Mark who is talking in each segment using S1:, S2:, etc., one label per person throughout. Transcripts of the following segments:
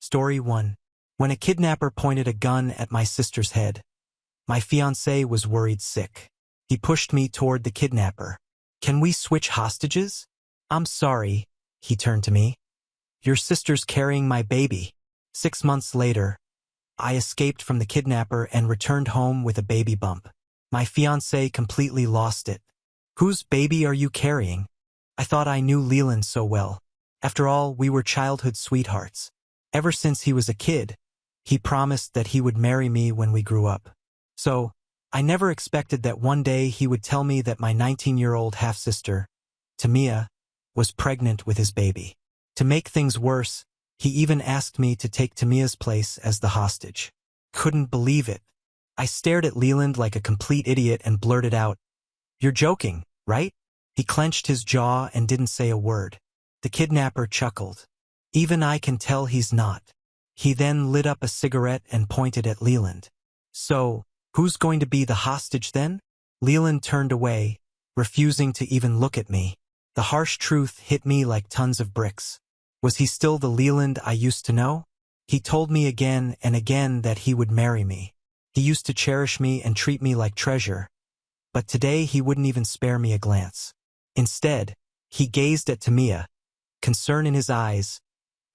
S1: Story 1. When a kidnapper pointed a gun at my sister's head, my fiancé was worried sick. He pushed me toward the kidnapper. "Can we switch hostages?" "I'm sorry," he turned to me. "Your sister's carrying my baby." 6 months later, I escaped from the kidnapper and returned home with a baby bump. My fiancé completely lost it. "Whose baby are you carrying?" I thought I knew Leland so well. After all, we were childhood sweethearts. Ever since he was a kid, he promised that he would marry me when we grew up. So, I never expected that one day he would tell me that my 19-year-old half-sister, Tamia, was pregnant with his baby. To make things worse, he even asked me to take Tamia's place as the hostage. Couldn't believe it. I stared at Leland like a complete idiot and blurted out, "You're joking, right?" He clenched his jaw and didn't say a word. The kidnapper chuckled. "Even I can tell he's not." He then lit up a cigarette and pointed at Leland. "So, who's going to be the hostage then?" Leland turned away, refusing to even look at me. The harsh truth hit me like tons of bricks. Was he still the Leland I used to know? He told me again and again that he would marry me. He used to cherish me and treat me like treasure. But today he wouldn't even spare me a glance. Instead, he gazed at Tamia, concern in his eyes,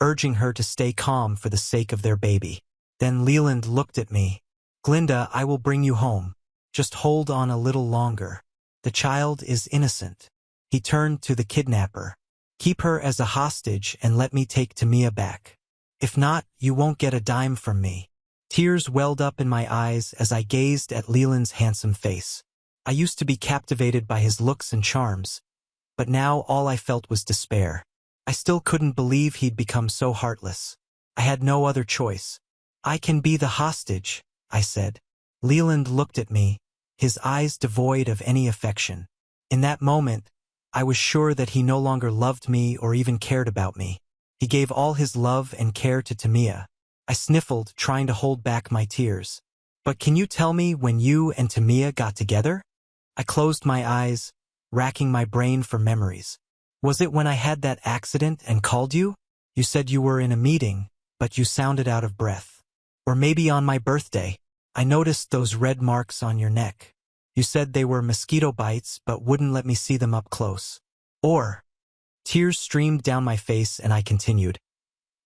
S1: urging her to stay calm for the sake of their baby. Then Leland looked at me. "Glinda, I will bring you home. Just hold on a little longer. The child is innocent." He turned to the kidnapper. "Keep her as a hostage and let me take Tamia back. If not, you won't get a dime from me." Tears welled up in my eyes as I gazed at Leland's handsome face. I used to be captivated by his looks and charms, but now all I felt was despair. I still couldn't believe he'd become so heartless. I had no other choice. "I can be the hostage," I said. Leland looked at me, his eyes devoid of any affection. In that moment, I was sure that he no longer loved me or even cared about me. He gave all his love and care to Tamia. I sniffled, trying to hold back my tears. "But can you tell me when you and Tamia got together?" I closed my eyes, racking my brain for memories. "Was it when I had that accident and called you? You said you were in a meeting, but you sounded out of breath. Or maybe on my birthday. I noticed those red marks on your neck. You said they were mosquito bites but wouldn't let me see them up close. Or..." Tears streamed down my face and I continued.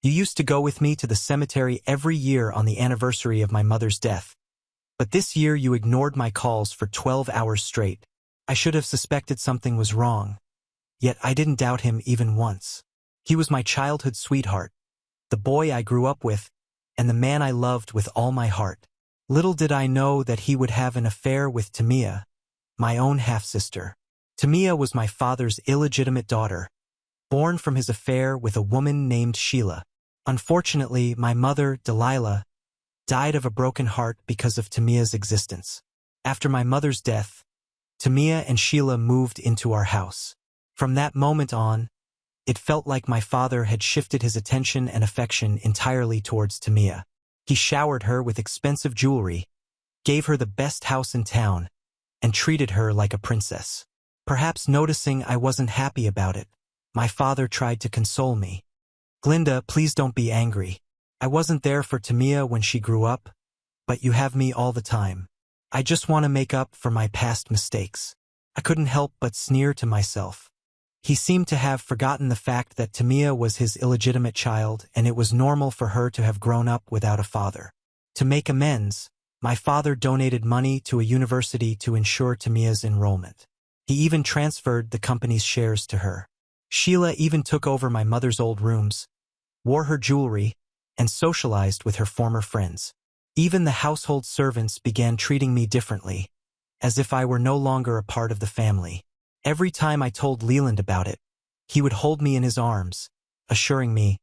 S1: "You used to go with me to the cemetery every year on the anniversary of my mother's death. But this year you ignored my calls for 12 hours straight. I should have suspected something was wrong. Yet I didn't doubt him even once. He was my childhood sweetheart, the boy I grew up with, and the man I loved with all my heart. Little did I know that he would have an affair with Tamia, my own half-sister. Tamia was my father's illegitimate daughter, born from his affair with a woman named Sheila. Unfortunately, my mother, Delilah, died of a broken heart because of Tamia's existence. After my mother's death, Tamia and Sheila moved into our house. From that moment on, it felt like my father had shifted his attention and affection entirely towards Tamia. He showered her with expensive jewelry, gave her the best house in town, and treated her like a princess. Perhaps noticing I wasn't happy about it, my father tried to console me. "Glinda, please don't be angry. I wasn't there for Tamia when she grew up, but you have me all the time. I just want to make up for my past mistakes." I couldn't help but sneer to myself. He seemed to have forgotten the fact that Tamia was his illegitimate child and it was normal for her to have grown up without a father. To make amends, my father donated money to a university to ensure Tamia's enrollment. He even transferred the company's shares to her. Sheila even took over my mother's old rooms, wore her jewelry, and socialized with her former friends. Even the household servants began treating me differently, as if I were no longer a part of the family. Every time I told Leland about it, he would hold me in his arms, assuring me,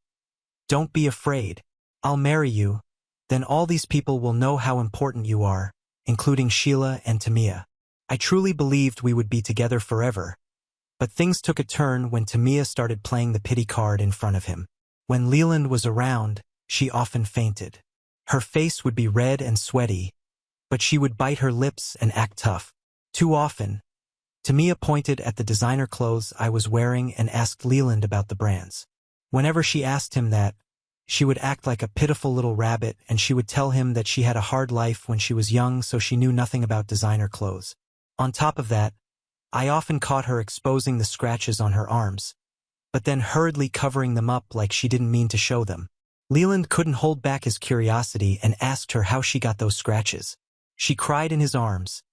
S1: "Don't be afraid. I'll marry you. Then all these people will know how important you are, including Sheila and Tamia." I truly believed we would be together forever, but things took a turn when Tamia started playing the pity card in front of him. When Leland was around, she often fainted. Her face would be red and sweaty, but she would bite her lips and act tough. Too often, Tamia pointed at the designer clothes I was wearing and asked Leland about the brands. Whenever she asked him that, She would act like a pitiful little rabbit, and she would tell him that she had a hard life when she was young, so she knew nothing about designer clothes. On top of that, I often caught her exposing the scratches on her arms, but then hurriedly covering them up like she didn't mean to show them. Leland couldn't hold back his curiosity and asked her how she got those scratches. She cried in his arms,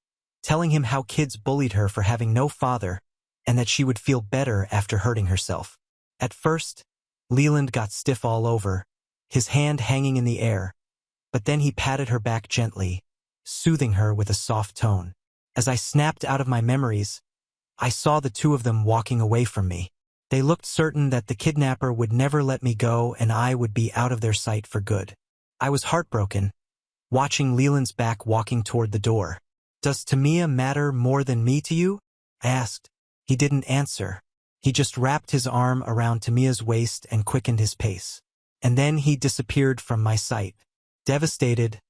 S1: telling him how kids bullied her for having no father and that she would feel better after hurting herself. At first, Leland got stiff all over, his hand hanging in the air, but then he patted her back gently, soothing her with a soft tone. As I snapped out of my memories, I saw the two of them walking away from me. They looked certain that the kidnapper would never let me go and I would be out of their sight for good. I was heartbroken, watching Leland's back walking toward the door. "Does Tamia matter more than me to you?" I asked. He didn't answer. He just wrapped his arm around Tamia's waist and quickened his pace. And then he disappeared from my sight. Devastated,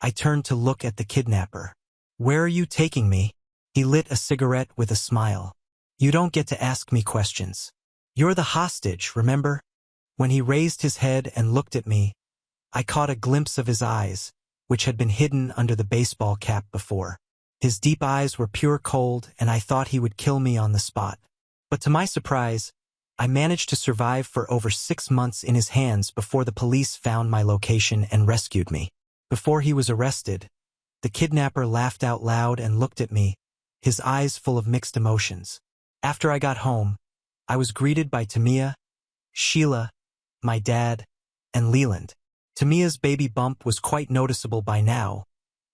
S1: I turned to look at the kidnapper. "Where are you taking me?" He lit a cigarette with a smile. "You don't get to ask me questions. You're the hostage, remember?" When he raised his head and looked at me, I caught a glimpse of his eyes, which had been hidden under the baseball cap before. His deep eyes were pure cold, and I thought he would kill me on the spot. But to my surprise, I managed to survive for over 6 months in his hands before the police found my location and rescued me. Before he was arrested, the kidnapper laughed out loud and looked at me, his eyes full of mixed emotions. After I got home, I was greeted by Tamia, Sheila, my dad, and Leland. Tamia's baby bump was quite noticeable by now,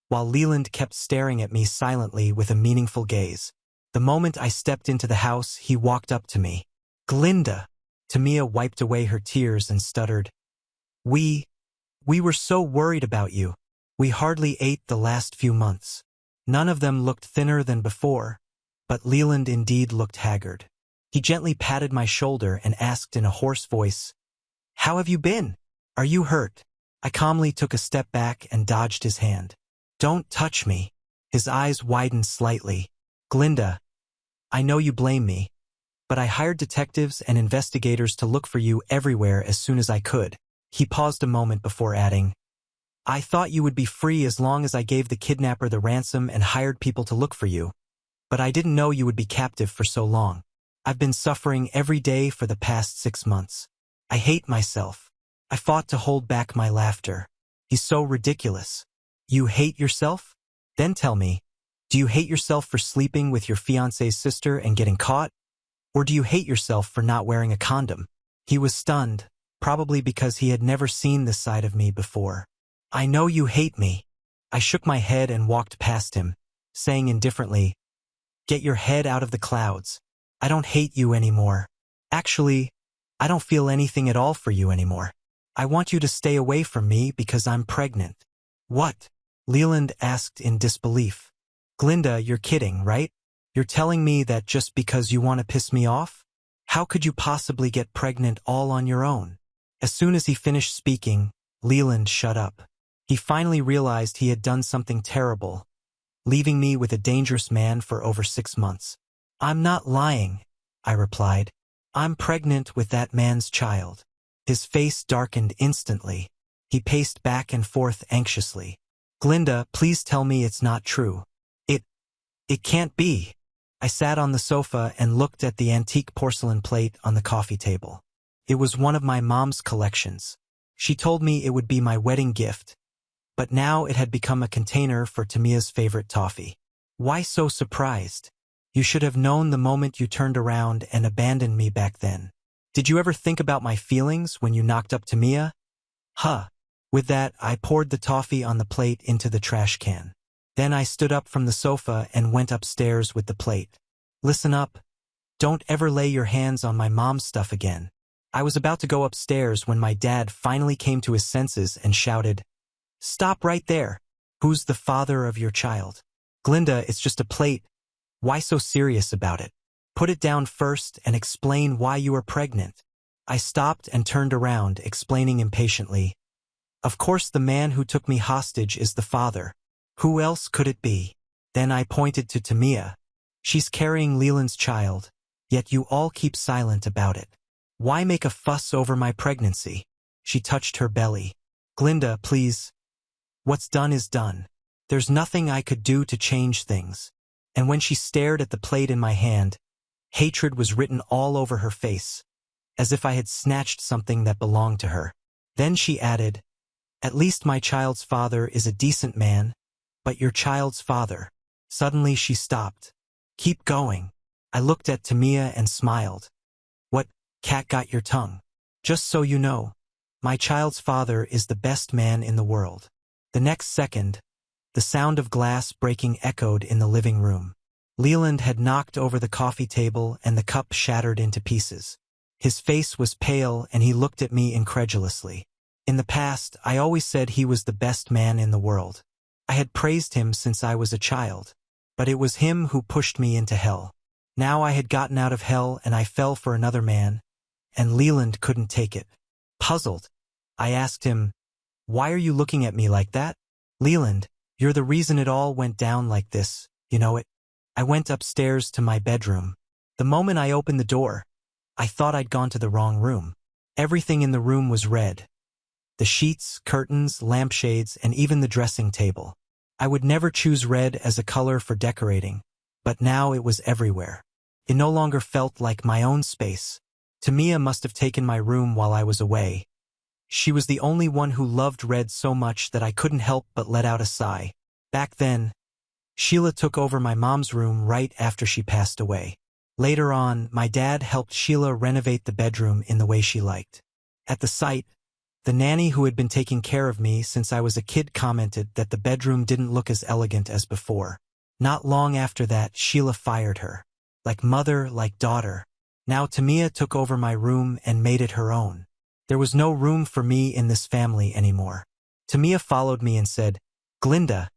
S1: while Leland kept staring at me silently with a meaningful gaze. The moment I stepped into the house, he walked up to me. "Glinda." Tamia wiped away her tears and stuttered. We were so worried about you. We hardly ate the last few months." None of them looked thinner than before, but Leland indeed looked haggard. He gently patted my shoulder and asked in a hoarse voice, "How have you been? Are you hurt?" I calmly took a step back and dodged his hand. "Don't touch me." His eyes widened slightly. "Glinda, I know you blame me, but I hired detectives and investigators to look for you everywhere as soon as I could." He paused a moment before adding, "I thought you would be free as long as I gave the kidnapper the ransom and hired people to look for you, but I didn't know you would be captive for so long. I've been suffering every day for the past 6 months. I hate myself." I fought to hold back my laughter. "He's so ridiculous. You hate yourself? Then tell me, do you hate yourself for sleeping with your fiancé's sister and getting caught? Or do you hate yourself for not wearing a condom?" He was stunned, probably because he had never seen this side of me before. "I know you hate me." I shook my head and walked past him, saying indifferently, "Get your head out of the clouds. I don't hate you anymore. Actually, I don't feel anything at all for you anymore. I want you to stay away from me because I'm pregnant." "What?" Leland asked in disbelief. "Glinda, you're kidding, right? You're telling me that just because you want to piss me off? How could you possibly get pregnant all on your own?" As soon as he finished speaking, Leland shut up. He finally realized he had done something terrible, leaving me with a dangerous man for over 6 months. "I'm not lying," I replied. "I'm pregnant with that man's child." His face darkened instantly. He paced back and forth anxiously. "Glinda, please tell me it's not true." It can't be." I sat on the sofa and looked at the antique porcelain plate on the coffee table. It was one of my mom's collections. She told me it would be my wedding gift, but now it had become a container for Tamia's favorite toffee. "Why so surprised? You should have known the moment you turned around and abandoned me back then. Did you ever think about my feelings when you knocked up Tamia?" "Huh." With that, I poured the toffee on the plate into the trash can. Then I stood up from the sofa and went upstairs with the plate. "Listen up. Don't ever lay your hands on my mom's stuff again." I was about to go upstairs when my dad finally came to his senses and shouted, "Stop right there. Who's the father of your child?" "Glinda, it's just a plate. Why so serious about it? Put it down first and explain why you are pregnant." I stopped and turned around, explaining impatiently, "Of course the man who took me hostage is the father. Who else could it be?" Then I pointed to Tamia. "She's carrying Leland's child, yet you all keep silent about it. Why make a fuss over my pregnancy?" She touched her belly. Glinda, please. What's done is done. There's nothing I could do to change things. And when she stared at the plate in my hand, hatred was written all over her face, as if I had snatched something that belonged to her. Then she added, at least my child's father is a decent man, but your child's father. Suddenly she stopped. Keep going. I looked at Tamia and smiled. What, cat got your tongue? Just so you know, my child's father is the best man in the world. The next second, the sound of glass breaking echoed in the living room. Leland had knocked over the coffee table and the cup shattered into pieces. His face was pale and he looked at me incredulously. In the past, I always said he was the best man in the world. I had praised him since I was a child. But it was him who pushed me into hell. Now I had gotten out of hell and I fell for another man, and Leland couldn't take it. Puzzled, I asked him, why are you looking at me like that? Leland, you're the reason it all went down like this, you know it. I went upstairs to my bedroom. The moment I opened the door, I thought I'd gone to the wrong room. Everything in the room was red. The sheets, curtains, lampshades, and even the dressing table. I would never choose red as a color for decorating, but now it was everywhere. It no longer felt like my own space. Tamia must have taken my room while I was away. She was the only one who loved red so much that I couldn't help but let out a sigh. Back then, Sheila took over my mom's room right after she passed away. Later on, my dad helped Sheila renovate the bedroom in the way she liked. At the sight, the nanny who had been taking care of me since I was a kid commented that the bedroom didn't look as elegant as before. Not long after that, Sheila fired her. Like mother, like daughter. Now Tamia took over my room and made it her own. There was no room for me in this family anymore. Tamia followed me and said, Glinda,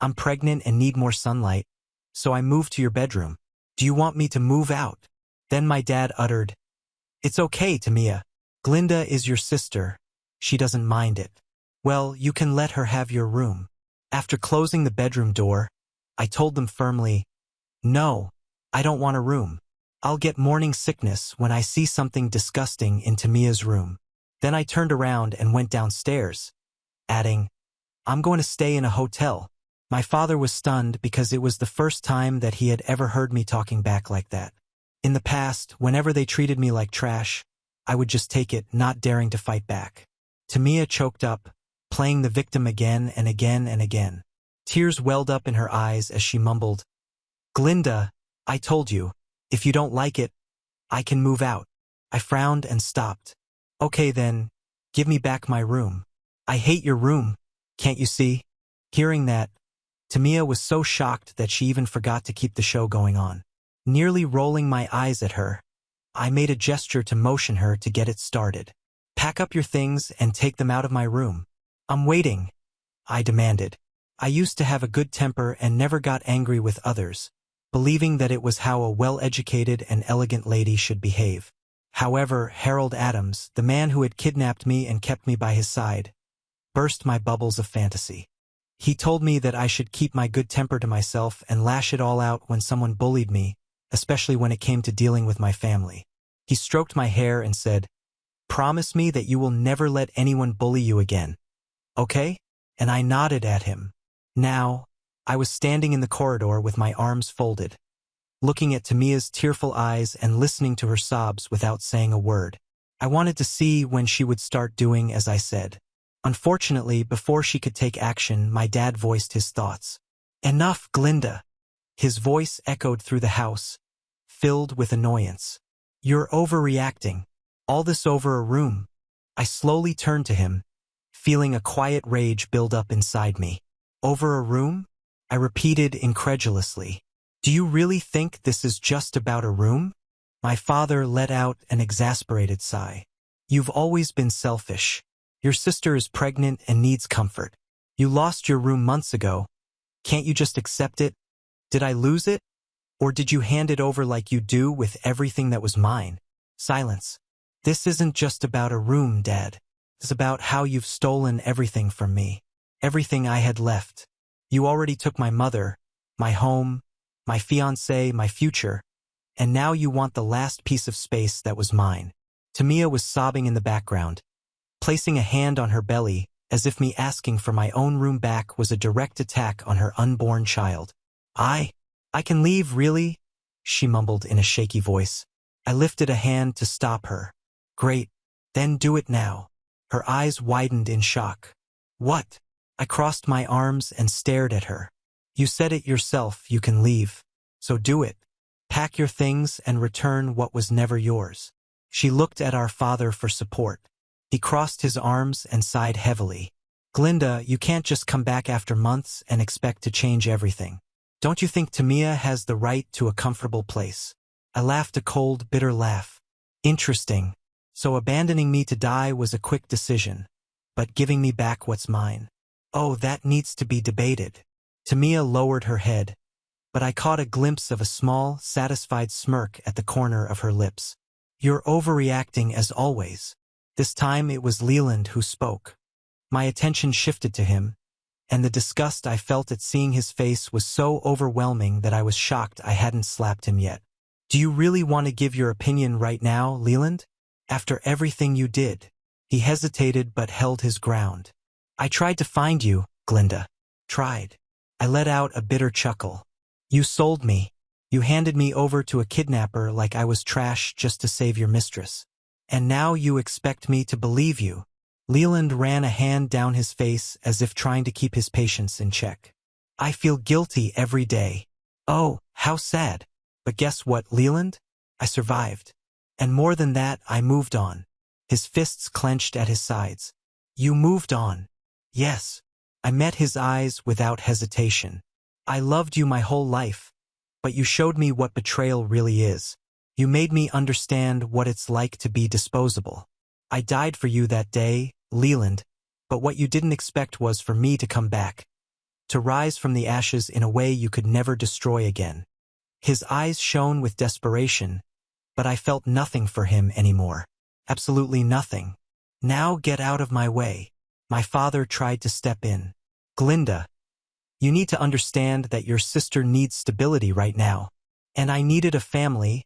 S1: I'm pregnant and need more sunlight, so I moved to your bedroom. Do you want me to move out? Then my dad uttered, It's okay, Tamia. Glinda is your sister. She doesn't mind it. Well, you can let her have your room. After closing the bedroom door, I told them firmly, No, I don't want a room. I'll get morning sickness when I see something disgusting in Tamia's room. Then I turned around and went downstairs, adding, I'm going to stay in a hotel. My father was stunned because it was the first time that he had ever heard me talking back like that. In the past, whenever they treated me like trash, I would just take it, not daring to fight back. Tamia choked up, playing the victim again and again and again. Tears welled up in her eyes as she mumbled, Glinda, I told you, if you don't like it, I can move out. I frowned and stopped. Okay then, give me back my room. I hate your room, can't you see? Hearing that, Tamia was so shocked that she even forgot to keep the show going on. Nearly rolling my eyes at her, I made a gesture to motion her to get it started. Pack up your things and take them out of my room. I'm waiting, I demanded. I used to have a good temper and never got angry with others, believing that it was how a well-educated and elegant lady should behave. However, Harold Adams, the man who had kidnapped me and kept me by his side, burst my bubbles of fantasy. He told me that I should keep my good temper to myself and lash it all out when someone bullied me, especially when it came to dealing with my family. He stroked my hair and said, Promise me that you will never let anyone bully you again. Okay? And I nodded at him. Now, I was standing in the corridor with my arms folded, looking at Tamia's tearful eyes and listening to her sobs without saying a word. I wanted to see when she would start doing as I said. Unfortunately, before she could take action, my dad voiced his thoughts. Enough, Glinda. His voice echoed through the house, filled with annoyance. You're overreacting. All this over a room. I slowly turned to him, feeling a quiet rage build up inside me. Over a room? I repeated incredulously. Do you really think this is just about a room? My father let out an exasperated sigh. You've always been selfish. Your sister is pregnant and needs comfort. You lost your room months ago. Can't you just accept it? Did I lose it? Or did you hand it over like you do with everything that was mine? Silence. This isn't just about a room, Dad. It's about how you've stolen everything from me. Everything I had left. You already took my mother, my home, my fiancé, my future, and now you want the last piece of space that was mine. Tamia was sobbing in the background. placing a hand on her belly, as if me asking for my own room back was a direct attack on her unborn child. I can leave, really? She mumbled in a shaky voice. I lifted a hand to stop her. Great, then do it now. Her eyes widened in shock. What? I crossed my arms and stared at her. You said it yourself, you can leave. So do it. Pack your things and return what was never yours. She looked at our father for support. He crossed his arms and sighed heavily. Glinda, you can't just come back after months and expect to change everything. Don't you think Tamia has the right to a comfortable place? I laughed a cold, bitter laugh. Interesting. So abandoning me to die was a quick decision. But giving me back what's mine? Oh, that needs to be debated. Tamia lowered her head, but I caught a glimpse of a small, satisfied smirk at the corner of her lips. You're overreacting as always. This time it was Leland who spoke. My attention shifted to him, and the disgust I felt at seeing his face was so overwhelming that I was shocked I hadn't slapped him yet. Do you really want to give your opinion right now, Leland? After everything you did? He hesitated but held his ground. I tried to find you, Glinda. Tried. I let out a bitter chuckle. You sold me. You handed me over to a kidnapper like I was trash just to save your mistress. And now you expect me to believe you. Leland ran a hand down his face as if trying to keep his patience in check. I feel guilty every day. Oh, how sad. But guess what, Leland? I survived. And more than that, I moved on. His fists clenched at his sides. You moved on. Yes. I met his eyes without hesitation. I loved you my whole life. But you showed me what betrayal really is. You made me understand what it's like to be disposable. I died for you that day, Leland, but what you didn't expect was for me to come back. To rise from the ashes in a way you could never destroy again. His eyes shone with desperation, but I felt nothing for him anymore. Absolutely nothing. Now get out of my way. My father tried to step in. Glinda, you need to understand that your sister needs stability right now. And I needed a family,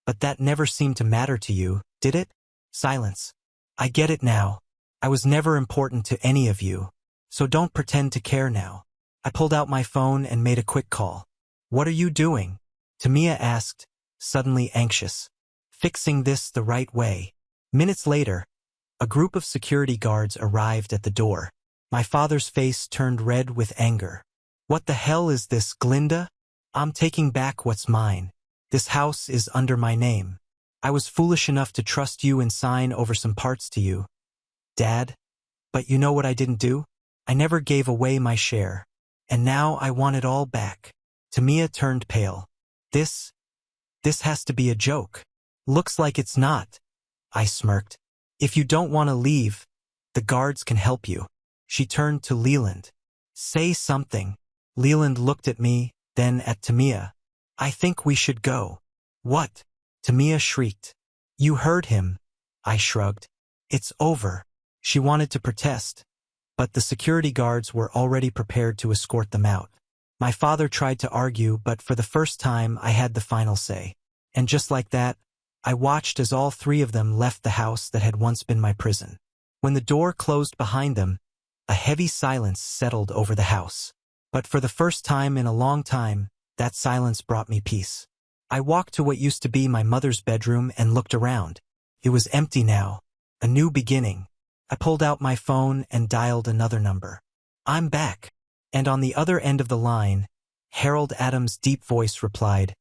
S1: but that never seemed to matter to you, did it? Silence. I get it now. I was never important to any of you, so don't pretend to care now. I pulled out my phone and made a quick call. What are you doing? Tamia asked, suddenly anxious. Fixing this the right way. Minutes later, a group of security guards arrived at the door. My father's face turned red with anger. What the hell is this, Glinda? I'm taking back what's mine. This house is under my name. I was foolish enough to trust you and sign over some parts to you, Dad. But you know what I didn't do? I never gave away my share. And now I want it all back. Tamia turned pale. This has to be a joke. Looks like it's not. I smirked. If you don't want to leave, the guards can help you. She turned to Leland. Say something. Leland looked at me, then at Tamia. I think we should go. What? Tamia shrieked. You heard him. I shrugged. It's over. She wanted to protest, but the security guards were already prepared to escort them out. My father tried to argue, but for the first time I had the final say. And just like that, I watched as all three of them left the house that had once been my prison. When the door closed behind them, a heavy silence settled over the house. But for the first time in a long time, that silence brought me peace. I walked to what used to be my mother's bedroom and looked around. It was empty now. A new beginning. I pulled out my phone and dialed another number. I'm back. And on the other end of the line, Harold Adams' deep voice replied,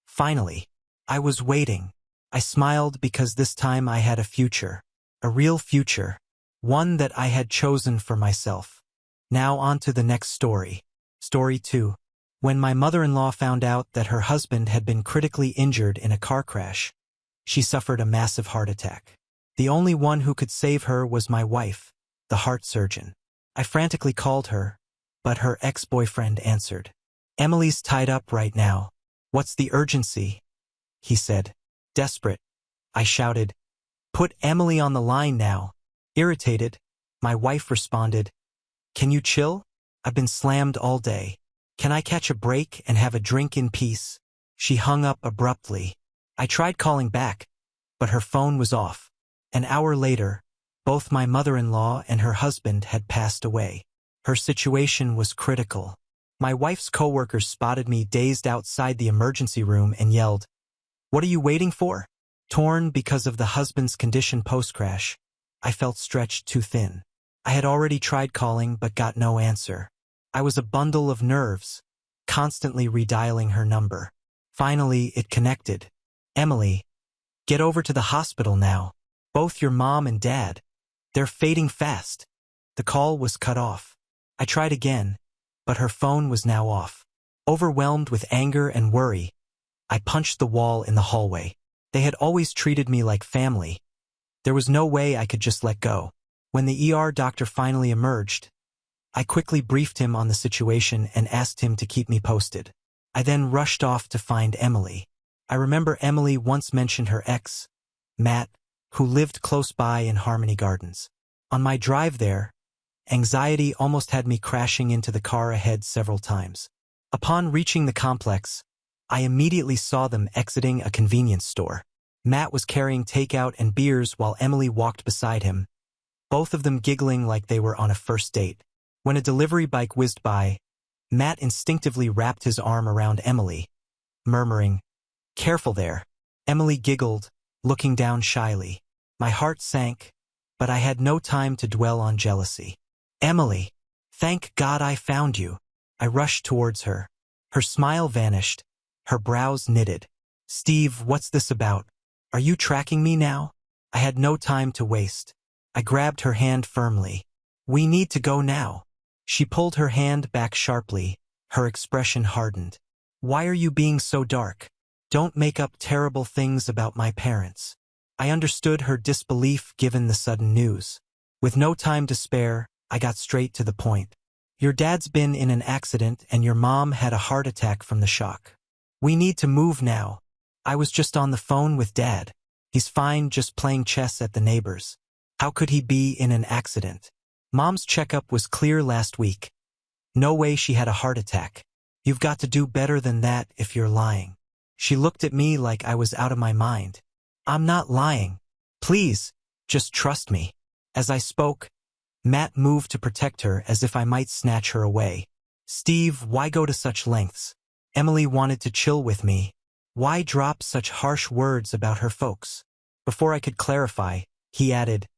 S1: Finally. I was waiting. I smiled because this time I had a future. A real future. One that I had chosen for myself. Now on to the next story. Story 2. When my mother-in-law found out that her husband had been critically injured in a car crash, she suffered a massive heart attack. The only one who could save her was my wife, the heart surgeon. I frantically called her, but her ex-boyfriend answered. Emily's tied up right now. What's the urgency? He said. Desperate. I shouted. Put Emily on the line now. Irritated, my wife responded. Can you chill? I've been slammed all day. Can I catch a break and have a drink in peace? She hung up abruptly. I tried calling back, but her phone was off. An hour later, Both my mother-in-law and her husband had passed away. Her situation was critical. My wife's coworkers spotted me dazed outside the emergency room and yelled, "What are you waiting for?" Torn because of the husband's condition post-crash, I felt stretched too thin. I had already tried calling but got no answer. I was a bundle of nerves, constantly redialing her number. Finally, it connected. "Emily, get over to the hospital now. Both your mom and dad. They're fading fast." The call was cut off. I tried again, but her phone was now off. Overwhelmed with anger and worry, I punched the wall in the hallway. They had always treated me like family. There was no way I could just let go. When the ER doctor finally emerged, I quickly briefed him on the situation and asked him to keep me posted. I then rushed off to find Emily. I remember Emily once mentioned her ex, Matt, who lived close by in Harmony Gardens. On my drive there, anxiety almost had me crashing into the car ahead several times. Upon reaching the complex, I immediately saw them exiting a convenience store. Matt was carrying takeout and beers while Emily walked beside him, both of them giggling like they were on a first date. When a delivery bike whizzed by, Matt instinctively wrapped his arm around Emily, murmuring, "Careful there." Emily giggled, looking down shyly. My heart sank, but I had no time to dwell on jealousy. "Emily, thank God I found you." I rushed towards her. Her smile vanished, her brows knitted. "Steve, what's this about? Are you tracking me now?" I had no time to waste. I grabbed her hand firmly. "We need to go now." She pulled her hand back sharply, her expression hardened. "Why are you being so dark? Don't make up terrible things about my parents." I understood her disbelief given the sudden news. With no time to spare, I got straight to the point. "Your dad's been in an accident and your mom had a heart attack from the shock. We need to move now. I was just on the phone with Dad. He's fine, just playing chess at the neighbors. How could he be in an accident? Mom's checkup was clear last week. No way she had a heart attack. You've got to do better than that if you're lying." She looked at me like I was out of my mind. "I'm not lying. Please, just trust me." As I spoke, Matt moved to protect her as if I might snatch her away. "Steve, why go to such lengths? Emily wanted to chill with me. Why drop such harsh words about her folks?" Before I could clarify, he added,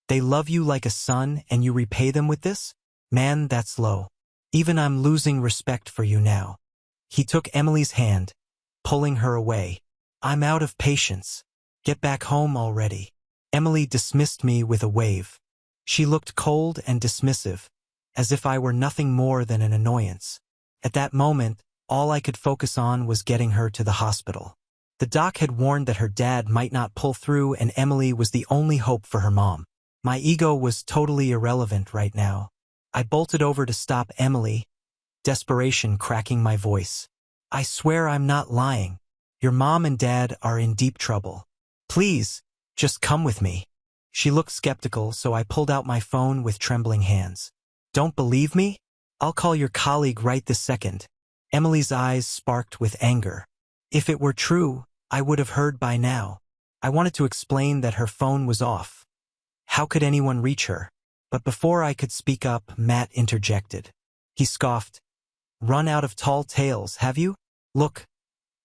S1: "They love you like a son and you repay them with this? Man, that's low. Even I'm losing respect for you now." He took Emily's hand, pulling her away. "I'm out of patience. Get back home already." Emily dismissed me with a wave. She looked cold and dismissive, as if I were nothing more than an annoyance. At that moment, all I could focus on was getting her to the hospital. The doc had warned that her dad might not pull through and Emily was the only hope for her mom. My ego was totally irrelevant right now. I bolted over to stop Emily, desperation cracking my voice. "I swear I'm not lying. Your mom and dad are in deep trouble. Please, just come with me." She looked skeptical, so I pulled out my phone with trembling hands. "Don't believe me? I'll call your colleague right this second." Emily's eyes sparked with anger. If it were true, I would have heard by now. I wanted to explain that her phone was off. How could anyone reach her? But before I could speak up, Matt interjected. He scoffed. "Run out of tall tales, have you? Look,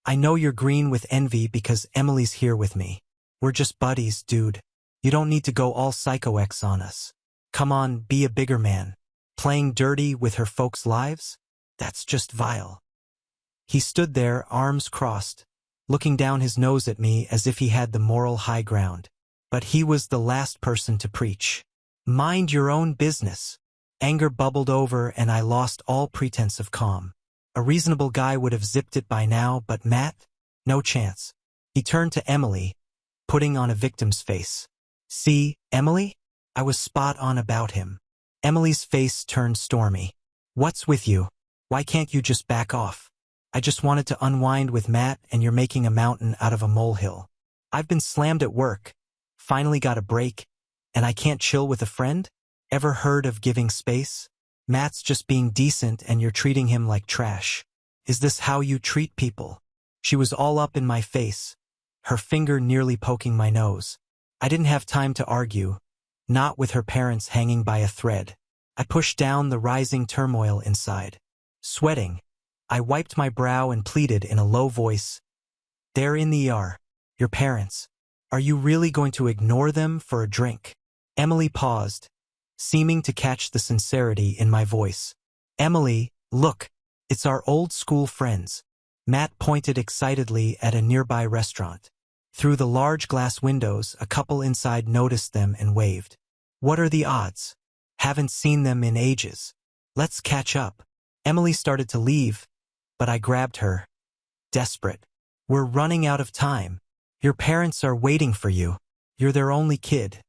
S1: I know you're green with envy because Emily's here with me. We're just buddies, dude. You don't need to go all Psycho X on us. Come on, be a bigger man. Playing dirty with her folks' lives? That's just vile." He stood there, arms crossed, looking down his nose at me as if he had the moral high ground. But he was the last person to preach. Mind your own business. Anger bubbled over and I lost all pretense of calm. A reasonable guy would have zipped it by now, but Matt? No chance. He turned to Emily, putting on a victim's face. "See, Emily? I was spot on about him." Emily's face turned stormy. "What's with you? Why can't you just back off? I just wanted to unwind with Matt and you're making a mountain out of a molehill. I've been slammed at work, finally got a break, and I can't chill with a friend? Ever heard of giving space? Matt's just being decent and you're treating him like trash. Is this how you treat people?" She was all up in my face, her finger nearly poking my nose. I didn't have time to argue. not with her parents hanging by a thread. I pushed down the rising turmoil inside. Sweating, I wiped my brow and pleaded in a low voice, "They're in the ER. Your parents. Are you really going to ignore them for a drink?" Emily paused, seeming to catch the sincerity in my voice. "Emily, look, it's our old school friends." Matt pointed excitedly at a nearby restaurant. Through the large glass windows, a couple inside noticed them and waved. "What are the odds? Haven't seen them in ages. Let's catch up." Emily started to leave, but I grabbed her, desperate. "We're running out of time. Your parents are waiting for you. You're their only kid.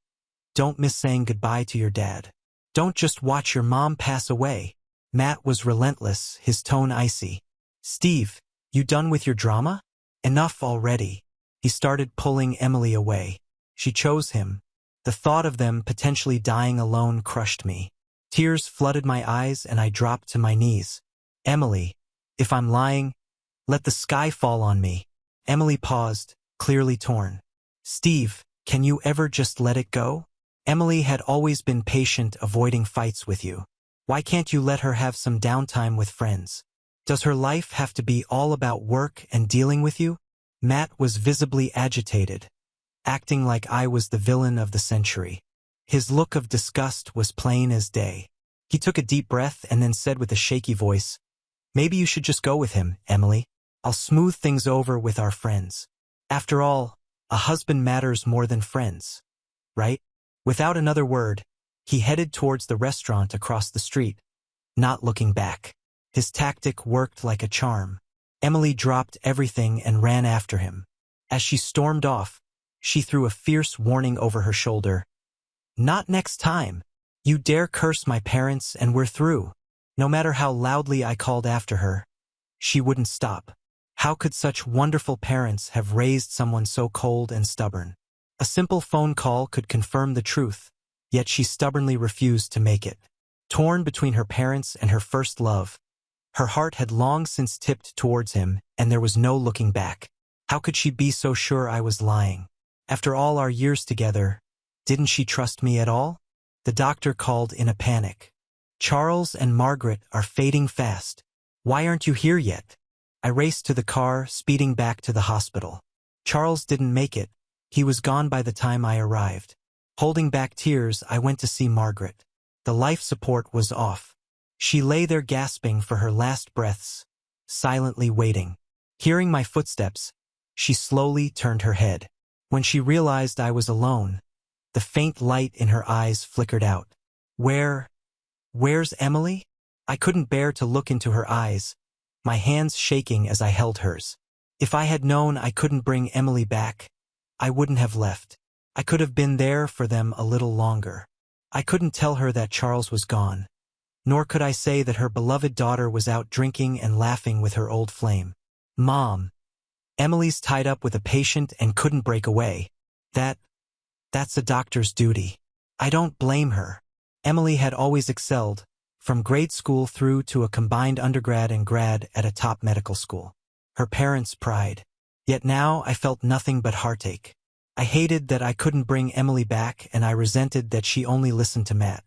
S1: Don't miss saying goodbye to your dad. Don't just watch your mom pass away." Matt was relentless, his tone icy. "Steve, you done with your drama? Enough already." He started pulling Emily away. She chose him. The thought of them potentially dying alone crushed me. Tears flooded my eyes and I dropped to my knees. "Emily, if I'm lying, let the sky fall on me." Emily paused, clearly torn. "Steve, can you ever just let it go? Emily had always been patient, avoiding fights with you. Why can't you let her have some downtime with friends? Does her life have to be all about work and dealing with you?" Matt was visibly agitated, acting like I was the villain of the century. His look of disgust was plain as day. He took a deep breath and then said with a shaky voice, "Maybe you should just go with him, Emily. I'll smooth things over with our friends. After all, a husband matters more than friends, right?" Without another word, he headed towards the restaurant across the street, not looking back. His tactic worked like a charm. Emily dropped everything and ran after him. As she stormed off, she threw a fierce warning over her shoulder. "Not next time. You dare curse my parents and we're through." No matter how loudly I called after her, she wouldn't stop. How could such wonderful parents have raised someone so cold and stubborn? A simple phone call could confirm the truth, yet she stubbornly refused to make it. Torn between her parents and her first love, her heart had long since tipped towards him, and there was no looking back. How could she be so sure I was lying? After all our years together, didn't she trust me at all? The doctor called in a panic. "Charles and Margaret are fading fast. Why aren't you here yet?" I raced to the car, speeding back to the hospital. Charles didn't make it. He was gone by the time I arrived. Holding back tears, I went to see Margaret. The life support was off. She lay there gasping for her last breaths, silently waiting. Hearing my footsteps, she slowly turned her head. When she realized I was alone, the faint light in her eyes flickered out. Where's Emily?" I couldn't bear to look into her eyes, my hands shaking as I held hers. If I had known I couldn't bring Emily back, I wouldn't have left. I could have been there for them a little longer. I couldn't tell her that Charles was gone, nor could I say that her beloved daughter was out drinking and laughing with her old flame. "Mom, Emily's tied up with a patient and couldn't break away. That's a doctor's duty." I don't blame her. Emily had always excelled, from grade school through to a combined undergrad and grad at a top medical school. Her parents' pride. Yet now I felt nothing but heartache. I hated that I couldn't bring Emily back, and I resented that she only listened to Matt.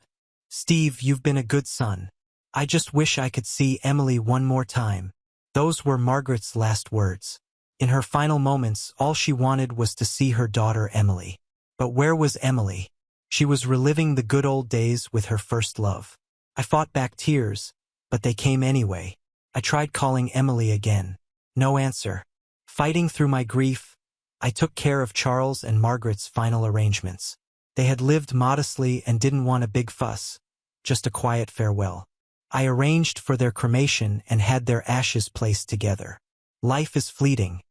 S1: "Steve, you've been a good son. I just wish I could see Emily one more time." Those were Margaret's last words. In her final moments, all she wanted was to see her daughter Emily. But where was Emily? She was reliving the good old days with her first love. I fought back tears, but they came anyway. I tried calling Emily again. No answer. Fighting through my grief, I took care of Charles and Margaret's final arrangements. They had lived modestly and didn't want a big fuss, just a quiet farewell. I arranged for their cremation and had their ashes placed together. Life is fleeting.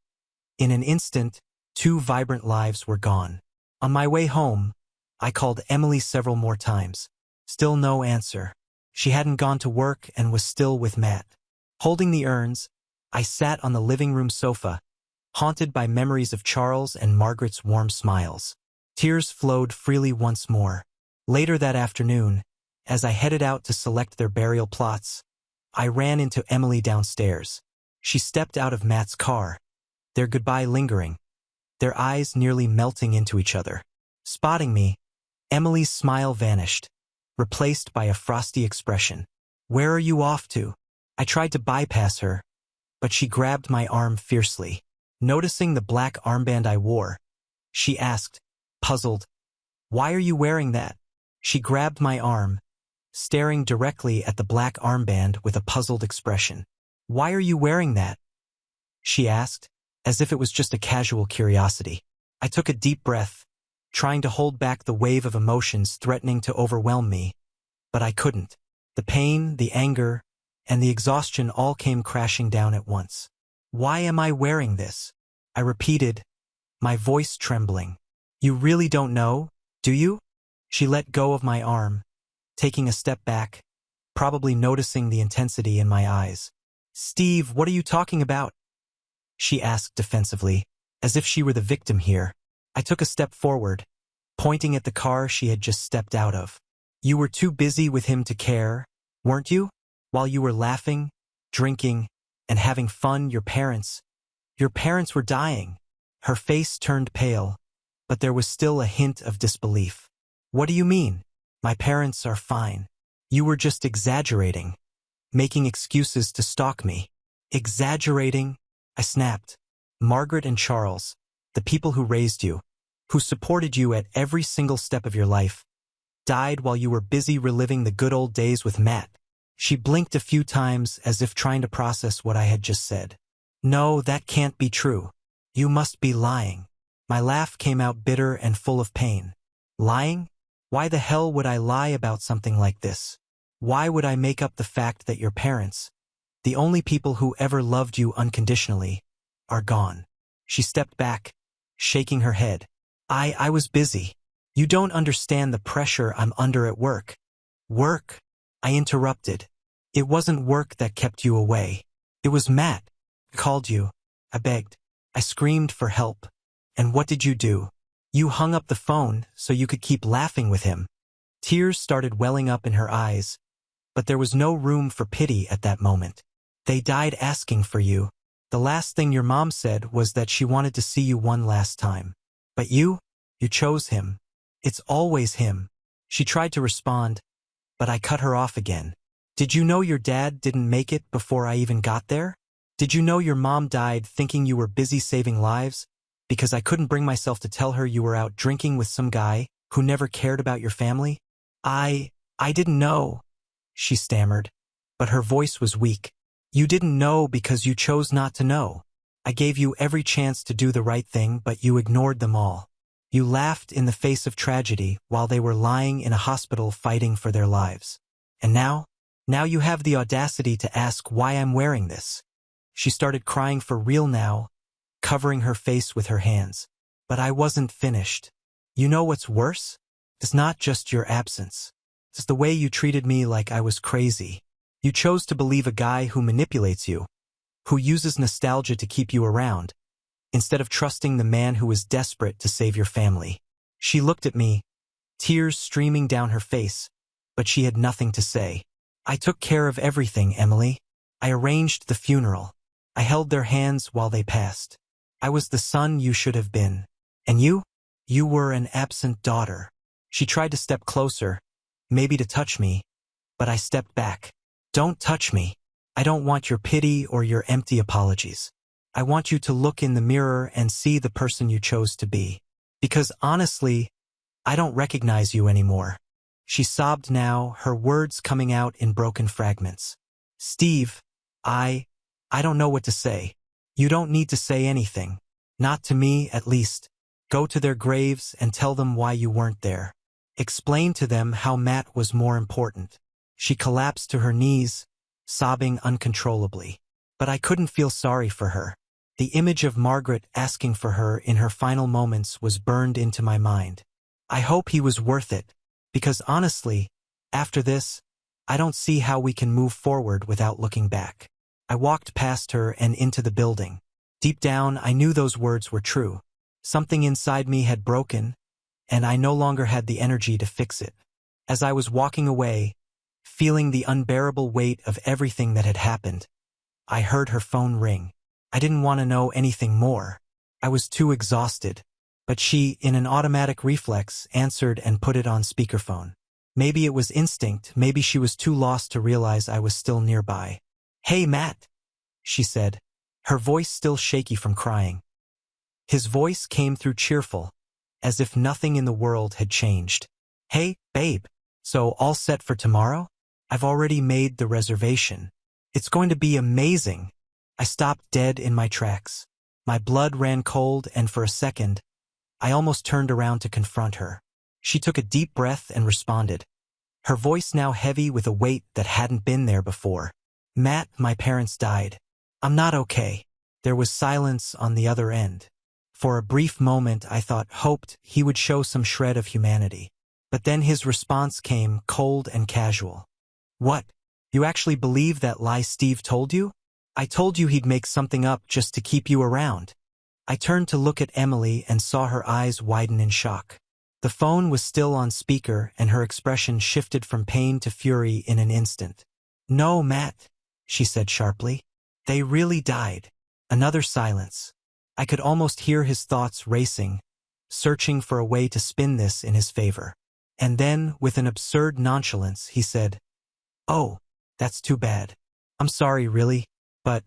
S1: In an instant, 2 vibrant lives were gone. On my way home, I called Emily several more times. Still no answer. She hadn't gone to work and was still with Matt. Holding the urns, I sat on the living room sofa, haunted by memories of Charles and Margaret's warm smiles. Tears flowed freely once more. Later that afternoon, as I headed out to select their burial plots, I ran into Emily downstairs. She stepped out of Matt's car, their goodbye lingering, their eyes nearly melting into each other. Spotting me, Emily's smile vanished, replaced by a frosty expression. Where are you off to? I tried to bypass her, but she grabbed my arm fiercely. Noticing the black armband I wore, she asked, puzzled, "Why are you wearing that?" She grabbed my arm, staring directly at the black armband with a puzzled expression. "Why are you wearing that?" she asked, as if it was just a casual curiosity. I took a deep breath, trying to hold back the wave of emotions threatening to overwhelm me, but I couldn't. The pain, the anger, and the exhaustion all came crashing down at once. "Why am I wearing this?" I repeated, my voice trembling. "You really don't know, do you?" She let go of my arm, taking a step back, probably noticing the intensity in my eyes. "Steve, what are you talking about?" she asked defensively, as if she were the victim here. I took a step forward, pointing at the car she had just stepped out of. "You were too busy with him to care, weren't you? While you were laughing, drinking, and having fun, your parents were dying." Her face turned pale, but there was still a hint of disbelief. "What do you mean? My parents are fine. You were just exaggerating, making excuses to stalk me." "Exaggerating?" I snapped. "Margaret and Charles, the people who raised you, who supported you at every single step of your life, died while you were busy reliving the good old days with Matt." She blinked a few times as if trying to process what I had just said. "No, that can't be true. You must be lying." My laugh came out bitter and full of pain. "Lying? Why the hell would I lie about something like this? Why would I make up the fact that your parents, the only people who ever loved you unconditionally, are gone?" She stepped back, shaking her head. I was busy. You don't understand the pressure I'm under at work." "Work?" I interrupted. "It wasn't work that kept you away. It was Matt. Called you. I begged. I screamed for help. And what did you do? You hung up the phone so you could keep laughing with him." Tears started welling up in her eyes, but there was no room for pity at that moment. "They died asking for you. The last thing your mom said was that she wanted to see you one last time. But you chose him. It's always him." She tried to respond, but I cut her off again. "Did you know your dad didn't make it before I even got there? Did you know your mom died thinking you were busy saving lives because I couldn't bring myself to tell her you were out drinking with some guy who never cared about your family?" I didn't know," she stammered, but her voice was weak. "You didn't know because you chose not to know. I gave you every chance to do the right thing, but you ignored them all. You laughed in the face of tragedy while they were lying in a hospital fighting for their lives. And now you have the audacity to ask why I'm wearing this." She started crying for real now, covering her face with her hands. But I wasn't finished. "You know what's worse? It's not just your absence. It's the way you treated me like I was crazy. You chose to believe a guy who manipulates you, who uses nostalgia to keep you around, instead of trusting the man who was desperate to save your family." She looked at me, tears streaming down her face, but she had nothing to say. "I took care of everything, Emily. I arranged the funeral. I held their hands while they passed. I was the son you should have been. And you were an absent daughter." She tried to step closer, maybe to touch me, but I stepped back. "Don't touch me. I don't want your pity or your empty apologies. I want you to look in the mirror and see the person you chose to be. Because honestly, I don't recognize you anymore." She sobbed now, her words coming out in broken fragments. "Steve, I don't know what to say. You don't need to say anything. Not to me, at least. Go to their graves and tell them why you weren't there. Explain to them how Matt was more important." She collapsed to her knees, sobbing uncontrollably. But I couldn't feel sorry for her. The image of Margaret asking for her in her final moments was burned into my mind. I hope he was worth it, because honestly, after this, I don't see how we can move forward without looking back. I walked past her and into the building. Deep down, I knew those words were true. Something inside me had broken, and I no longer had the energy to fix it. As I was walking away, feeling the unbearable weight of everything that had happened, I heard her phone ring. I didn't want to know anything more. I was too exhausted. but she, in an automatic reflex, answered and put it on speakerphone. Maybe it was instinct, maybe she was too lost to realize I was still nearby. "Hey, Matt," she said, her voice still shaky from crying. His voice came through cheerful, as if nothing in the world had changed. "Hey, babe. So all set for tomorrow? I've already made the reservation. It's going to be amazing." I stopped dead in my tracks. My blood ran cold, and for a second, I almost turned around to confront her. She took a deep breath and responded, her voice now heavy with a weight that hadn't been there before. "Matt, my parents died. I'm not okay." There was silence on the other end. For a brief moment I hoped he would show some shred of humanity. But then his response came, cold and casual. "What? You actually believe that lie Steve told you? I told you he'd make something up just to keep you around." I turned to look at Emily and saw her eyes widen in shock. The phone was still on speaker, and her expression shifted from pain to fury in an instant. "No, Matt," she said sharply. "They really died." Another silence. I could almost hear his thoughts racing, searching for a way to spin this in his favor. And then, with an absurd nonchalance, he said, "Oh, that's too bad. I'm sorry, really, but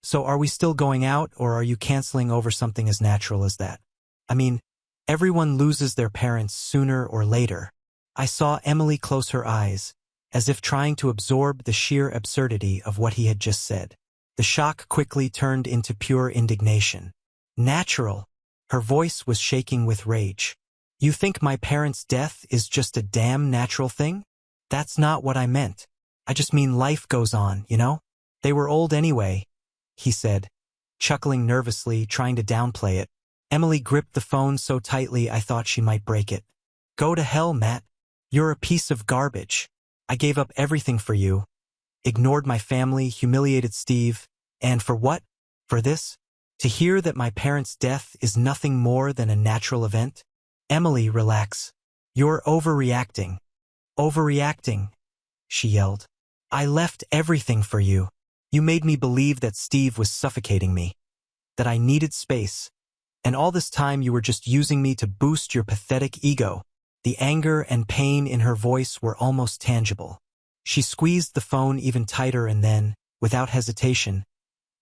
S1: so are we still going out, or are you canceling over something as natural as that? I mean, everyone loses their parents sooner or later." I saw Emily close her eyes, as if trying to absorb the sheer absurdity of what he had just said. The shock quickly turned into pure indignation. "Natural?" Her voice was shaking with rage. "You think my parents' death is just a damn natural thing? That's not what I meant. I just mean life goes on, you know? They were old anyway," he said, chuckling nervously, trying to downplay it. Emily gripped the phone so tightly I thought she might break it. "Go to hell, Matt. You're a piece of garbage. I gave up everything for you. Ignored my family, humiliated Steve, and for what? For this? To hear that my parents' death is nothing more than a natural event? Emily, relax. You're overreacting." "Overreacting?" she yelled. "I left everything for you. You made me believe that Steve was suffocating me, that I needed space, and all this time you were just using me to boost your pathetic ego." The anger and pain in her voice were almost tangible. She squeezed the phone even tighter and then, without hesitation,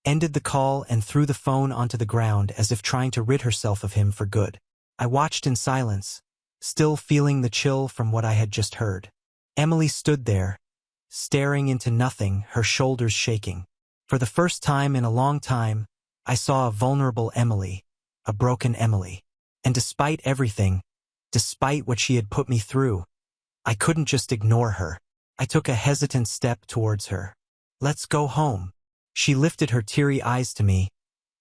S1: ended the call and threw the phone onto the ground as if trying to rid herself of him for good. I watched in silence, still feeling the chill from what I had just heard. Emily stood there, staring into nothing, her shoulders shaking. For the first time in a long time, I saw a vulnerable Emily, a broken Emily. And despite everything, despite what she had put me through, I couldn't just ignore her. I took a hesitant step towards her. "Let's go home." She lifted her teary eyes to me,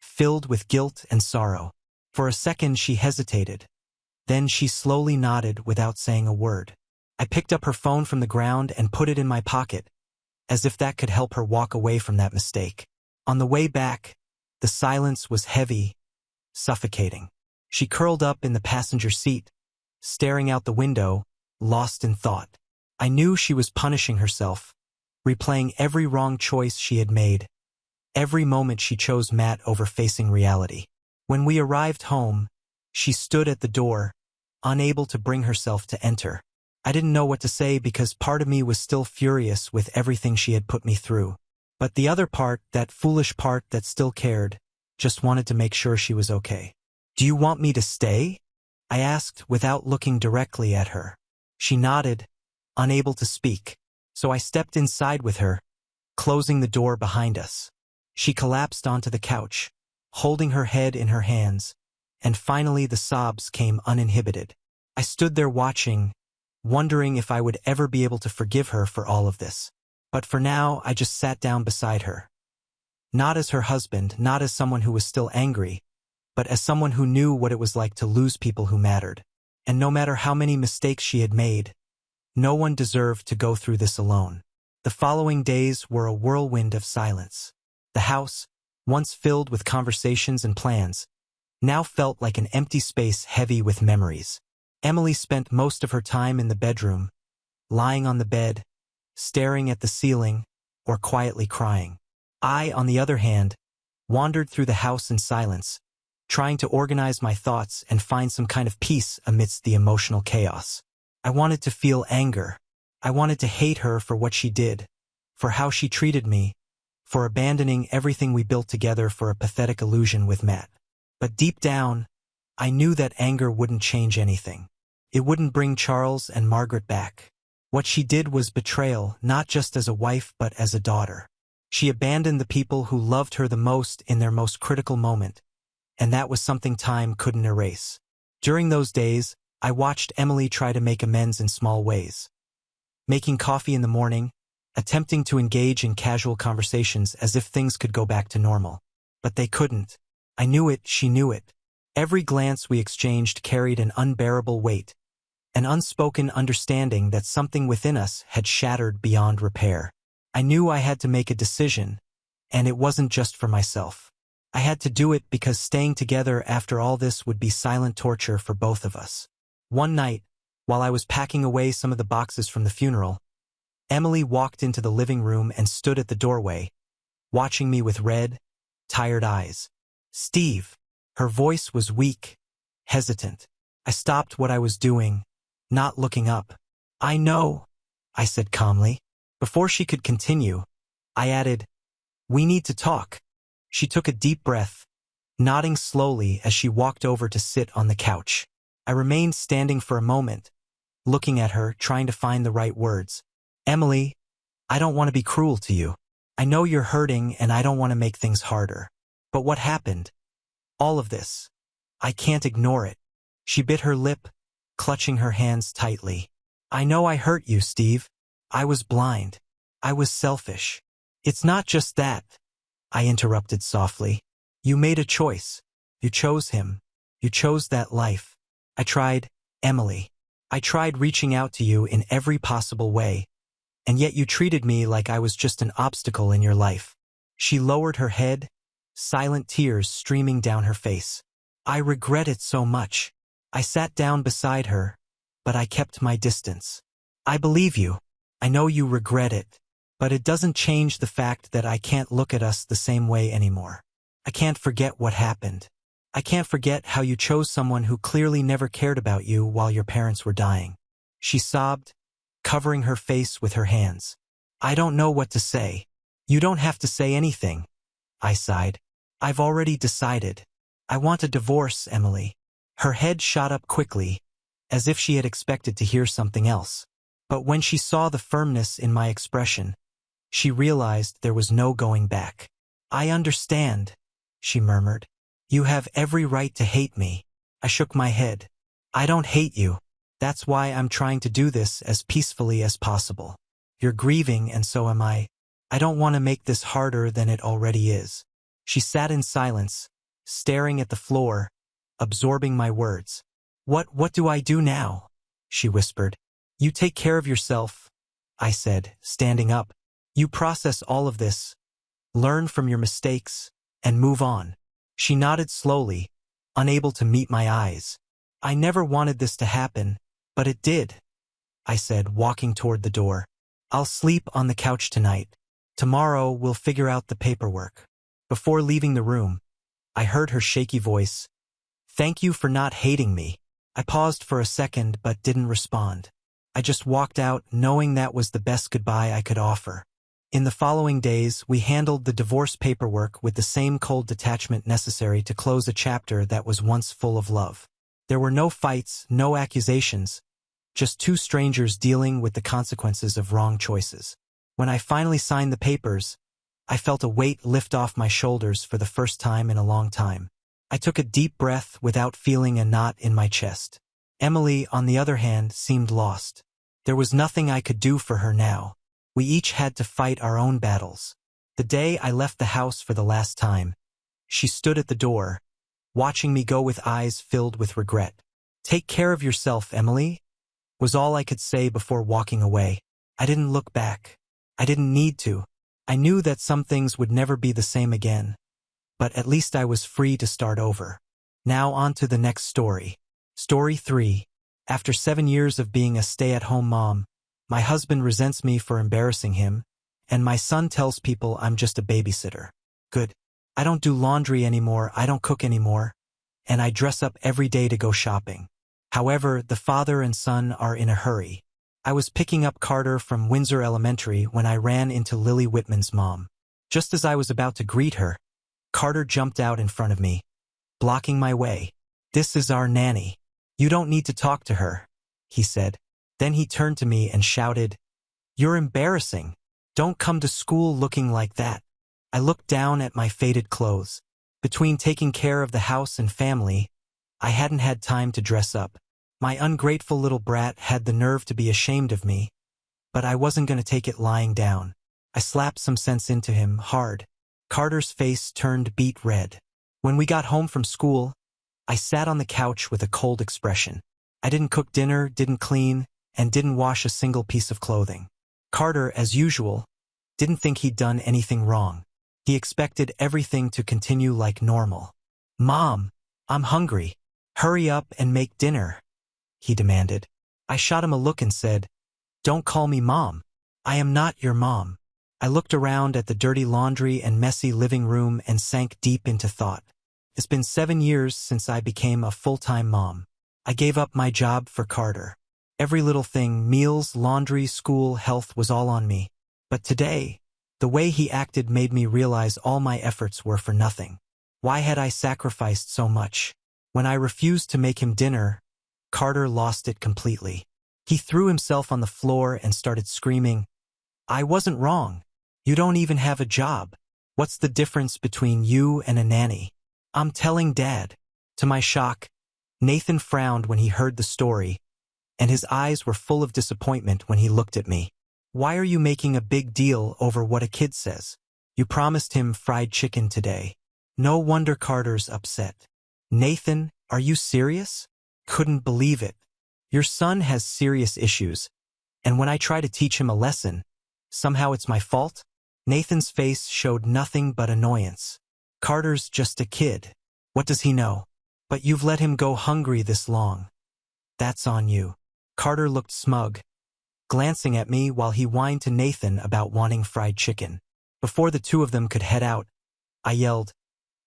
S1: filled with guilt and sorrow. For a second she hesitated. Then she slowly nodded without saying a word. I picked up her phone from the ground and put it in my pocket, as if that could help her walk away from that mistake. On the way back, the silence was heavy, suffocating. She curled up in the passenger seat, staring out the window, lost in thought. I knew she was punishing herself, replaying every wrong choice she had made, every moment she chose Matt over facing reality. When we arrived home, she stood at the door, unable to bring herself to enter. I didn't know what to say because part of me was still furious with everything she had put me through. But the other part, that foolish part that still cared, just wanted to make sure she was okay. "Do you want me to stay?" I asked without looking directly at her. She nodded, unable to speak, so I stepped inside with her, closing the door behind us. She collapsed onto the couch, holding her head in her hands, and finally the sobs came uninhibited. I stood there watching, wondering if I would ever be able to forgive her for all of this. But for now, I just sat down beside her. Not as her husband, not as someone who was still angry, but as someone who knew what it was like to lose people who mattered. And no matter how many mistakes she had made, no one deserved to go through this alone. The following days were a whirlwind of silence. The house, once filled with conversations and plans, now felt like an empty space heavy with memories. Emily spent most of her time in the bedroom, lying on the bed, staring at the ceiling, or quietly crying. I, on the other hand, wandered through the house in silence, trying to organize my thoughts and find some kind of peace amidst the emotional chaos. I wanted to feel anger. I wanted to hate her for what she did, for how she treated me, for abandoning everything we built together for a pathetic illusion with Matt. But deep down, I knew that anger wouldn't change anything. It wouldn't bring Charles and Margaret back. What she did was betrayal, not just as a wife but as a daughter. She abandoned the people who loved her the most in their most critical moment, and that was something time couldn't erase. During those days, I watched Emily try to make amends in small ways. Making coffee in the morning, attempting to engage in casual conversations as if things could go back to normal. But they couldn't. I knew it, she knew it. Every glance we exchanged carried an unbearable weight, an unspoken understanding that something within us had shattered beyond repair. I knew I had to make a decision, and it wasn't just for myself. I had to do it because staying together after all this would be silent torture for both of us. One night, while I was packing away some of the boxes from the funeral, Emily walked into the living room and stood at the doorway, watching me with red, tired eyes. "Steve." Her voice was weak, hesitant. I stopped what I was doing, not looking up. "I know," I said calmly. Before she could continue, I added, "We need to talk." She took a deep breath, nodding slowly as she walked over to sit on the couch. I remained standing for a moment, looking at her, trying to find the right words. "Emily, I don't want to be cruel to you. I know you're hurting and I don't want to make things harder. But what happened? All of this. I can't ignore it." She bit her lip, clutching her hands tightly. "I know I hurt you, Steve. I was blind. I was selfish." "It's not just that," I interrupted softly. "You made a choice. You chose him. You chose that life. I tried, Emily. I tried reaching out to you in every possible way, and yet you treated me like I was just an obstacle in your life." She lowered her head, silent tears streaming down her face. "I regret it so much." I sat down beside her, but I kept my distance. "I believe you. I know you regret it, but it doesn't change the fact that I can't look at us the same way anymore. I can't forget what happened. I can't forget how you chose someone who clearly never cared about you while your parents were dying." She sobbed, covering her face with her hands. "I don't know what to say." "You don't have to say anything," I sighed. "I've already decided. I want a divorce, Emily." Her head shot up quickly, as if she had expected to hear something else. But when she saw the firmness in my expression, she realized there was no going back. "I understand," she murmured. "You have every right to hate me." I shook my head. "I don't hate you. That's why I'm trying to do this as peacefully as possible. You're grieving and so am I. I don't want to make this harder than it already is." She sat in silence, staring at the floor, absorbing my words. What do I do now?" she whispered. "You take care of yourself," I said, standing up. "You process all of this, learn from your mistakes, and move on." She nodded slowly, unable to meet my eyes. "I never wanted this to happen, but it did," I said, walking toward the door. "I'll sleep on the couch tonight. Tomorrow we'll figure out the paperwork." Before leaving the room, I heard her shaky voice. "Thank you for not hating me." I paused for a second but didn't respond. I just walked out, knowing that was the best goodbye I could offer. In the following days, we handled the divorce paperwork with the same cold detachment necessary to close a chapter that was once full of love. There were no fights, no accusations, just two strangers dealing with the consequences of wrong choices. When I finally signed the papers, I felt a weight lift off my shoulders for the first time in a long time. I took a deep breath without feeling a knot in my chest. Emily, on the other hand, seemed lost. There was nothing I could do for her now. We each had to fight our own battles. The day I left the house for the last time, she stood at the door, watching me go with eyes filled with regret. "Take care of yourself, Emily," was all I could say before walking away. I didn't look back. I didn't need to. I knew that some things would never be the same again, but at least I was free to start over. Now on to the next story. Story 3. After 7 years of being a stay-at-home mom, my husband resents me for embarrassing him, and my son tells people I'm just a babysitter. Good. I don't do laundry anymore, I don't cook anymore, and I dress up every day to go shopping. However, the father and son are in a hurry. I was picking up Carter from Windsor Elementary when I ran into Lily Whitman's mom. Just as I was about to greet her, Carter jumped out in front of me, blocking my way. "This is our nanny. You don't need to talk to her," he said. Then he turned to me and shouted, "You're embarrassing. Don't come to school looking like that." I looked down at my faded clothes. Between taking care of the house and family, I hadn't had time to dress up. My ungrateful little brat had the nerve to be ashamed of me, but I wasn't going to take it lying down. I slapped some sense into him, hard. Carter's face turned beet red. When we got home from school, I sat on the couch with a cold expression. I didn't cook dinner, didn't clean, and didn't wash a single piece of clothing. Carter, as usual, didn't think he'd done anything wrong. He expected everything to continue like normal. "Mom, I'm hungry. Hurry up and make dinner," he demanded. I shot him a look and said, "Don't call me Mom. I am not your mom." I looked around at the dirty laundry and messy living room and sank deep into thought. It's been 7 years since I became a full-time mom. I gave up my job for Carter. Every little thing, meals, laundry, school, health, was all on me. But today, the way he acted made me realize all my efforts were for nothing. Why had I sacrificed so much? When I refused to make him dinner, Carter lost it completely. He threw himself on the floor and started screaming, "I wasn't wrong. You don't even have a job. What's the difference between you and a nanny? I'm telling Dad." To my shock, Nathan frowned when he heard the story, and his eyes were full of disappointment when he looked at me. "Why are you making a big deal over what a kid says? You promised him fried chicken today." No wonder Carter's upset. "Nathan, are you serious?" Couldn't believe it. "Your son has serious issues, and when I try to teach him a lesson, somehow it's my fault?" Nathan's face showed nothing but annoyance. "Carter's just a kid. What does he know? But you've let him go hungry this long. That's on you." Carter looked smug, glancing at me while he whined to Nathan about wanting fried chicken. Before the two of them could head out, I yelled,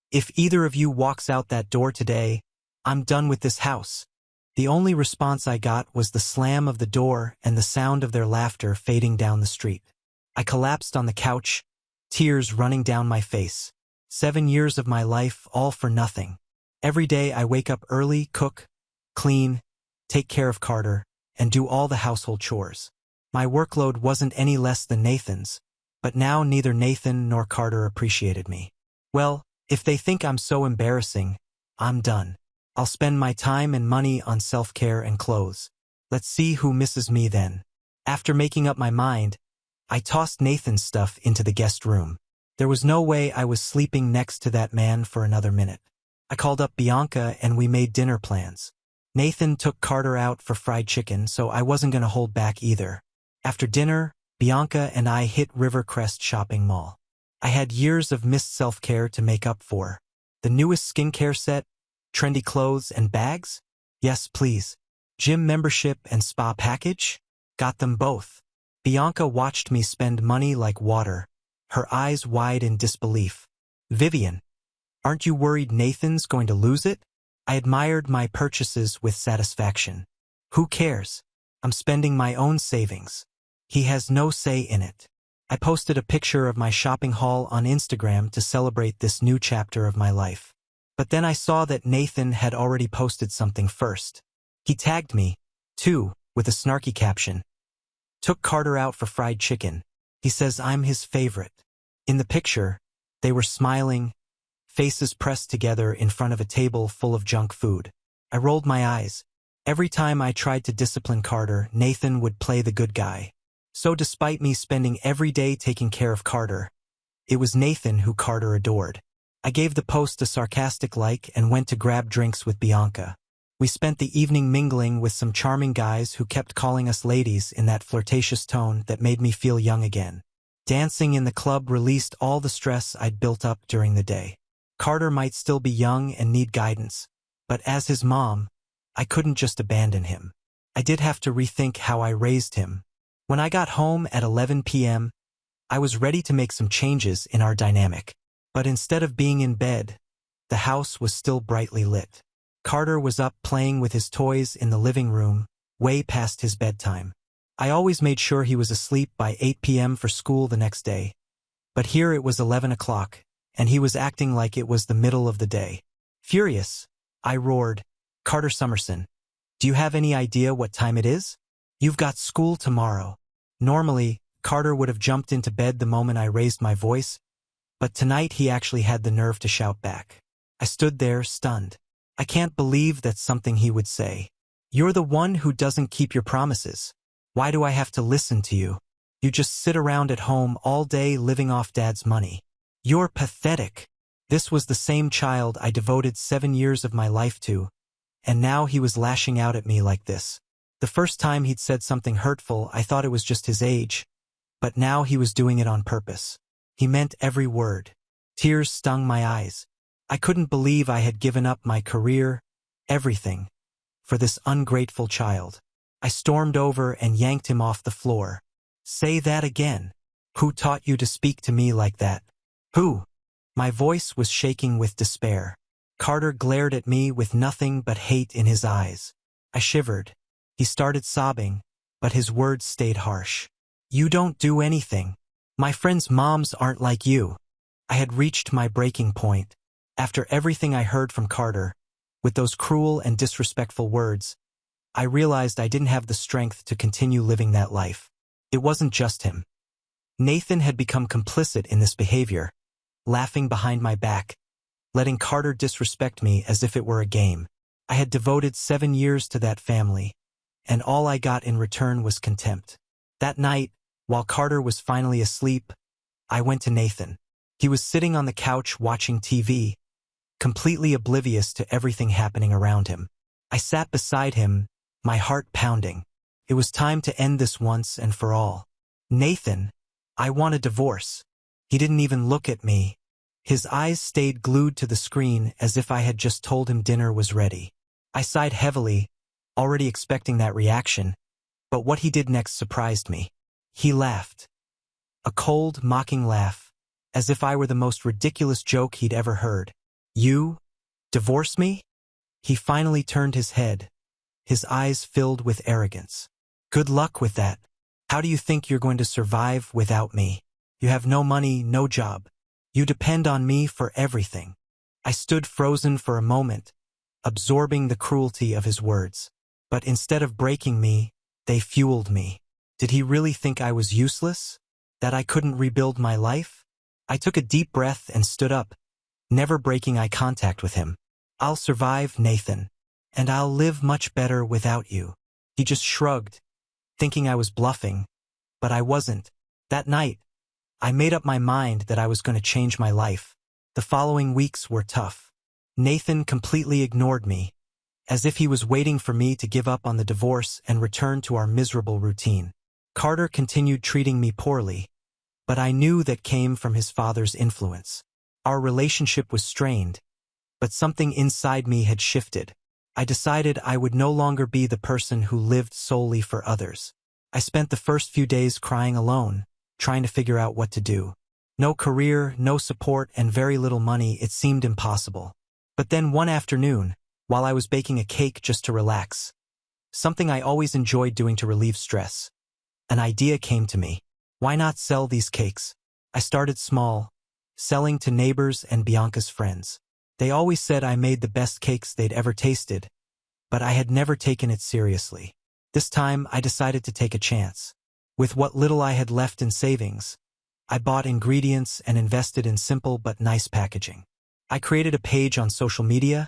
S1: "If either of you walks out that door today, I'm done with this house." The only response I got was the slam of the door and the sound of their laughter fading down the street. I collapsed on the couch, tears running down my face. 7 years of my life, all for nothing. Every day I wake up early, cook, clean, take care of Carter, and do all the household chores. My workload wasn't any less than Nathan's, but now neither Nathan nor Carter appreciated me. Well, if they think I'm so embarrassing, I'm done. I'll spend my time and money on self-care and clothes. Let's see who misses me then. After making up my mind, I tossed Nathan's stuff into the guest room. There was no way I was sleeping next to that man for another minute. I called up Bianca and we made dinner plans. Nathan took Carter out for fried chicken, so I wasn't going to hold back either. After dinner, Bianca and I hit Rivercrest Shopping Mall. I had years of missed self-care to make up for. The newest skincare set, trendy clothes and bags? Yes, please. Gym membership and spa package? Got them both. Bianca watched me spend money like water, her eyes wide in disbelief. "Vivian, aren't you worried Nathan's going to lose it?" I admired my purchases with satisfaction. "Who cares? I'm spending my own savings. He has no say in it." I posted a picture of my shopping haul on Instagram to celebrate this new chapter of my life. But then I saw that Nathan had already posted something first. He tagged me, too, with a snarky caption. "Took Carter out for fried chicken. He says I'm his favorite." In the picture, they were smiling, faces pressed together in front of a table full of junk food. I rolled my eyes. Every time I tried to discipline Carter, Nathan would play the good guy. So despite me spending every day taking care of Carter, it was Nathan who Carter adored. I gave the post a sarcastic like and went to grab drinks with Bianca. We spent the evening mingling with some charming guys who kept calling us ladies in that flirtatious tone that made me feel young again. Dancing in the club released all the stress I'd built up during the day. Carter might still be young and need guidance, but as his mom, I couldn't just abandon him. I did have to rethink how I raised him. When I got home at 11 p.m., I was ready to make some changes in our dynamic. But instead of being in bed, the house was still brightly lit. Carter was up playing with his toys in the living room, way past his bedtime. I always made sure he was asleep by 8 p.m. for school the next day. But here it was 11 o'clock, and he was acting like it was the middle of the day. Furious, I roared, "Carter Summerson, do you have any idea what time it is? You've got school tomorrow." Normally, Carter would have jumped into bed the moment I raised my voice, but tonight he actually had the nerve to shout back. I stood there, stunned. I can't believe that's something he would say. "You're the one who doesn't keep your promises. Why do I have to listen to you? You just sit around at home all day living off Dad's money. You're pathetic." This was the same child I devoted 7 years of my life to, and now he was lashing out at me like this. The first time he'd said something hurtful, I thought it was just his age, but now he was doing it on purpose. He meant every word. Tears stung my eyes. I couldn't believe I had given up my career, everything, for this ungrateful child. I stormed over and yanked him off the floor. "Say that again. Who taught you to speak to me like that? Who?" My voice was shaking with despair. Carter glared at me with nothing but hate in his eyes. I shivered. He started sobbing, but his words stayed harsh. "You don't do anything. My friends' moms aren't like you." I had reached my breaking point. After everything I heard from Carter, with those cruel and disrespectful words, I realized I didn't have the strength to continue living that life. It wasn't just him. Nathan had become complicit in this behavior, laughing behind my back, letting Carter disrespect me as if it were a game. I had devoted 7 years to that family, and all I got in return was contempt. That night, while Carter was finally asleep, I went to Nathan. He was sitting on the couch watching TV, completely oblivious to everything happening around him. I sat beside him, my heart pounding. It was time to end this once and for all. "Nathan, I want a divorce." He didn't even look at me. His eyes stayed glued to the screen as if I had just told him dinner was ready. I sighed heavily, already expecting that reaction, but what he did next surprised me. He laughed. A cold, mocking laugh, as if I were the most ridiculous joke he'd ever heard. "You? Divorce me?" He finally turned his head, his eyes filled with arrogance. "Good luck with that. How do you think you're going to survive without me? You have no money, no job. You depend on me for everything." I stood frozen for a moment, absorbing the cruelty of his words. But instead of breaking me, they fueled me. Did he really think I was useless? That I couldn't rebuild my life? I took a deep breath and stood up, never breaking eye contact with him. "I'll survive, Nathan, and I'll live much better without you." He just shrugged, thinking I was bluffing, but I wasn't. That night, I made up my mind that I was going to change my life. The following weeks were tough. Nathan completely ignored me, as if he was waiting for me to give up on the divorce and return to our miserable routine. Carter continued treating me poorly, but I knew that came from his father's influence. Our relationship was strained, but something inside me had shifted. I decided I would no longer be the person who lived solely for others. I spent the first few days crying alone, trying to figure out what to do. No career, no support, and very little money. It seemed impossible. But then one afternoon, while I was baking a cake just to relax, something I always enjoyed doing to relieve stress, an idea came to me. Why not sell these cakes? I started small, selling to neighbors and Bianca's friends. They always said I made the best cakes they'd ever tasted, but I had never taken it seriously. This time, I decided to take a chance. With what little I had left in savings, I bought ingredients and invested in simple but nice packaging. I created a page on social media,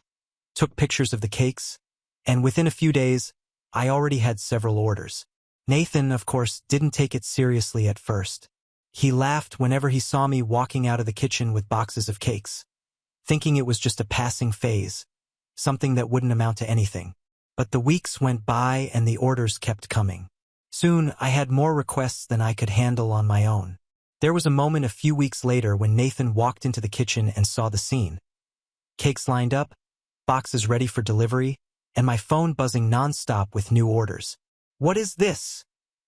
S1: took pictures of the cakes, and within a few days, I already had several orders. Nathan, of course, didn't take it seriously at first. He laughed whenever he saw me walking out of the kitchen with boxes of cakes, thinking it was just a passing phase, something that wouldn't amount to anything. But the weeks went by and the orders kept coming. Soon, I had more requests than I could handle on my own. There was a moment a few weeks later when Nathan walked into the kitchen and saw the scene. Cakes lined up, boxes ready for delivery, and my phone buzzing nonstop with new orders. "What is this?"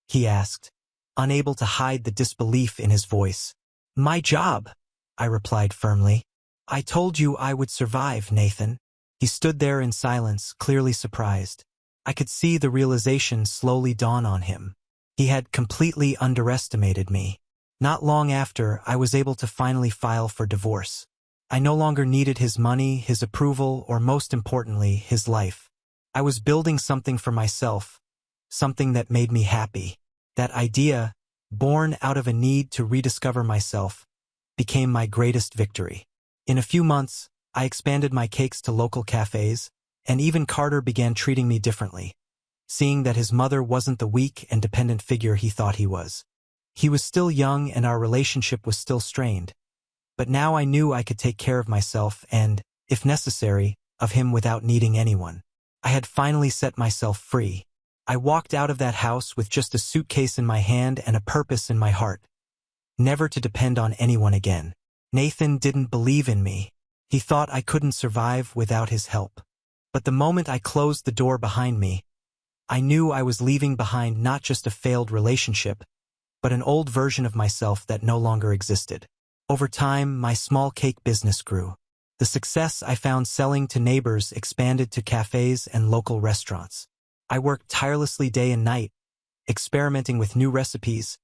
S1: he asked, unable to hide the disbelief in his voice. "My job," I replied firmly. "I told you I would survive, Nathan. He stood there in silence, clearly surprised. I could see the realization slowly dawn on him. He had completely underestimated me. Not long after, I was able to finally file for divorce. I no longer needed his money, his approval, or most importantly, his life. I was building something for myself, something that made me happy. That idea, born out of a need to rediscover myself, became my greatest victory. In a few months, I expanded my cakes to local cafes, and even Carter began treating me differently, seeing that his mother wasn't the weak and dependent figure he thought he was. He was still young and our relationship was still strained, but now I knew I could take care of myself and, if necessary, of him without needing anyone. I had finally set myself free. I walked out of that house with just a suitcase in my hand and a purpose in my heart. Never to depend on anyone again. Nathan didn't believe in me. He thought I couldn't survive without his help. But the moment I closed the door behind me, I knew I was leaving behind not just a failed relationship, but an old version of myself that no longer existed. Over time, my small cake business grew. The success I found selling to neighbors expanded to cafes and local restaurants. I worked tirelessly day and night, experimenting with new recipes,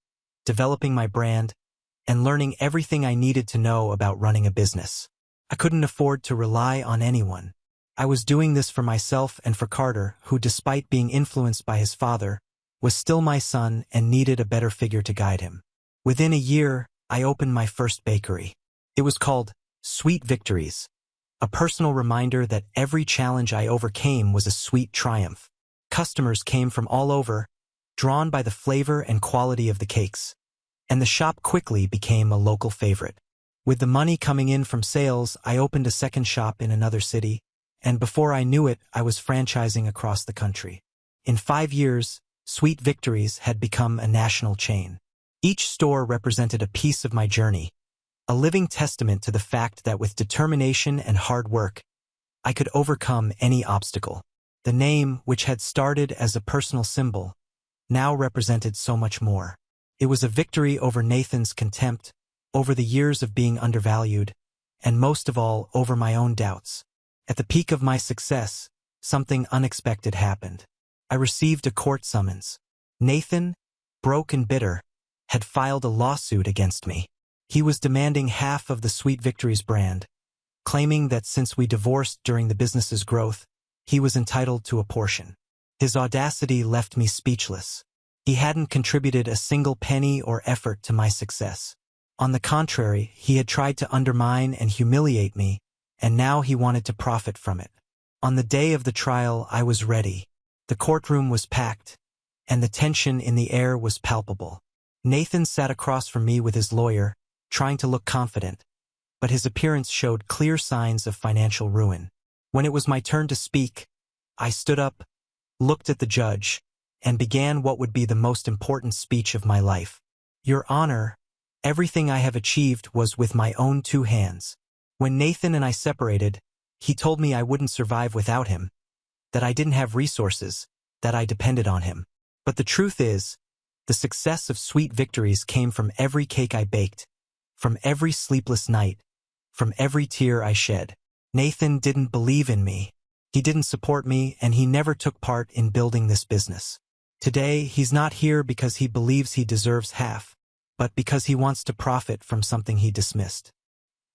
S1: developing my brand, and learning everything I needed to know about running a business. I couldn't afford to rely on anyone. I was doing this for myself and for Carter, who, despite being influenced by his father, was still my son and needed a better figure to guide him. Within a year, I opened my first bakery. It was called Sweet Victories, a personal reminder that every challenge I overcame was a sweet triumph. Customers came from all over, drawn by the flavor and quality of the cakes, and the shop quickly became a local favorite. With the money coming in from sales, I opened a second shop in another city, and before I knew it, I was franchising across the country. In 5 years, Sweet Victories had become a national chain. Each store represented a piece of my journey, a living testament to the fact that with determination and hard work, I could overcome any obstacle. The name, which had started as a personal symbol, now represented so much more. It was a victory over Nathan's contempt, over the years of being undervalued, and most of all, over my own doubts. At the peak of my success, something unexpected happened. I received a court summons. Nathan, broke and bitter, had filed a lawsuit against me. He was demanding half of the Sweet Victories brand, claiming that since we divorced during the business's growth, he was entitled to a portion. His audacity left me speechless. He hadn't contributed a single penny or effort to my success. On the contrary, he had tried to undermine and humiliate me, and now he wanted to profit from it. On the day of the trial, I was ready. The courtroom was packed, and the tension in the air was palpable. Nathan sat across from me with his lawyer, trying to look confident, but his appearance showed clear signs of financial ruin. When it was my turn to speak, I stood up, looked at the judge, and began what would be the most important speech of my life. Your Honor, everything I have achieved was with my own 2 hands. When Nathan and I separated, he told me I wouldn't survive without him, that I didn't have resources, that I depended on him. But the truth is, the success of Sweet Victories came from every cake I baked, from every sleepless night, from every tear I shed. Nathan didn't believe in me. He didn't support me, and he never took part in building this business. Today, he's not here because he believes he deserves half, but because he wants to profit from something he dismissed.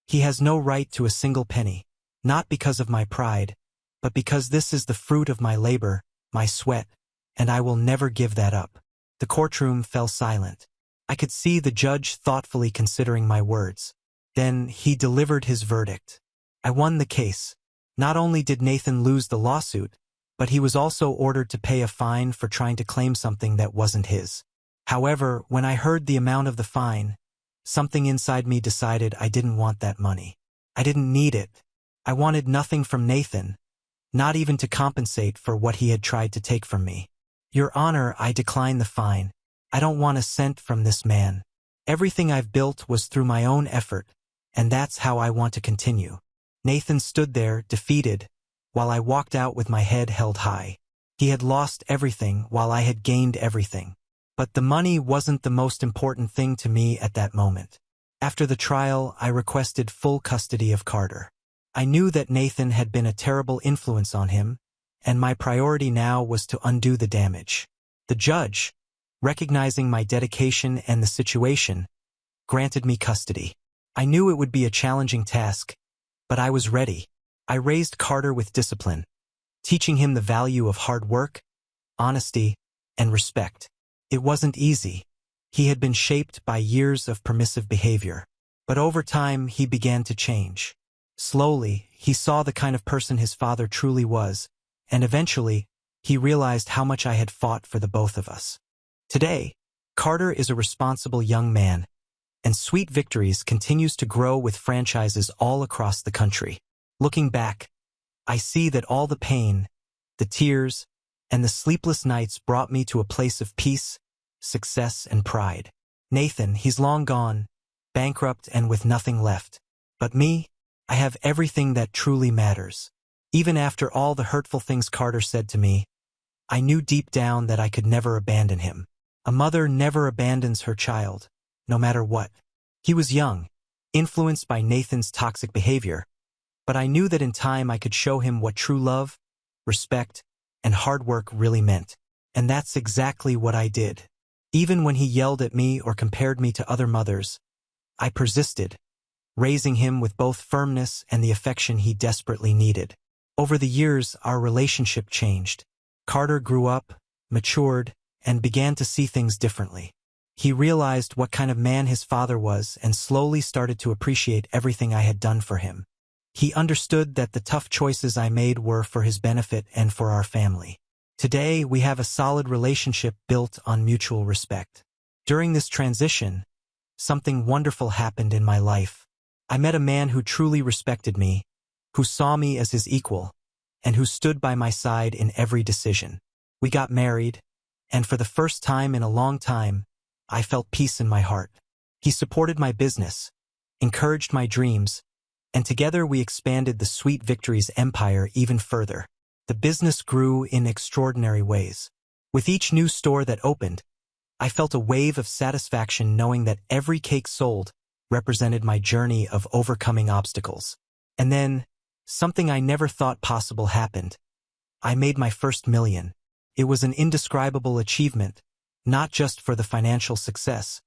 S1: He has no right to a single penny, not because of my pride, but because this is the fruit of my labor, my sweat, and I will never give that up. The courtroom fell silent. I could see the judge thoughtfully considering my words. Then he delivered his verdict. I won the case. Not only did Nathan lose the lawsuit, but he was also ordered to pay a fine for trying to claim something that wasn't his. However, when I heard the amount of the fine, something inside me decided I didn't want that money. I didn't need it. I wanted nothing from Nathan, not even to compensate for what he had tried to take from me. Your Honor, I decline the fine. I don't want a cent from this man. Everything I've built was through my own effort, and that's how I want to continue. Nathan stood there, defeated, while I walked out with my head held high. He had lost everything while I had gained everything. But the money wasn't the most important thing to me at that moment. After the trial, I requested full custody of Carter. I knew that Nathan had been a terrible influence on him, and my priority now was to undo the damage. The judge, recognizing my dedication and the situation, granted me custody. I knew it would be a challenging task, but I was ready. I raised Carter with discipline, teaching him the value of hard work, honesty, and respect. It wasn't easy. He had been shaped by years of permissive behavior. But over time, he began to change. Slowly, he saw the kind of person his father truly was, and eventually, he realized how much I had fought for the both of us. Today, Carter is a responsible young man, and Sweet Victories continues to grow with franchises all across the country. Looking back, I see that all the pain, the tears, and the sleepless nights brought me to a place of peace, success, and pride. Nathan, he's long gone, bankrupt and with nothing left. But me, I have everything that truly matters. Even after all the hurtful things Carter said to me, I knew deep down that I could never abandon him. A mother never abandons her child, no matter what. He was young, influenced by Nathan's toxic behavior, but I knew that in time I could show him what true love, respect, and hard work really meant. And that's exactly what I did. Even when he yelled at me or compared me to other mothers, I persisted, raising him with both firmness and the affection he desperately needed. Over the years, our relationship changed. Carter grew up, matured, and began to see things differently. He realized what kind of man his father was and slowly started to appreciate everything I had done for him. He understood that the tough choices I made were for his benefit and for our family. Today, we have a solid relationship built on mutual respect. During this transition, something wonderful happened in my life. I met a man who truly respected me, who saw me as his equal, and who stood by my side in every decision. We got married, and for the first time in a long time, I felt peace in my heart. He supported my business, encouraged my dreams, and together we expanded the Sweet Victories empire even further. The business grew in extraordinary ways. With each new store that opened, I felt a wave of satisfaction knowing that every cake sold represented my journey of overcoming obstacles. And then, something I never thought possible happened. I made my first million. It was an indescribable achievement, not just for the financial success,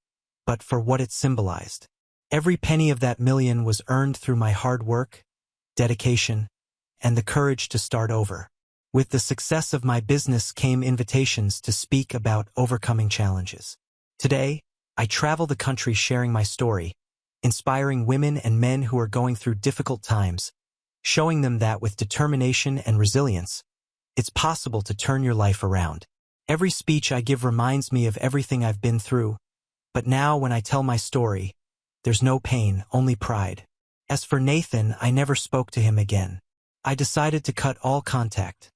S1: but for what it symbolized. Every penny of that million was earned through my hard work, dedication, and the courage to start over. With the success of my business came invitations to speak about overcoming challenges. Today, I travel the country sharing my story, inspiring women and men who are going through difficult times, showing them that with determination and resilience, it's possible to turn your life around. Every speech I give reminds me of everything I've been through, but now when I tell my story, there's no pain, only pride. As for Nathan, I never spoke to him again. I decided to cut all contact.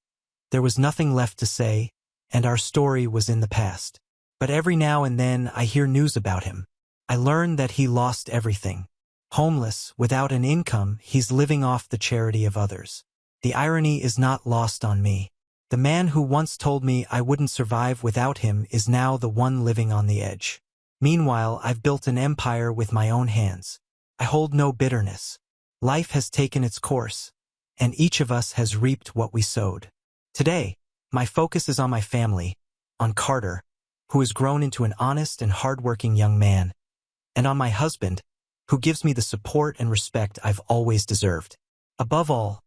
S1: There was nothing left to say, and our story was in the past. But every now and then I hear news about him. I learn that he lost everything. Homeless, without an income, he's living off the charity of others. The irony is not lost on me. The man who once told me I wouldn't survive without him is now the one living on the edge. Meanwhile, I've built an empire with my own hands. I hold no bitterness. Life has taken its course, and each of us has reaped what we sowed. Today, my focus is on my family, on Carter, who has grown into an honest and hardworking young man, and on my husband, who gives me the support and respect I've always deserved. Above all,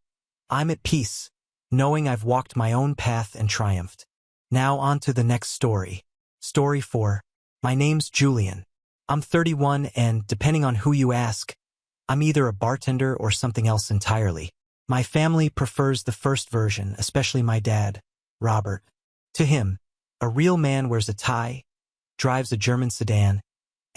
S1: I'm at peace, knowing I've walked my own path and triumphed. Now on to the next story. Story 4. My name's Julian. I'm 31 and, depending on who you ask, I'm either a bartender or something else entirely. My family prefers the first version, especially my dad, Robert. To him, a real man wears a tie, drives a German sedan,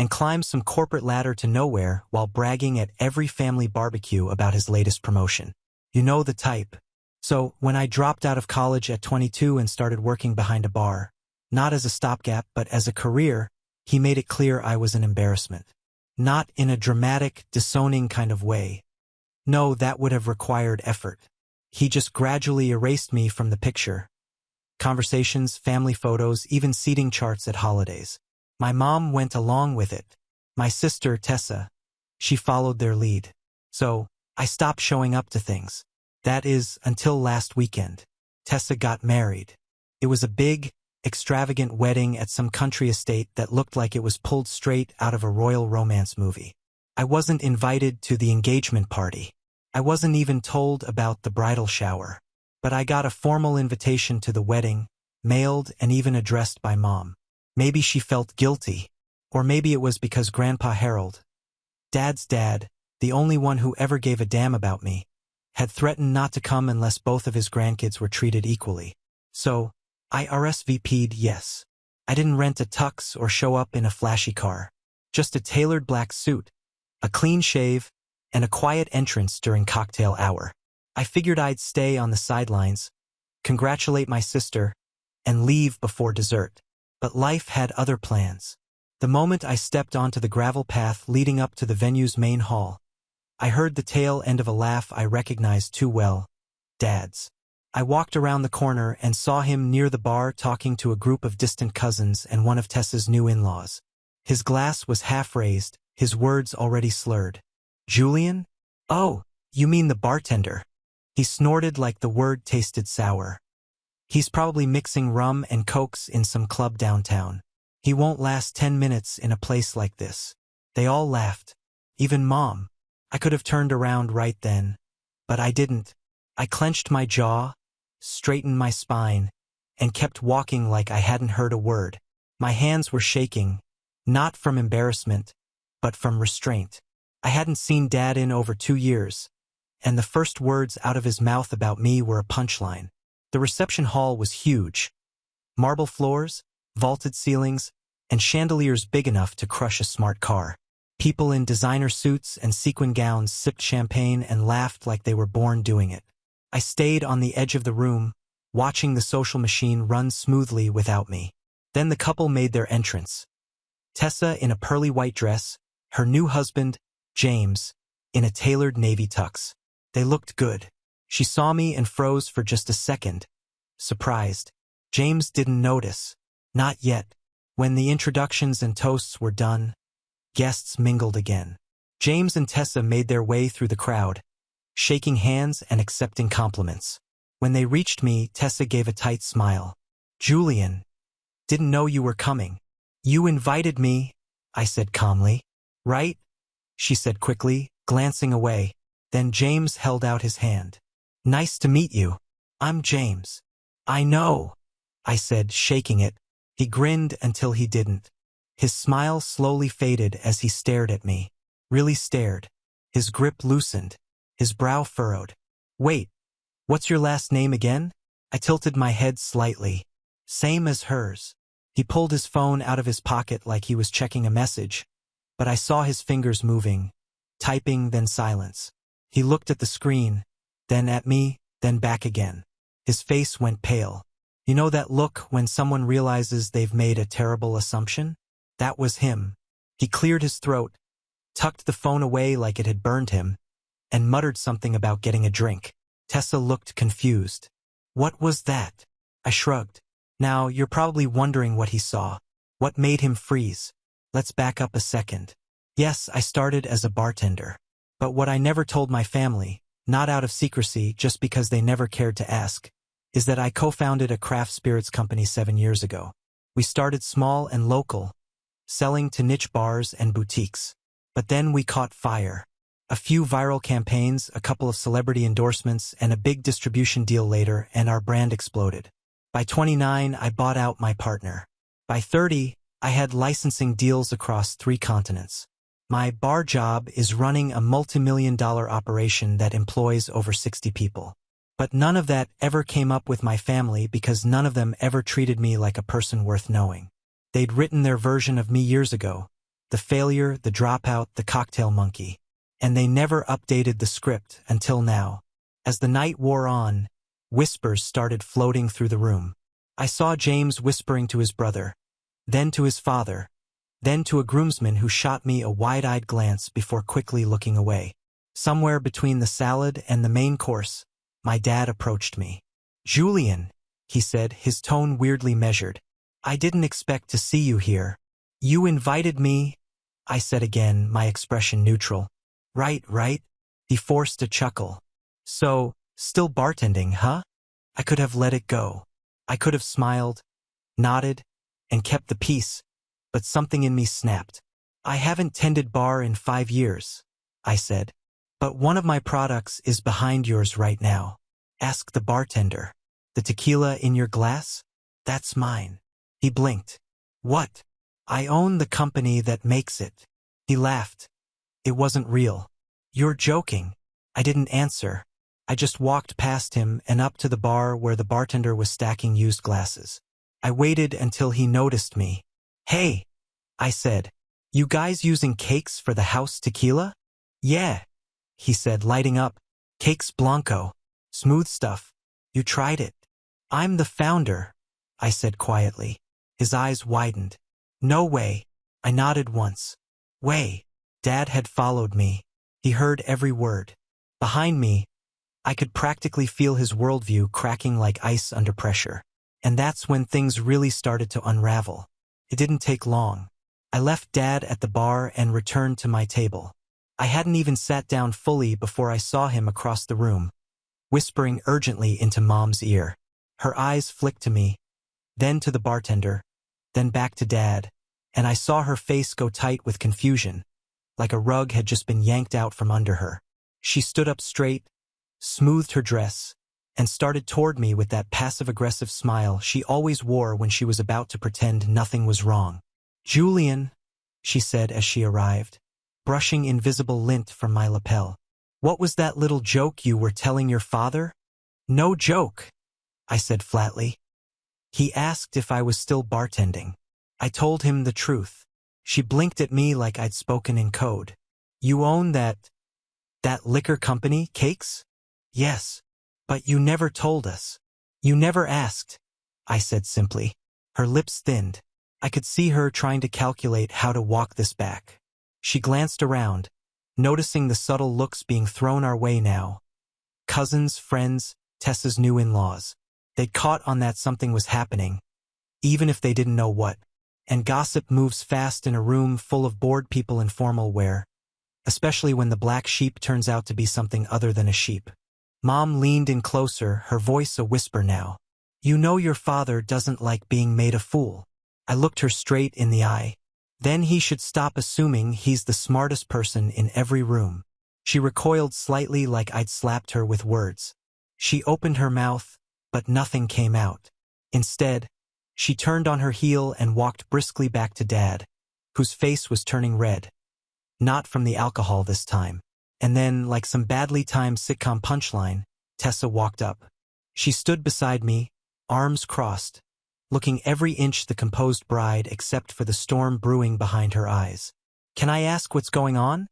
S1: and climbs some corporate ladder to nowhere while bragging at every family barbecue about his latest promotion. You know the type. So, when I dropped out of college at 22 and started working behind a bar, not as a stopgap but as a career, he made it clear I was an embarrassment. Not in a dramatic, disowning kind of way. No, that would have required effort. He just gradually erased me from the picture. Conversations, family photos, even seating charts at holidays. My mom went along with it. My sister, Tessa, she followed their lead. So, I stopped showing up to things. That is, until last weekend. Tessa got married. It was a big, extravagant wedding at some country estate that looked like it was pulled straight out of a royal romance movie. I wasn't invited to the engagement party. I wasn't even told about the bridal shower. But I got a formal invitation to the wedding, mailed and even addressed by Mom. Maybe she felt guilty. Or maybe it was because Grandpa Harold, Dad's dad, the only one who ever gave a damn about me, had threatened not to come unless both of his grandkids were treated equally. So, I RSVP'd yes. I didn't rent a tux or show up in a flashy car. Just a tailored black suit, a clean shave, and a quiet entrance during cocktail hour. I figured I'd stay on the sidelines, congratulate my sister, and leave before dessert. But life had other plans. The moment I stepped onto the gravel path leading up to the venue's main hall, I heard the tail end of a laugh I recognized too well, Dad's. I walked around the corner and saw him near the bar talking to a group of distant cousins and one of Tessa's new in-laws. His glass was half raised, his words already slurred. Julian? Oh, you mean the bartender. He snorted like the word tasted sour. He's probably mixing rum and cokes in some club downtown. He won't last 10 minutes in a place like this. They all laughed. Even Mom. I could have turned around right then. But I didn't. I clenched my jaw, straightened my spine, and kept walking like I hadn't heard a word. My hands were shaking, not from embarrassment, but from restraint. I hadn't seen Dad in over 2 years, and the first words out of his mouth about me were a punchline. The reception hall was huge. Marble floors, vaulted ceilings, and chandeliers big enough to crush a smart car. People in designer suits and sequin gowns sipped champagne and laughed like they were born doing it. I stayed on the edge of the room, watching the social machine run smoothly without me. Then the couple made their entrance. Tessa in a pearly white dress, her new husband, James, in a tailored navy tux. They looked good. She saw me and froze for just a second, surprised. James didn't notice. Not yet. When the introductions and toasts were done, guests mingled again. James and Tessa made their way through the crowd, shaking hands and accepting compliments. When they reached me, Tessa gave a tight smile. Julian, didn't know you were coming. You invited me, I said calmly. Right? She said quickly, glancing away. Then James held out his hand. Nice to meet you. I'm James. I know, I said, shaking it. He grinned until he didn't. His smile slowly faded as he stared at me. Really stared. His grip loosened. His brow furrowed. Wait, what's your last name again? I tilted my head slightly. Same as hers. He pulled his phone out of his pocket like he was checking a message, but I saw his fingers moving, typing, then silence. He looked at the screen, then at me, then back again. His face went pale. You know that look when someone realizes they've made a terrible assumption? That was him. He cleared his throat, tucked the phone away like it had burned him, and muttered something about getting a drink. Tessa looked confused. What was that? I shrugged. Now, you're probably wondering what he saw. What made him freeze? Let's back up a second. Yes, I started as a bartender. But what I never told my family, not out of secrecy just because they never cared to ask, is that I co-founded a craft spirits company 7 years ago. We started small and local, selling to niche bars and boutiques. But then we caught fire. A few viral campaigns, a couple of celebrity endorsements, and a big distribution deal later, and our brand exploded. By 29, I bought out my partner. By 30, I had licensing deals across 3 continents. My bar job is running a multi-million-dollar operation that employs over 60 people. But none of that ever came up with my family because none of them ever treated me like a person worth knowing. They'd written their version of me years ago. The failure, the dropout, the cocktail monkey. And they never updated the script until now. As the night wore on, whispers started floating through the room. I saw James whispering to his brother, then to his father, then to a groomsman who shot me a wide-eyed glance before quickly looking away. Somewhere between the salad and the main course, my dad approached me. Julian, he said, his tone weirdly measured. I didn't expect to see you here. You invited me, I said again, my expression neutral. Right. He forced a chuckle. So, still bartending, huh? I could have let it go. I could have smiled, nodded, and kept the peace, but something in me snapped. I haven't tended bar in 5 years, I said. But one of my products is behind yours right now. Ask the bartender. The tequila in your glass? That's mine. He blinked. What? I own the company that makes it. He laughed. It wasn't real. You're joking. I didn't answer. I just walked past him and up to the bar where the bartender was stacking used glasses. I waited until he noticed me. Hey, I said. You guys using cakes for the house tequila? Yeah, he said, lighting up. Cakes Blanco. Smooth stuff. You tried it. I'm the founder, I said quietly. His eyes widened. No way. I nodded once. Way. Dad had followed me. He heard every word. Behind me, I could practically feel his worldview cracking like ice under pressure. And that's when things really started to unravel. It didn't take long. I left Dad at the bar and returned to my table. I hadn't even sat down fully before I saw him across the room, whispering urgently into Mom's ear. Her eyes flicked to me, then to the bartender, then back to Dad, and I saw her face go tight with confusion, like a rug had just been yanked out from under her. She stood up straight, smoothed her dress, and started toward me with that passive-aggressive smile she always wore when she was about to pretend nothing was wrong. Julian, she said as she arrived, brushing invisible lint from my lapel. What was that little joke you were telling your father? No joke, I said flatly. He asked if I was still bartending. I told him the truth. She blinked at me like I'd spoken in code. You own that liquor company, Cakes? Yes. But you never told us. You never asked, I said simply. Her lips thinned. I could see her trying to calculate how to walk this back. She glanced around, noticing the subtle looks being thrown our way now. Cousins, friends, Tessa's new in-laws. They'd caught on that something was happening, even if they didn't know what. And gossip moves fast in a room full of bored people in formal wear, especially when the black sheep turns out to be something other than a sheep. Mom leaned in closer, her voice a whisper now. You know your father doesn't like being made a fool. I looked her straight in the eye. Then he should stop assuming he's the smartest person in every room. She recoiled slightly like I'd slapped her with words. She opened her mouth, but nothing came out. Instead, she turned on her heel and walked briskly back to Dad, whose face was turning red. Not from the alcohol this time. And then, like some badly timed sitcom punchline, Tessa walked up. She stood beside me, arms crossed, looking every inch the composed bride except for the storm brewing behind her eyes. Can I ask what's going on?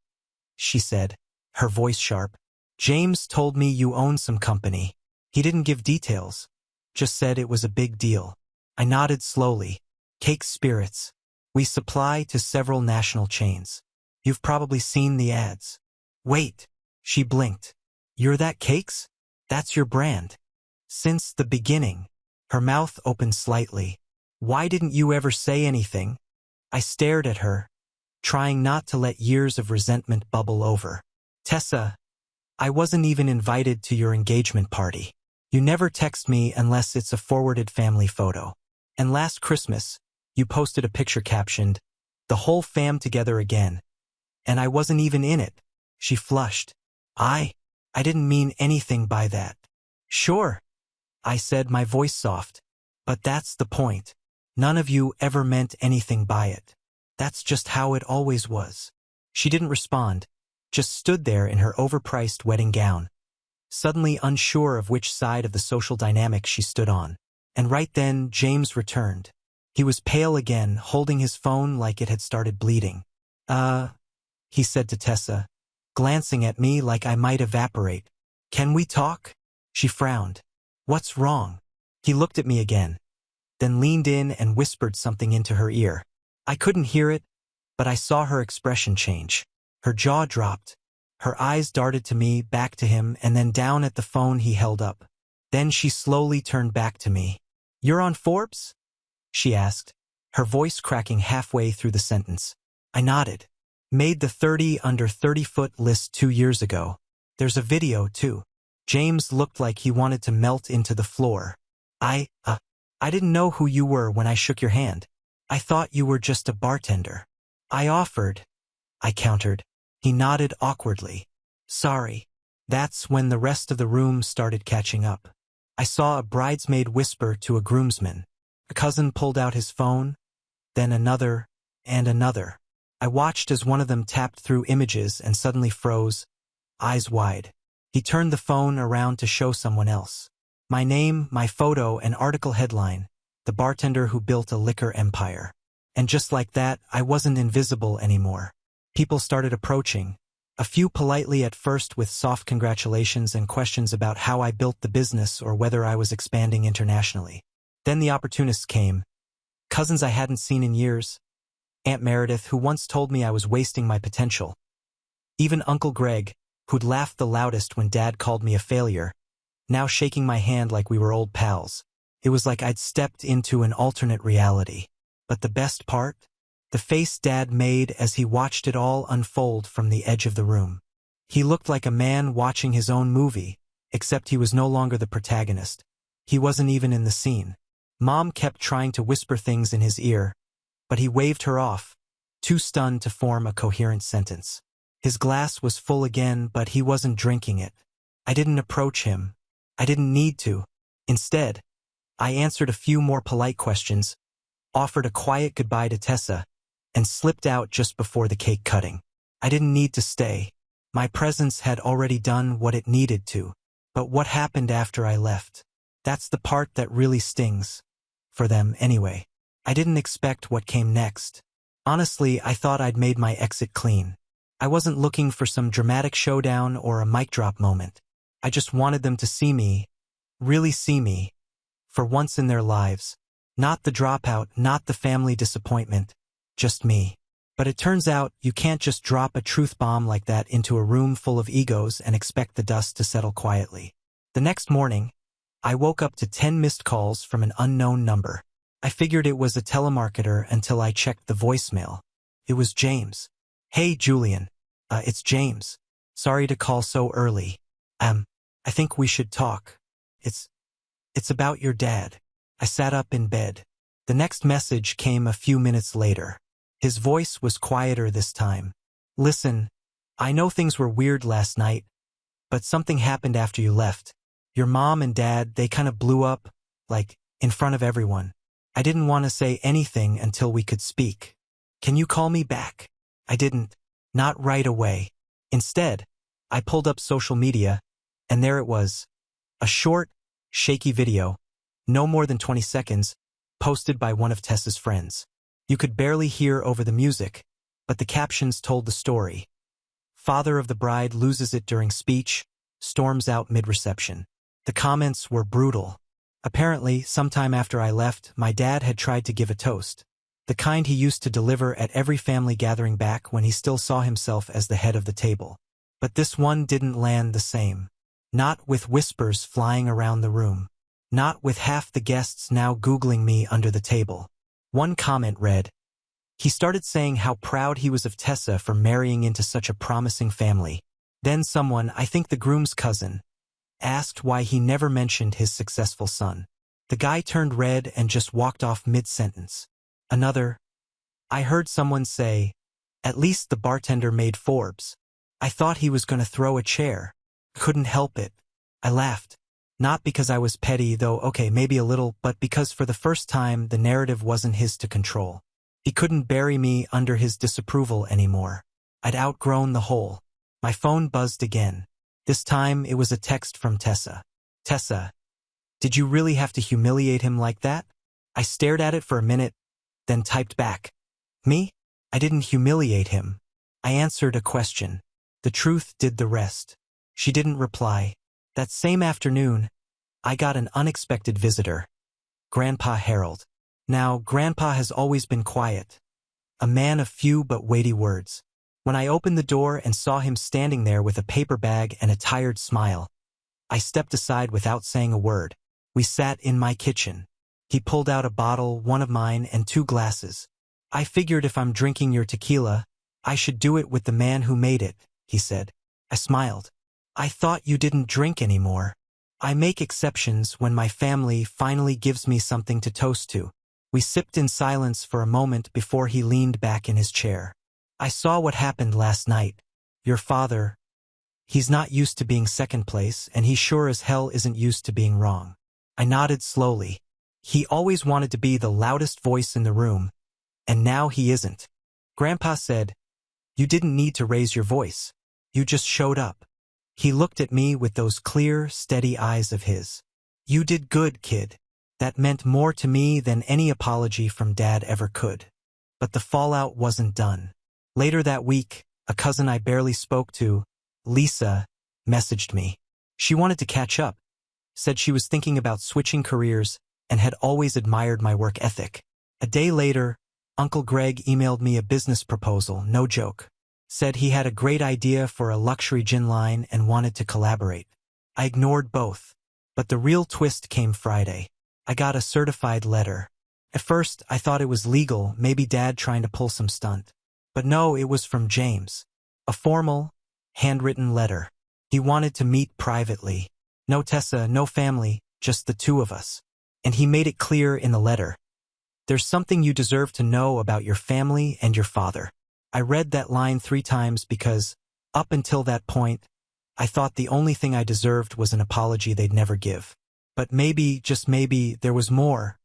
S1: She said, her voice sharp. James told me you own some company. He didn't give details, just said it was a big deal. I nodded slowly. Cake Spirits. We supply to several national chains. You've probably seen the ads. Wait, she blinked. You're that Cakes? That's your brand. Since the beginning. Her mouth opened slightly. Why didn't you ever say anything? I stared at her, trying not to let years of resentment bubble over. Tessa, I wasn't even invited to your engagement party. You never text me unless it's a forwarded family photo. And last Christmas, you posted a picture captioned, "The whole fam together again." And I wasn't even in it. She flushed. I didn't mean anything by that. Sure, I said, my voice soft. But that's the point. None of you ever meant anything by it. That's just how it always was. She didn't respond, just stood there in her overpriced wedding gown, suddenly unsure of which side of the social dynamic she stood on. And right then, James returned. He was pale again, holding his phone like it had started bleeding. He said to Tessa, glancing at me like I might evaporate. Can we talk? She frowned. What's wrong? He looked at me again, then leaned in and whispered something into her ear. I couldn't hear it, but I saw her expression change. Her jaw dropped. Her eyes darted to me, back to him, and then down at the phone he held up. Then she slowly turned back to me. You're on Forbes? She asked, her voice cracking halfway through the sentence. I nodded. Made the 30 under 30 foot list 2 years ago. There's a video, too. James looked like he wanted to melt into the floor. I didn't know who you were when I shook your hand. I thought you were just a bartender. I offered, I countered. He nodded awkwardly. Sorry. That's when the rest of the room started catching up. I saw a bridesmaid whisper to a groomsman. A cousin pulled out his phone, then another, and another. I watched as one of them tapped through images and suddenly froze, eyes wide. He turned the phone around to show someone else. My name, my photo, and article headline, "The Bartender Who Built a Liquor Empire." And just like that, I wasn't invisible anymore. People started approaching, a few politely at first with soft congratulations and questions about how I built the business or whether I was expanding internationally. Then the opportunists came, cousins I hadn't seen in years, Aunt Meredith, who once told me I was wasting my potential, even Uncle Greg, who'd laughed the loudest when Dad called me a failure, now shaking my hand like we were old pals. It was like I'd stepped into an alternate reality. But the best part? The face Dad made as he watched it all unfold from the edge of the room. He looked like a man watching his own movie, except he was no longer the protagonist. He wasn't even in the scene. Mom kept trying to whisper things in his ear, but he waved her off, too stunned to form a coherent sentence. His glass was full again, but he wasn't drinking it. I didn't approach him. I didn't need to. Instead, I answered a few more polite questions, offered a quiet goodbye to Tessa, and slipped out just before the cake cutting. I didn't need to stay. My presence had already done what it needed to. But what happened after I left? That's the part that really stings. For them, anyway. I didn't expect what came next. Honestly, I thought I'd made my exit clean. I wasn't looking for some dramatic showdown or a mic drop moment. I just wanted them to see me, really see me, for once in their lives. Not the dropout, not the family disappointment, just me. But it turns out you can't just drop a truth bomb like that into a room full of egos and expect the dust to settle quietly. The next morning, I woke up to 10 missed calls from an unknown number. I figured it was a telemarketer until I checked the voicemail. It was James. Hey, Julian. It's James. Sorry to call so early. I think we should talk. It's about your dad. I sat up in bed. The next message came a few minutes later. His voice was quieter this time. Listen, I know things were weird last night, but something happened after you left. Your mom and dad, they kind of blew up, like, in front of everyone. I didn't want to say anything until we could speak. Can you call me back? I didn't. Not right away. Instead, I pulled up social media, and there it was. A short, shaky video, no more than 20 seconds, posted by one of Tessa's friends. You could barely hear over the music, but the captions told the story. Father of the bride loses it during speech, storms out mid-reception. The comments were brutal. Apparently, sometime after I left, my dad had tried to give a toast. The kind he used to deliver at every family gathering back when he still saw himself as the head of the table. But this one didn't land the same. Not with whispers flying around the room. Not with half the guests now Googling me under the table. One comment read, he started saying how proud he was of Tessa for marrying into such a promising family. Then someone, I think the groom's cousin, asked why he never mentioned his successful son. The guy turned red and just walked off mid-sentence. Another, I heard someone say, at least the bartender made Forbes. I thought he was going to throw a chair. Couldn't help it. I laughed. Not because I was petty, though okay, maybe a little, but because for the first time the narrative wasn't his to control. He couldn't bury me under his disapproval anymore. I'd outgrown the hole. My phone buzzed again. This time it was a text from Tessa. Tessa, did you really have to humiliate him like that? I stared at it for a minute, then typed back. Me? I didn't humiliate him. I answered a question. The truth did the rest. She didn't reply. That same afternoon, I got an unexpected visitor. Grandpa Harold. Now, Grandpa has always been quiet. A man of few but weighty words. When I opened the door and saw him standing there with a paper bag and a tired smile, I stepped aside without saying a word. We sat in my kitchen. He pulled out a bottle, one of mine, and 2 glasses. I figured if I'm drinking your tequila, I should do it with the man who made it, he said. I smiled. I thought you didn't drink anymore. I make exceptions when my family finally gives me something to toast to. We sipped in silence for a moment before he leaned back in his chair. I saw what happened last night. Your father, he's not used to being second place, and he sure as hell isn't used to being wrong. I nodded slowly. He always wanted to be the loudest voice in the room, and now he isn't. Grandpa said, "You didn't need to raise your voice. You just showed up." He looked at me with those clear, steady eyes of his. "You did good, kid." That meant more to me than any apology from Dad ever could. But the fallout wasn't done. Later that week, a cousin I barely spoke to, Lisa, messaged me. She wanted to catch up, said she was thinking about switching careers and had always admired my work ethic. A day later, Uncle Greg emailed me a business proposal, no joke. Said he had a great idea for a luxury gin line and wanted to collaborate. I ignored both, but the real twist came Friday. I got a certified letter. At first, I thought it was legal, maybe Dad trying to pull some stunt. But no, it was from James. A formal, handwritten letter. He wanted to meet privately. No Tessa, no family, just the two of us. And he made it clear in the letter. There's something you deserve to know about your family and your father. I read that line 3 times because, up until that point, I thought the only thing I deserved was an apology they'd never give. But maybe, just maybe, there was more.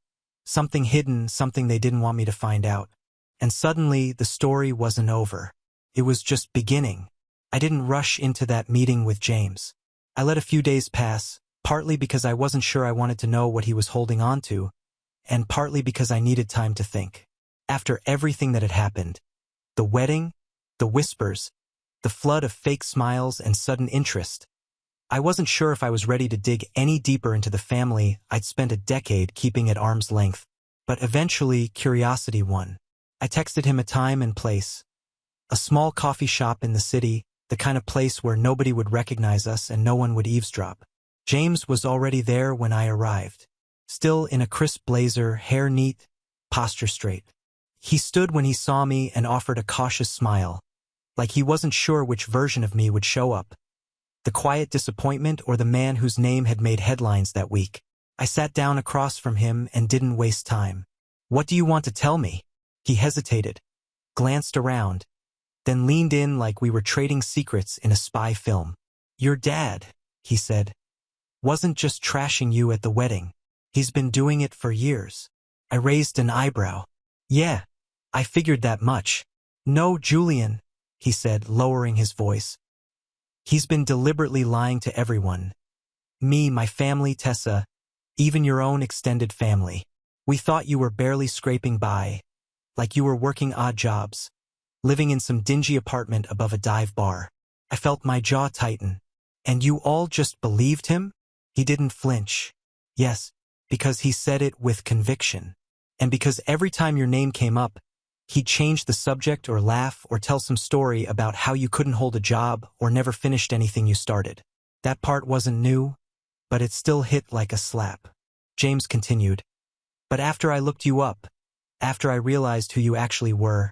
S1: Something hidden, something they didn't want me to find out. And suddenly, the story wasn't over. It was just beginning. I didn't rush into that meeting with James. I let a few days pass, partly because I wasn't sure I wanted to know what he was holding on to, and partly because I needed time to think. After everything that had happened, the wedding, the whispers, the flood of fake smiles and sudden interest, I wasn't sure if I was ready to dig any deeper into the family I'd spent a decade keeping at arm's length. But eventually, curiosity won. I texted him a time and place. A small coffee shop in the city, the kind of place where nobody would recognize us and no one would eavesdrop. James was already there when I arrived. Still in a crisp blazer, hair neat, posture straight. He stood when he saw me and offered a cautious smile, like he wasn't sure which version of me would show up. The quiet disappointment or the man whose name had made headlines that week. I sat down across from him and didn't waste time. "What do you want to tell me?" He hesitated, glanced around, then leaned in like we were trading secrets in a spy film. "Your dad," he said, "wasn't just trashing you at the wedding. He's been doing it for years." I raised an eyebrow. "Yeah, I figured that much." "No, Julian," he said, lowering his voice. "He's been deliberately lying to everyone. Me, my family, Tessa, even your own extended family. We thought you were barely scraping by, like you were working odd jobs, living in some dingy apartment above a dive bar." I felt my jaw tighten. "And you all just believed him?" He didn't flinch. "Yes, because he said it with conviction. And because every time your name came up, he'd change the subject or laugh or tell some story about how you couldn't hold a job or never finished anything you started. That part wasn't new, but it still hit like a slap." James continued, "But after I looked you up, after I realized who you actually were,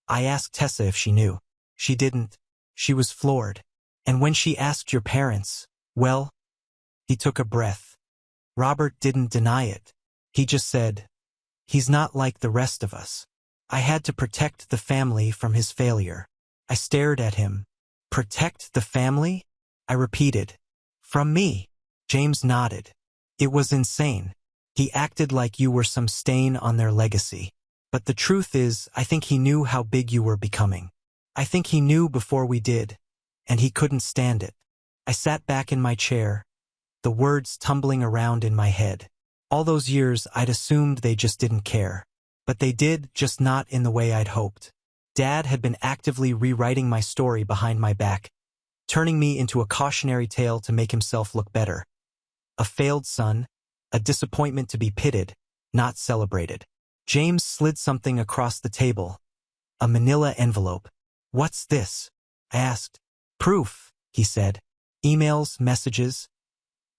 S1: I asked Tessa if she knew. She didn't. She was floored. And when she asked your parents, well," he took a breath. "Robert didn't deny it. He just said, 'He's not like the rest of us.' I had to protect the family from his failure." I stared at him. "Protect the family?" I repeated. "From me?" James nodded. "It was insane. He acted like you were some stain on their legacy. But the truth is, I think he knew how big you were becoming. I think he knew before we did, and he couldn't stand it." I sat back in my chair, the words tumbling around in my head. All those years, I'd assumed they just didn't care. But they did, just not in the way I'd hoped. Dad had been actively rewriting my story behind my back, turning me into a cautionary tale to make himself look better. A failed son, a disappointment to be pitted, not celebrated. James slid something across the table. A manila envelope. "What's this?" I asked. "Proof," he said. "Emails, messages.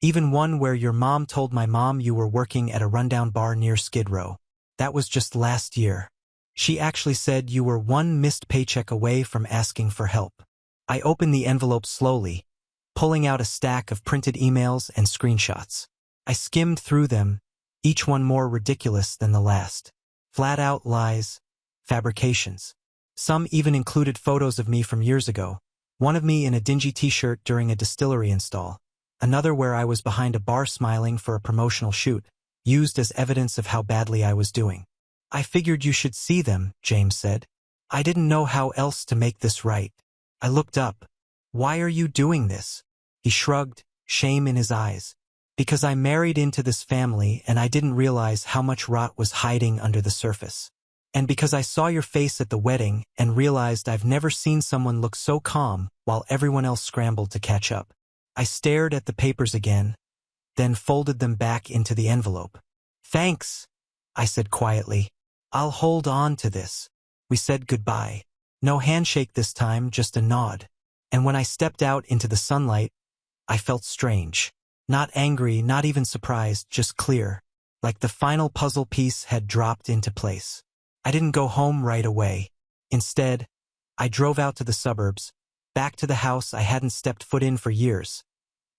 S1: Even one where your mom told my mom you were working at a rundown bar near Skid Row. That was just last year. She actually said you were one missed paycheck away from asking for help." I opened the envelope slowly, pulling out a stack of printed emails and screenshots. I skimmed through them, each one more ridiculous than the last. Flat-out lies, fabrications. Some even included photos of me from years ago, one of me in a dingy t-shirt during a distillery install, another where I was behind a bar smiling for a promotional shoot, used as evidence of how badly I was doing. I figured you should see them, James said. I didn't know how else to make this right. I looked up. Why are you doing this? He shrugged, shame in his eyes. Because I married into this family and I didn't realize how much rot was hiding under the surface. And because I saw your face at the wedding and realized I've never seen someone look so calm while everyone else scrambled to catch up. I stared at the papers again, then folded them back into the envelope. Thanks, I said quietly. I'll hold on to this. We said goodbye. No handshake this time, just a nod. And when I stepped out into the sunlight, I felt strange. Not angry, not even surprised, just clear, like the final puzzle piece had dropped into place. I didn't go home right away. Instead, I drove out to the suburbs, back to the house I hadn't stepped foot in for years.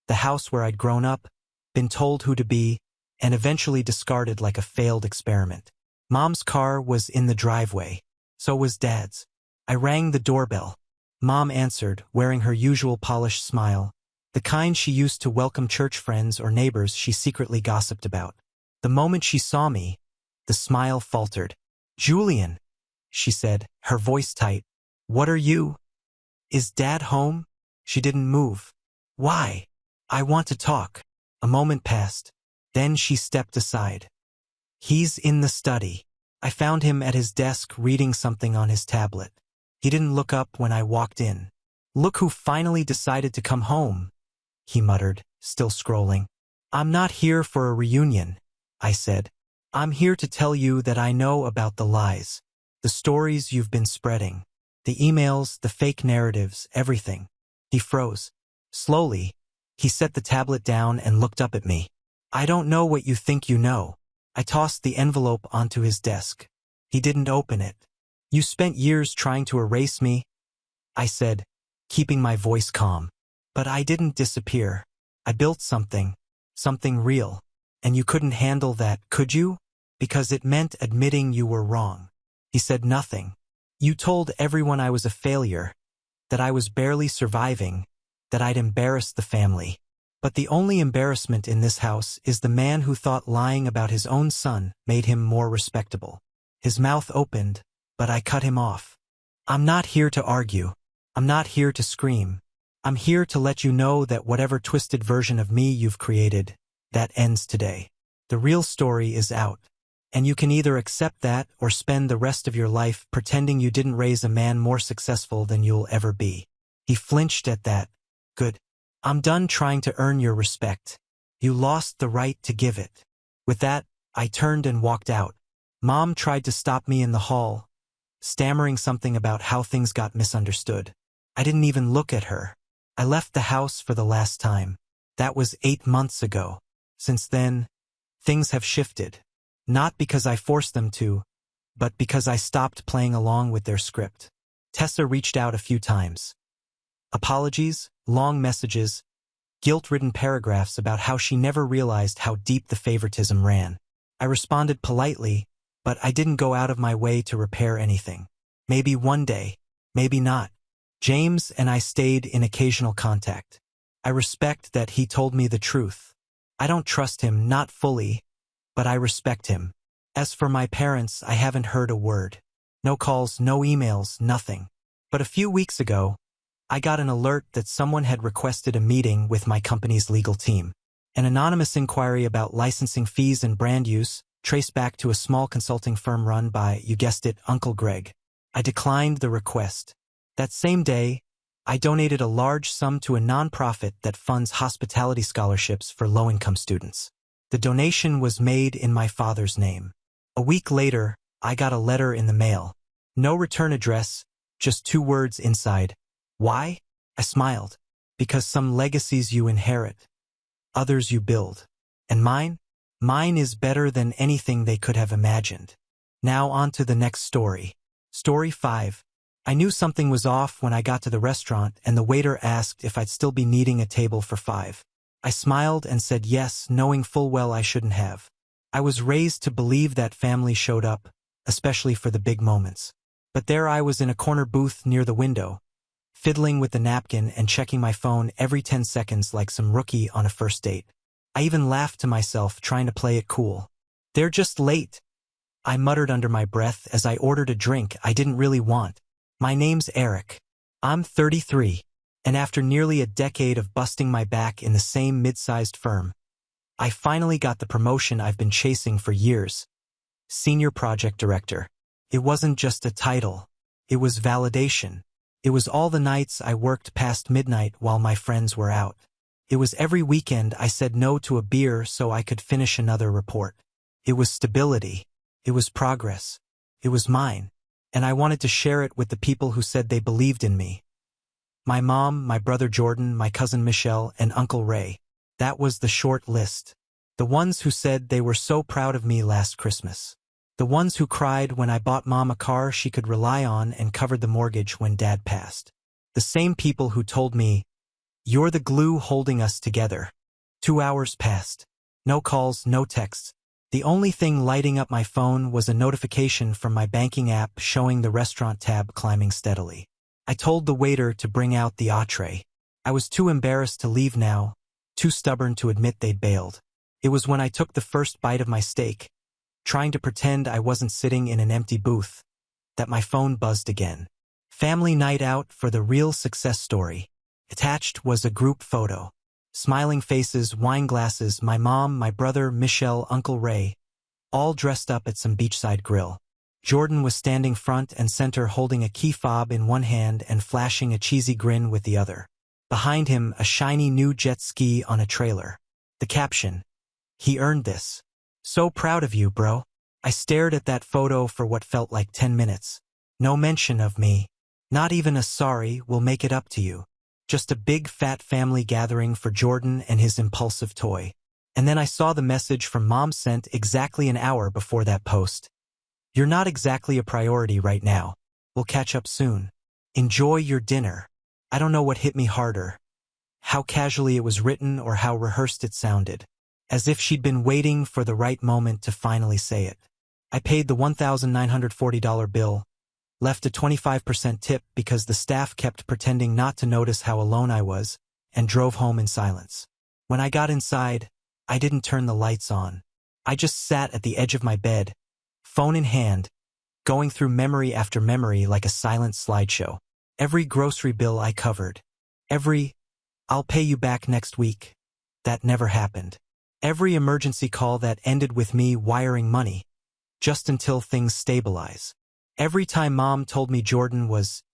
S1: The house where I'd grown up, been told who to be, and eventually discarded like a failed experiment. Mom's car was in the driveway. So was Dad's. I rang the doorbell. Mom answered, wearing her usual polished smile, the kind she used to welcome church friends or neighbors she secretly gossiped about. The moment she saw me, the smile faltered. Julian, she said, her voice tight. What are you? Is Dad home? She didn't move. Why? I want to talk. A moment passed. Then she stepped aside. He's in the study. I found him at his desk reading something on his tablet. He didn't look up when I walked in. Look who finally decided to come home, he muttered, still scrolling. I'm not here for a reunion, I said. I'm here to tell you that I know about the lies, the stories you've been spreading, the emails, the fake narratives, everything. He froze. Slowly, he set the tablet down and looked up at me. I don't know what you think you know. I tossed the envelope onto his desk. He didn't open it. You spent years trying to erase me, I said, keeping my voice calm. But I didn't disappear. I built something real. And you couldn't handle that, could you? Because it meant admitting you were wrong. He said nothing. You told everyone I was a failure, that I was barely surviving, that I'd embarrassed the family. But the only embarrassment in this house is the man who thought lying about his own son made him more respectable. His mouth opened, but I cut him off. I'm not here to argue. I'm not here to scream. I'm here to let you know that whatever twisted version of me you've created, that ends today. The real story is out. And you can either accept that or spend the rest of your life pretending you didn't raise a man more successful than you'll ever be. He flinched at that. Good. I'm done trying to earn your respect. You lost the right to give it. With that, I turned and walked out. Mom tried to stop me in the hall, stammering something about how things got misunderstood. I didn't even look at her. I left the house for the last time. That was 8 months ago. Since then, things have shifted. Not because I forced them to, but because I stopped playing along with their script. Tessa reached out a few times. Apologies, long messages, guilt-ridden paragraphs about how she never realized how deep the favoritism ran. I responded politely, but I didn't go out of my way to repair anything. Maybe one day, maybe not. James and I stayed in occasional contact. I respect that he told me the truth. I don't trust him, not fully, but I respect him. As for my parents, I haven't heard a word. No calls, no emails, nothing. But a few weeks ago, I got an alert that someone had requested a meeting with my company's legal team. An anonymous inquiry about licensing fees and brand use, traced back to a small consulting firm run by, you guessed it, Uncle Greg. I declined the request. That same day, I donated a large sum to a nonprofit that funds hospitality scholarships for low-income students. The donation was made in my father's name. A week later, I got a letter in the mail. No return address, just 2 words inside. Why? I smiled. Because some legacies you inherit, others you build. And mine? Mine is better than anything they could have imagined. Now on to the next story. Story 5. I knew something was off when I got to the restaurant and the waiter asked if I'd still be needing a table for 5. I smiled and said yes, knowing full well I shouldn't have. I was raised to believe that family showed up, especially for the big moments. But there I was in a corner booth near the window, fiddling with the napkin and checking my phone every 10 seconds like some rookie on a first date. I even laughed to myself, trying to play it cool. "They're just late," I muttered under my breath as I ordered a drink I didn't really want. "My name's Eric. I'm 33, and after nearly a decade of busting my back in the same mid-sized firm, I finally got the promotion I've been chasing for years. Senior Project Director. It wasn't just a title. It was validation. It was all the nights I worked past midnight while my friends were out. It was every weekend I said no to a beer so I could finish another report. It was stability. It was progress. It was mine, and I wanted to share it with the people who said they believed in me. My mom, my brother Jordan, my cousin Michelle, and Uncle Ray. That was the short list. The ones who said they were so proud of me last Christmas. The ones who cried when I bought Mom a car she could rely on and covered the mortgage when Dad passed. The same people who told me, "You're the glue holding us together." 2 hours passed. No calls, no texts. The only thing lighting up my phone was a notification from my banking app showing the restaurant tab climbing steadily. I told the waiter to bring out the entree. I was too embarrassed to leave now, too stubborn to admit they'd bailed. It was when I took the first bite of my steak, trying to pretend I wasn't sitting in an empty booth, that my phone buzzed again. Family night out for the real success story. Attached was a group photo. Smiling faces, wine glasses, my mom, my brother, Michelle, Uncle Ray, all dressed up at some beachside grill. Jordan was standing front and center holding a key fob in one hand and flashing a cheesy grin with the other. Behind him, a shiny new jet ski on a trailer. The caption, "He earned this. So proud of you, bro." I stared at that photo for what felt like 10 minutes. No mention of me. Not even a "sorry, we'll make it up to you." Just a big fat family gathering for Jordan and his impulsive toy. And then I saw the message from Mom sent exactly an hour before that post. "You're not exactly a priority right now. We'll catch up soon. Enjoy your dinner." I don't know what hit me harder. How casually it was written or how rehearsed it sounded. As if she'd been waiting for the right moment to finally say it. I paid the $1,940 bill, left a 25% tip because the staff kept pretending not to notice how alone I was, and drove home in silence. When I got inside, I didn't turn the lights on. I just sat at the edge of my bed, phone in hand, going through memory after memory like a silent slideshow. Every grocery bill I covered. Every, "I'll pay you back next week." That never happened. Every emergency call that ended with me wiring money, just until things stabilize. Every time Mom told me Jordan was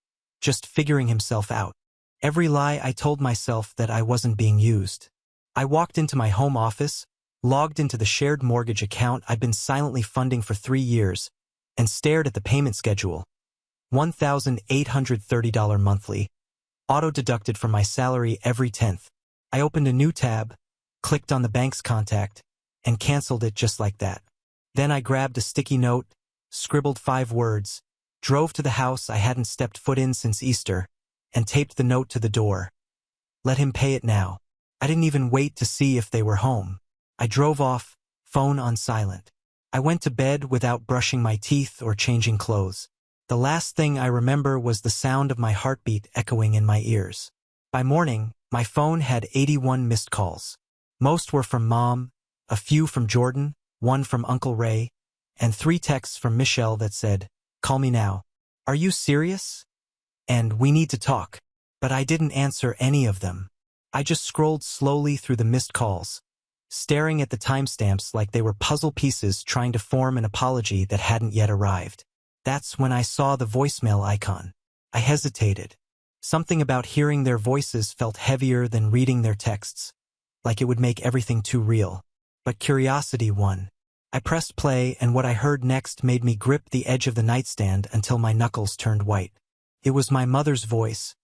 S1: just figuring himself out. Every lie I told myself that I wasn't being used. I walked into my home office, logged into the shared mortgage account I'd been silently funding for 3 years, and stared at the payment schedule. $1,830 monthly, auto-deducted from my salary every 10th. I opened a new tab, clicked on the bank's contact, and canceled it just like that. Then I grabbed a sticky note, scribbled 5 words, drove to the house I hadn't stepped foot in since Easter, and taped the note to the door. "Let him pay it now." I didn't even wait to see if they were home. I drove off, phone on silent. I went to bed without brushing my teeth or changing clothes. The last thing I remember was the sound of my heartbeat echoing in my ears. By morning, my phone had 81 missed calls. Most were from Mom, a few from Jordan, 1 from Uncle Ray, and 3 texts from Michelle that said, "Call me now. Are you serious? And we need to talk." But I didn't answer any of them. I just scrolled slowly through the missed calls, staring at the timestamps like they were puzzle pieces trying to form an apology that hadn't yet arrived. That's when I saw the voicemail icon. I hesitated. Something about hearing their voices felt heavier than reading their texts, like it would make everything too real. But curiosity won. I pressed play, and what I heard next made me grip the edge of the nightstand until my knuckles turned white. It was my mother's voice,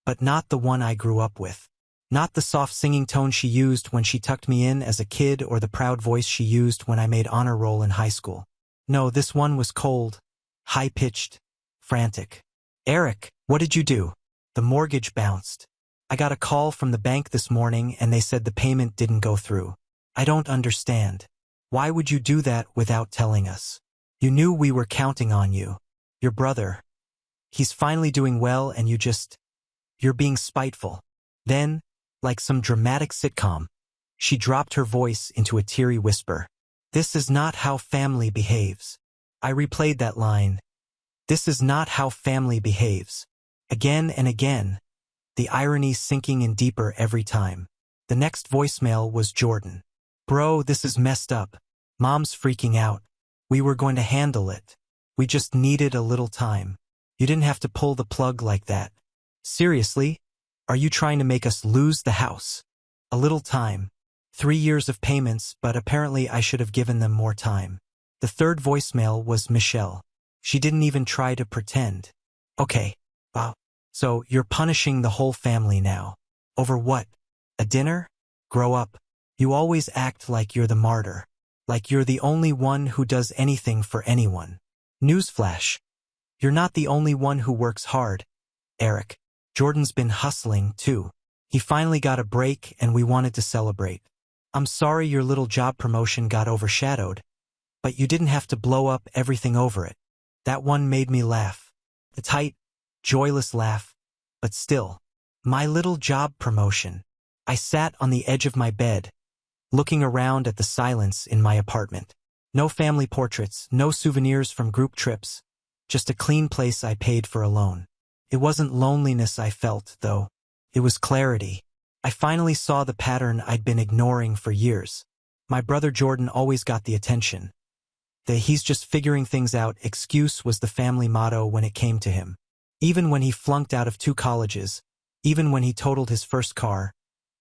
S1: but not the one I grew up with. Not the soft singing tone she used when she tucked me in as a kid or the proud voice she used when I made honor roll in high school. No, this one was cold, high-pitched, frantic. Eric, what did you do? The mortgage bounced. I got a call from the bank this morning and they said the payment didn't go through. I don't understand. Why would you do that without telling us? You knew we were counting on you. Your brother. He's finally doing well and you're being spiteful. Then, like some dramatic sitcom, she dropped her voice into a teary whisper. This is not how family behaves. I replayed that line. This is not how family behaves. Again and again, the irony sinking in deeper every time. The next voicemail was Jordan. Bro, this is messed up. Mom's freaking out. We were going to handle it. We just needed a little time. You didn't have to pull the plug like that. Seriously? Are you trying to make us lose the house? A little time. 3 years of payments, but apparently I should have given them more time. The third voicemail was Michelle. She didn't even try to pretend. Okay, wow. So you're punishing the whole family now. Over what? A dinner? Grow up. You always act like you're the martyr. Like you're the only one who does anything for anyone. Newsflash. You're not the only one who works hard, Eric. Jordan's been hustling, too. He finally got a break and we wanted to celebrate. I'm sorry your little job promotion got overshadowed, but you didn't have to blow up everything over it. That one made me laugh. A tight, joyless laugh, but still. My little job promotion. I sat on the edge of my bed, looking around at the silence in my apartment. No family portraits, no souvenirs from group trips, just a clean place I paid for alone. It wasn't loneliness I felt, though. It was clarity. I finally saw the pattern I'd been ignoring for years. My brother Jordan always got the attention. The "he's just figuring things out" excuse was the family motto when it came to him. Even when he flunked out of 2 colleges, even when he totaled his first car,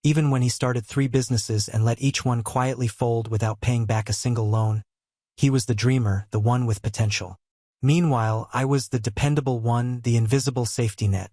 S1: even when he started 3 businesses and let each one quietly fold without paying back a single loan, he was the dreamer, the one with potential. Meanwhile, I was the dependable one, the invisible safety net.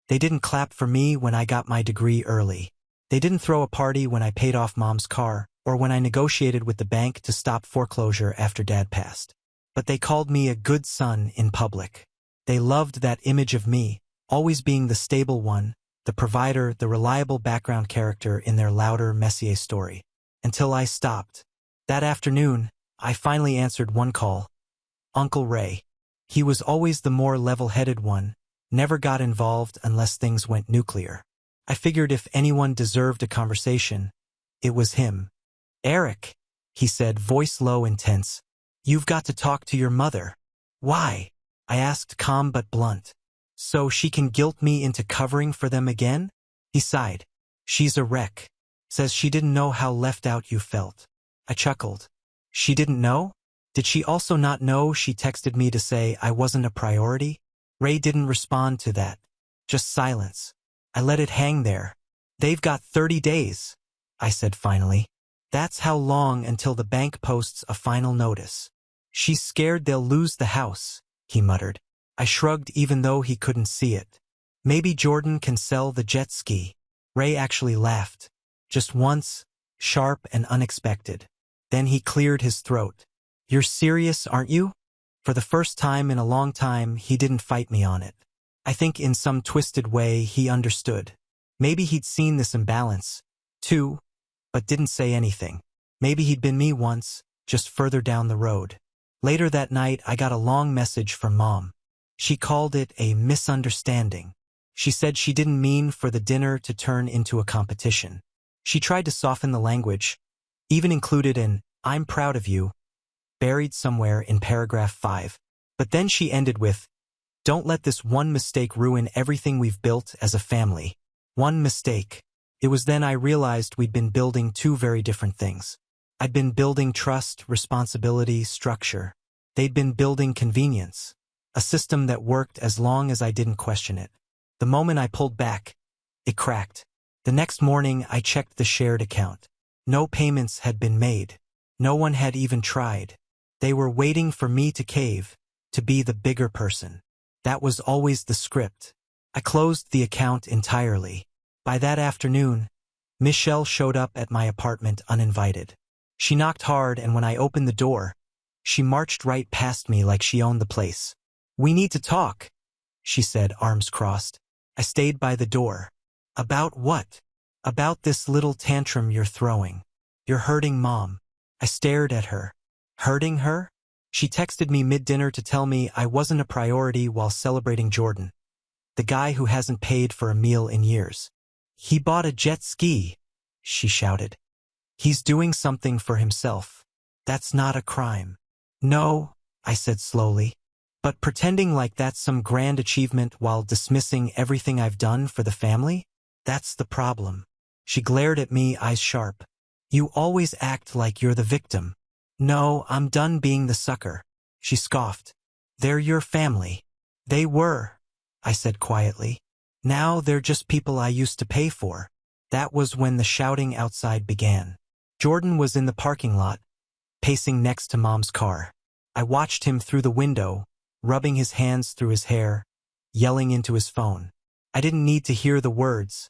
S1: They didn't clap for me when I got my degree early. They didn't throw a party when I paid off Mom's car, or when I negotiated with the bank to stop foreclosure after Dad passed. But they called me a good son in public. They loved that image of me, always being the stable one, the provider, the reliable background character in their louder Messier story. Until I stopped. That afternoon, I finally answered one call. Uncle Ray. He was always the more level-headed one, never got involved unless things went nuclear. I figured if anyone deserved a conversation, it was him. Eric, he said, voice low and tense. You've got to talk to your mother. Why? I asked, calm but blunt. So she can guilt me into covering for them again? He sighed. She's a wreck. Says she didn't know how left out you felt. I chuckled. She didn't know? Did she also not know she texted me to say I wasn't a priority? Ray didn't respond to that. Just silence. I let it hang there. They've got 30 days, I said finally. That's how long until the bank posts a final notice. She's scared they'll lose the house, he muttered. I shrugged even though he couldn't see it. Maybe Jordan can sell the jet ski. Ray actually laughed. Just once, sharp and unexpected. Then he cleared his throat. You're serious, aren't you? For the first time in a long time, he didn't fight me on it. I think in some twisted way he understood. Maybe he'd seen this imbalance, too, but didn't say anything. Maybe he'd been me once, just further down the road. Later that night, I got a long message from Mom. She called it a misunderstanding. She said she didn't mean for the dinner to turn into a competition. She tried to soften the language, even included an "I'm proud of you" buried somewhere in paragraph 5. But then she ended with, "Don't let this one mistake ruin everything we've built as a family." One mistake. It was then I realized we'd been building 2 very different things. I'd been building trust, responsibility, structure. They'd been building convenience. A system that worked as long as I didn't question it. The moment I pulled back, it cracked. The next morning, I checked the shared account. No payments had been made. No one had even tried. They were waiting for me to cave, to be the bigger person. That was always the script. I closed the account entirely. By that afternoon, Michelle showed up at my apartment uninvited. She knocked hard, and when I opened the door, she marched right past me like she owned the place. "We need to talk," she said, arms crossed. I stayed by the door. About what? About this little tantrum you're throwing. You're hurting Mom. I stared at her. Hurting her? She texted me mid-dinner to tell me I wasn't a priority while celebrating Jordan, the guy who hasn't paid for a meal in years. He bought a jet ski, she shouted. He's doing something for himself. That's not a crime. No, I said slowly. But pretending like that's some grand achievement while dismissing everything I've done for the family? That's the problem. She glared at me, eyes sharp. You always act like you're the victim. No, I'm done being the sucker, she scoffed. They're your family. They were, I said quietly. Now they're just people I used to pay for. That was when the shouting outside began. Jordan was in the parking lot, pacing next to Mom's car. I watched him through the window, rubbing his hands through his hair, yelling into his phone. I didn't need to hear the words.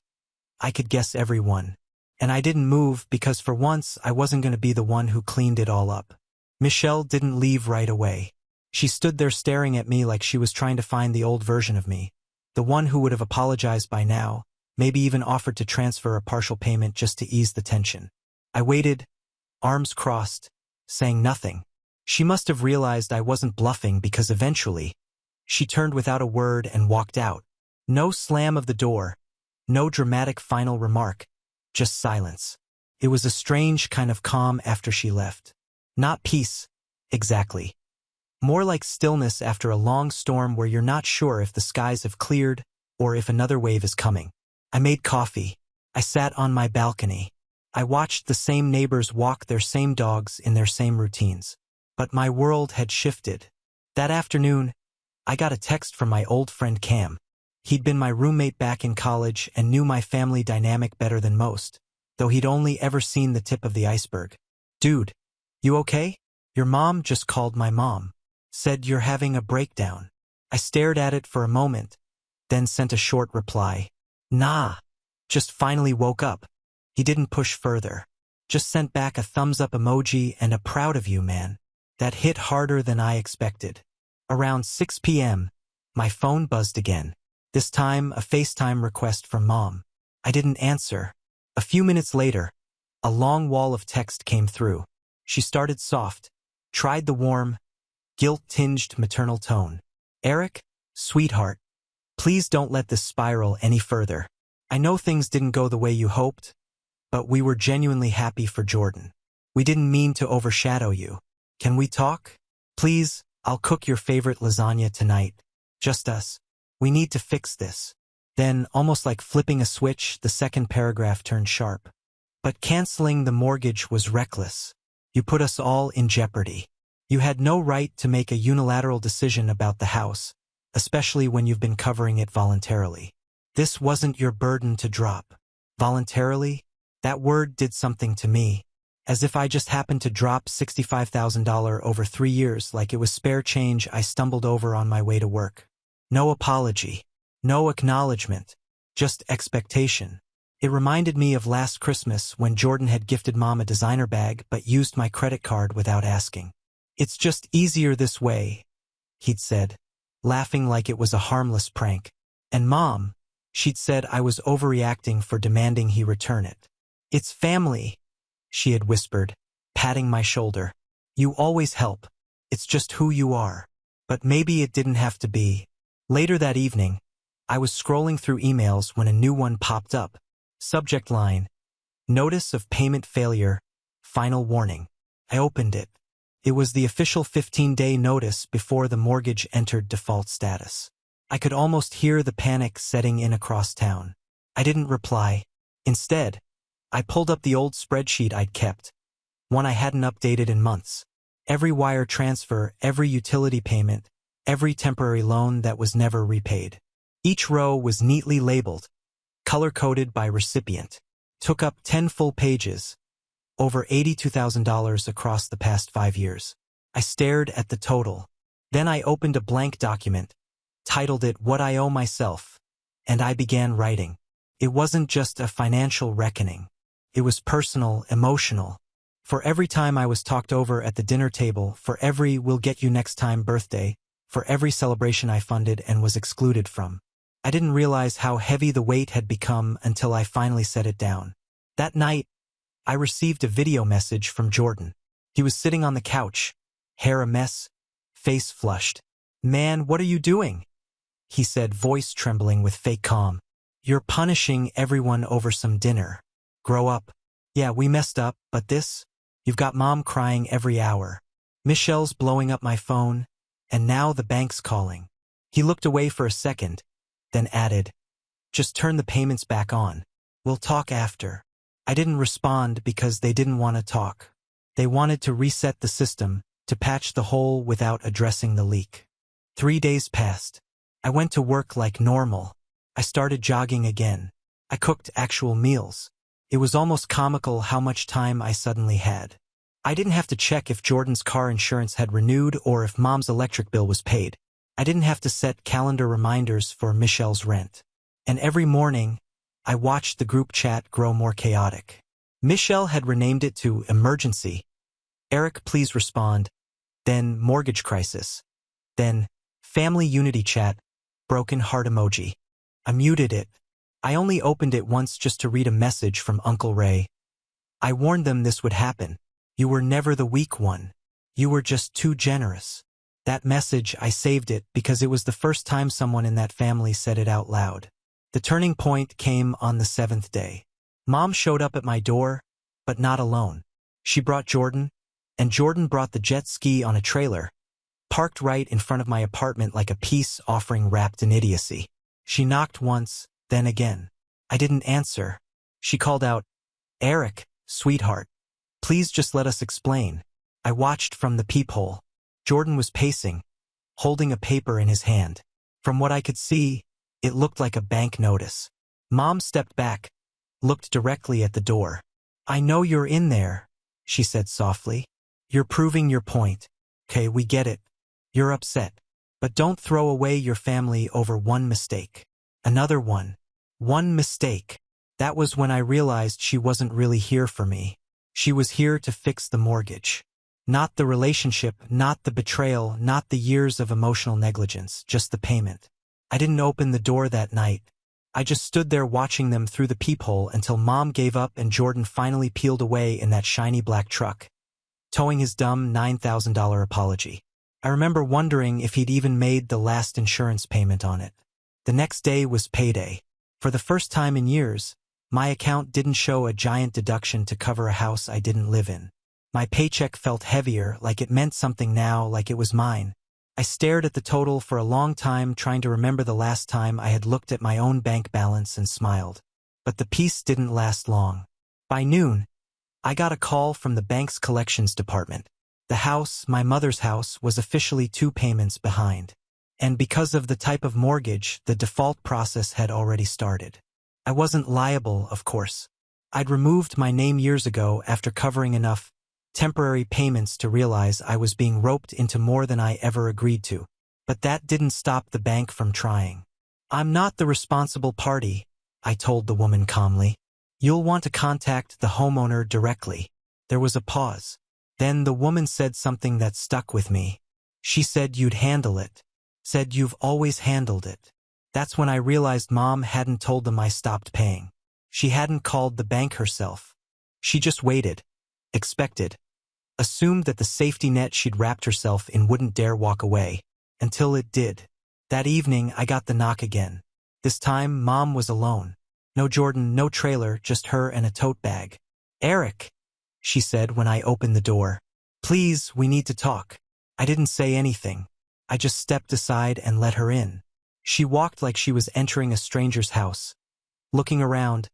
S1: I could guess every one. And I didn't move because for once I wasn't going to be the one who cleaned it all up. Michelle didn't leave right away. She stood there staring at me like she was trying to find the old version of me, the one who would have apologized by now, maybe even offered to transfer a partial payment just to ease the tension. I waited, arms crossed, saying nothing. She must have realized I wasn't bluffing because eventually, she turned without a word and walked out. No slam of the door, no dramatic final remark, just silence. It was a strange kind of calm after she left. Not peace, exactly. More like stillness after a long storm where you're not sure if the skies have cleared or if another wave is coming. I made coffee. I sat on my balcony. I watched the same neighbors walk their same dogs in their same routines. But my world had shifted. That afternoon, I got a text from my old friend Cam. He'd been my roommate back in college and knew my family dynamic better than most, though he'd only ever seen the tip of the iceberg. Dude, you okay? Your mom just called my mom. Said you're having a breakdown. I stared at it for a moment, then sent a short reply. Nah. Just finally woke up. He didn't push further. Just sent back a thumbs-up emoji and a proud of you, man. That hit harder than I expected. Around 6 p.m., my phone buzzed again. This time, a FaceTime request from Mom. I didn't answer. A few minutes later, a long wall of text came through. She started soft, tried the warm, guilt-tinged maternal tone. Eric, sweetheart, please don't let this spiral any further. I know things didn't go the way you hoped, but we were genuinely happy for Jordan. We didn't mean to overshadow you. Can we talk? Please, I'll cook your favorite lasagna tonight. Just us. We need to fix this. Then, almost like flipping a switch, the second paragraph turned sharp. But canceling the mortgage was reckless. You put us all in jeopardy. You had no right to make a unilateral decision about the house, especially when you've been covering it voluntarily. This wasn't your burden to drop. Voluntarily? That word did something to me. As if I just happened to drop $65,000 over 3 years like it was spare change I stumbled over on my way to work. No apology. No acknowledgement. Just expectation. It reminded me of last Christmas when Jordan had gifted Mom a designer bag but used my credit card without asking. It's just easier this way, he'd said, laughing like it was a harmless prank. And Mom, she'd said I was overreacting for demanding he return it. It's family, she had whispered, patting my shoulder. You always help. It's just who you are. But maybe it didn't have to be. Later that evening, I was scrolling through emails when a new one popped up. Subject line, Notice of Payment Failure, Final Warning. I opened it. It was the official 15-day notice before the mortgage entered default status. I could almost hear the panic setting in across town. I didn't reply. Instead, I pulled up the old spreadsheet I'd kept, one I hadn't updated in months. Every wire transfer, every utility payment, every temporary loan that was never repaid. Each row was neatly labeled, color-coded by recipient. Took up 10 full pages, over $82,000 across the past 5 years. I stared at the total. Then I opened a blank document, titled it What I Owe Myself, and I began writing. It wasn't just a financial reckoning. It was personal, emotional. For every time I was talked over at the dinner table, for every "we'll get you next time" birthday, for every celebration I funded and was excluded from. I didn't realize how heavy the weight had become until I finally set it down. That night, I received a video message from Jordan. He was sitting on the couch, hair a mess, face flushed. "Man, what are you doing?" he said, voice trembling with fake calm. "You're punishing everyone over some dinner. Grow up." "Yeah, we messed up, but this? You've got mom crying every hour. Michelle's blowing up my phone, and now the bank's calling." He looked away for a second, then added, "Just turn the payments back on. We'll talk after." I didn't respond because they didn't want to talk. They wanted to reset the system, to patch the hole without addressing the leak. 3 days passed. I went to work like normal. I started jogging again. I cooked actual meals. It was almost comical how much time I suddenly had. I didn't have to check if Jordan's car insurance had renewed or if mom's electric bill was paid. I didn't have to set calendar reminders for Michelle's rent. And every morning, I watched the group chat grow more chaotic. Michelle had renamed it to Emergency. "Eric, please respond." Then Mortgage Crisis. Then Family Unity Chat, broken heart emoji. I muted it. I only opened it once just to read a message from Uncle Ray. "I warned them this would happen. You were never the weak one. You were just too generous." That message, I saved it because it was the first time someone in that family said it out loud. The turning point came on the 7th day. Mom showed up at my door, but not alone. She brought Jordan, and Jordan brought the jet ski on a trailer, parked right in front of my apartment like a peace offering wrapped in idiocy. She knocked once, then again. I didn't answer. She called out, "Eric, sweetheart, please just let us explain." I watched from the peephole. Jordan was pacing, holding a paper in his hand. From what I could see, it looked like a bank notice. Mom stepped back, looked directly at the door. "I know you're in there," she said softly. "You're proving your point. Okay, we get it. You're upset. But don't throw away your family over one mistake." Another one. One mistake. That was when I realized she wasn't really here for me. She was here to fix the mortgage. Not the relationship, not the betrayal, not the years of emotional negligence, just the payment. I didn't open the door that night. I just stood there watching them through the peephole until Mom gave up and Jordan finally peeled away in that shiny black truck, towing his dumb $9,000 apology. I remember wondering if he'd even made the last insurance payment on it. The next day was payday. For the first time in years, my account didn't show a giant deduction to cover a house I didn't live in. My paycheck felt heavier, like it meant something now, like it was mine. I stared at the total for a long time, trying to remember the last time I had looked at my own bank balance and smiled. But the peace didn't last long. By noon, I got a call from the bank's collections department. The house, my mother's house, was officially 2 payments behind. And because of the type of mortgage, the default process had already started. I wasn't liable, of course. I'd removed my name years ago after covering enough temporary payments to realize I was being roped into more than I ever agreed to. But that didn't stop the bank from trying. "I'm not the responsible party," I told the woman calmly. "You'll want to contact the homeowner directly." There was a pause. Then the woman said something that stuck with me. She said, "You'd handle it." Said, "You've always handled it." That's when I realized Mom hadn't told them I stopped paying. She hadn't called the bank herself. She just waited, expected, assumed that the safety net she'd wrapped herself in wouldn't dare walk away, until it did. That evening, I got the knock again. This time, Mom was alone. No Jordan, no trailer, just her and a tote bag. "Eric," she said when I opened the door. "Please, we need to talk." I didn't say anything. I just stepped aside and let her in. She walked like she was entering a stranger's house, looking around,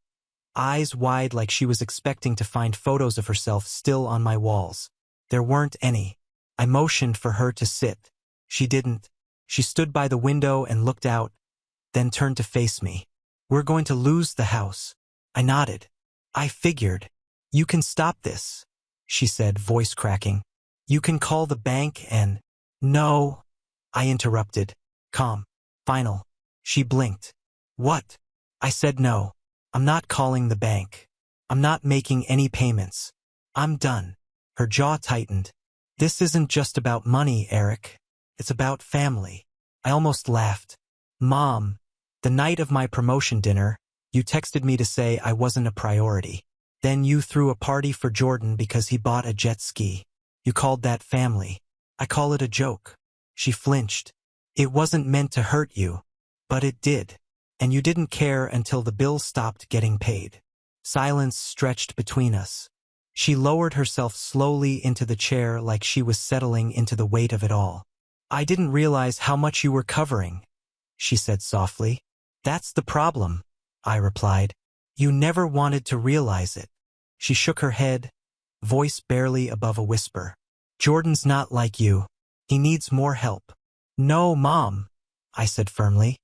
S1: eyes wide like she was expecting to find photos of herself still on my walls. There weren't any. I motioned for her to sit. She didn't. She stood by the window and looked out, then turned to face me. "We're going to lose the house." I nodded. "I figured. You can stop this," she said, voice cracking. "You can call the bank and—" "No," I interrupted. Calm. Final. She blinked. "What?" I said, "No. I'm not calling the bank. I'm not making any payments. I'm done." Her jaw tightened. "This isn't just about money, Eric. It's about family. I almost laughed. Mom, the night of my promotion dinner, you texted me to say I wasn't a priority. Then you threw a party for Jordan because he bought a jet ski. You called that family. I call it a joke. She flinched. It wasn't meant to hurt you, but it did. And you didn't care until the bill stopped getting paid. Silence stretched between us. She lowered herself slowly into the chair like she was settling into the weight of it all. I didn't realize how much you were covering, she said softly. That's the problem, I replied. You never wanted to realize it. She shook her head, voice barely above a whisper. Jordan's not like you. He needs more help. No, Mom, I said firmly.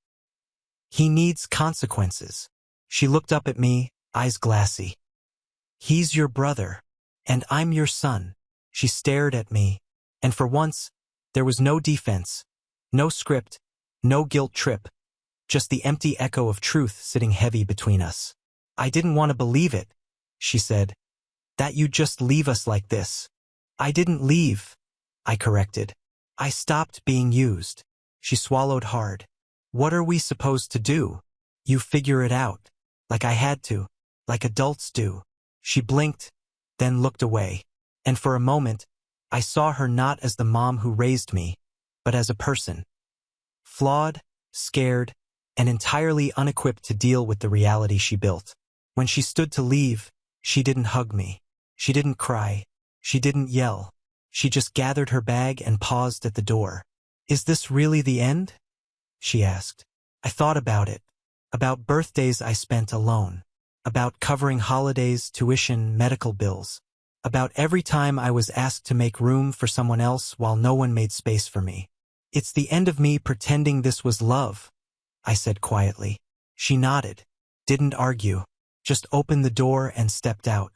S1: He needs consequences. She looked up at me, eyes glassy. He's your brother, and I'm your son. She stared at me, and for once, there was no defense, no script, no guilt trip, just the empty echo of truth sitting heavy between us. I didn't want to believe it, she said, that you'd just leave us like this. I didn't leave, I corrected. I stopped being used. She swallowed hard. What are we supposed to do? You figure it out. Like I had to. Like adults do. She blinked, then looked away. And for a moment, I saw her not as the mom who raised me, but as a person. Flawed, scared, and entirely unequipped to deal with the reality she built. When she stood to leave, she didn't hug me. She didn't cry. She didn't yell. She just gathered her bag and paused at the door. Is this really the end? She asked. I thought about it. About birthdays I spent alone. About covering holidays, tuition, medical bills. About every time I was asked to make room for someone else while no one made space for me. It's the end of me pretending this was love, I said quietly. She nodded. Didn't argue. Just opened the door and stepped out.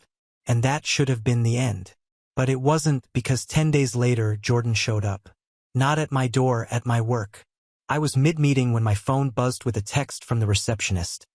S1: And that should have been the end. But it wasn't, because 10 days later Jordan showed up. Not at my door, at my work. I was mid-meeting when my phone buzzed with a text from the receptionist.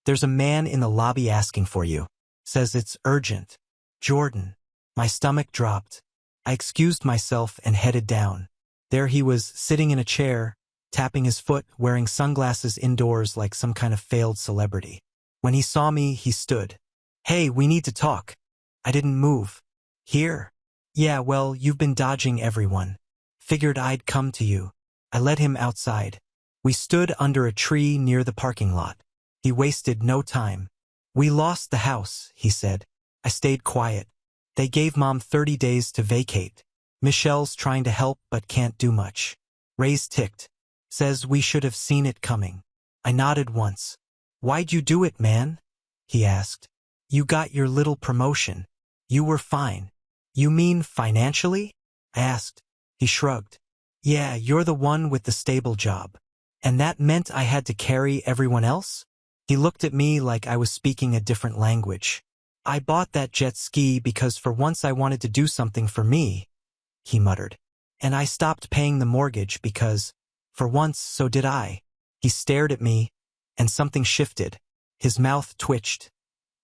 S1: There's a man in the lobby asking for you. Says it's urgent. Jordan. My stomach dropped. I excused myself and headed down. There he was, sitting in a chair, tapping his foot, wearing sunglasses indoors like some kind of failed celebrity. When he saw me, he stood. Hey, we need to talk. I didn't move. Here? Yeah, well, you've been dodging everyone. Figured I'd come to you. I led him outside. We stood under a tree near the parking lot. He wasted no time. We lost the house, he said. I stayed quiet. They gave Mom 30 days to vacate. Michelle's trying to help but can't do much. Ray's ticked. Says we should have seen it coming. I nodded once. Why'd you do it, man? He asked. You got your little promotion. You were fine. You mean financially? I asked. He shrugged. Yeah, you're the one with the stable job. And that meant I had to carry everyone else? He looked at me like I was speaking a different language. I bought that jet ski because for once I wanted to do something for me, he muttered. And I stopped paying the mortgage because, for once, so did I. He stared at me, and something shifted. His mouth twitched,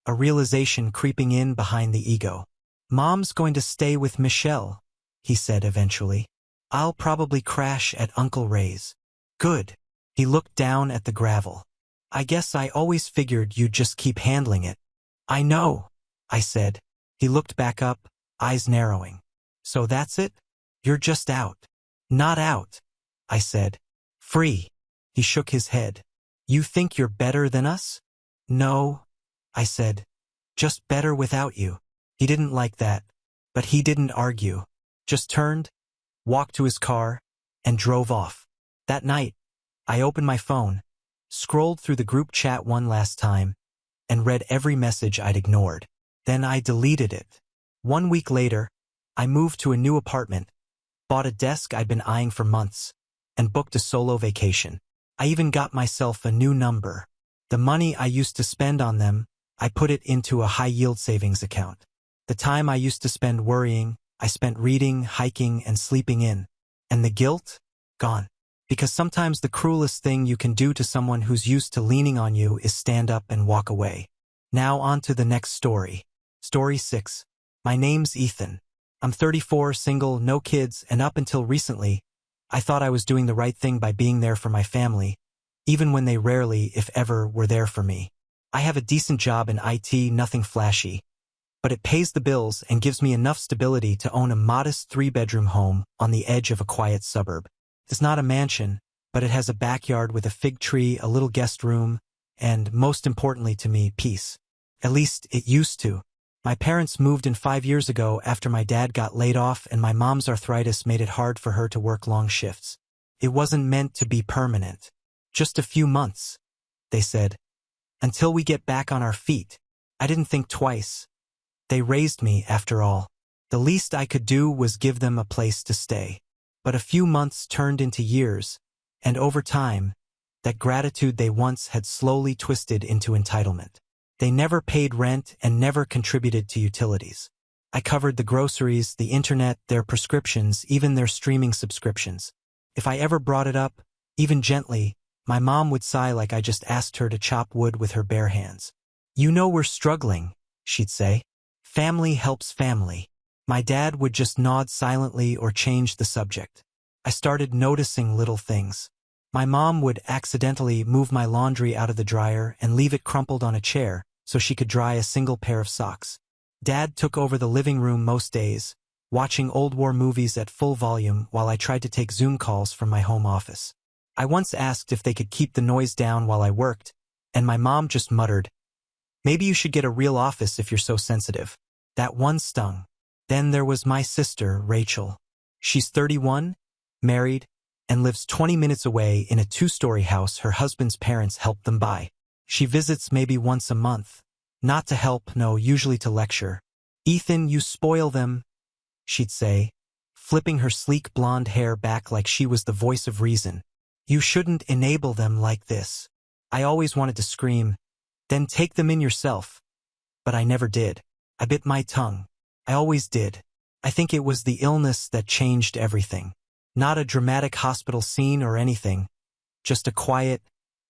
S1: a realization creeping in behind the ego. Mom's going to stay with Michelle, he said eventually. I'll probably crash at Uncle Ray's. Good. He looked down at the gravel. I guess I always figured you'd just keep handling it. I know, I said. He looked back up, eyes narrowing. So that's it? You're just out. Not out, I said. Free. He shook his head. You think you're better than us? No, I said. Just better without you. He didn't like that, but he didn't argue. Just turned, walked to his car, and drove off. That night, I opened my phone, scrolled through the group chat one last time, and read every message I'd ignored. Then I deleted it. 1 week later, I moved to a new apartment, bought a desk I'd been eyeing for months, and booked a solo vacation. I even got myself a new number. The money I used to spend on them, I put it into a high-yield savings account. The time I used to spend worrying, I spent reading, hiking, and sleeping in. And the guilt? Gone. Because sometimes the cruelest thing you can do to someone who's used to leaning on you is stand up and walk away. Now on to the next story. Story 6. My name's Ethan. I'm 34, single, no kids, and up until recently, I thought I was doing the right thing by being there for my family, even when they rarely, if ever, were there for me. I have a decent job in IT, nothing flashy, but it pays the bills and gives me enough stability to own a modest 3-bedroom home on the edge of a quiet suburb. It's not a mansion, but it has a backyard with a fig tree, a little guest room, and, most importantly to me, peace. At least, it used to. My parents moved in 5 years ago after my dad got laid off and my mom's arthritis made it hard for her to work long shifts. It wasn't meant to be permanent. Just a few months, they said. Until we get back on our feet. I didn't think twice. They raised me, after all. The least I could do was give them a place to stay. But a few months turned into years, and over time, that gratitude they once had slowly twisted into entitlement. They never paid rent and never contributed to utilities. I covered the groceries, the internet, their prescriptions, even their streaming subscriptions. If I ever brought it up, even gently, my mom would sigh like I just asked her to chop wood with her bare hands. "You know we're struggling," she'd say. "Family helps family." My dad would just nod silently or change the subject. I started noticing little things. My mom would accidentally move my laundry out of the dryer and leave it crumpled on a chair so she could dry a single pair of socks. Dad took over the living room most days, watching old war movies at full volume while I tried to take Zoom calls from my home office. I once asked if they could keep the noise down while I worked, and my mom just muttered, "Maybe you should get a real office if you're so sensitive." That one stung. Then there was my sister, Rachel. She's 31, married, and lives 20 minutes away in a 2-story house her husband's parents helped them buy. She visits maybe once a month. Not to help, no, usually to lecture. "Ethan, you spoil them," she'd say, flipping her sleek blonde hair back like she was the voice of reason. "You shouldn't enable them like this." I always wanted to scream, "Then take them in yourself." But I never did. I bit my tongue. I always did. I think it was the illness that changed everything. Not a dramatic hospital scene or anything, just a quiet,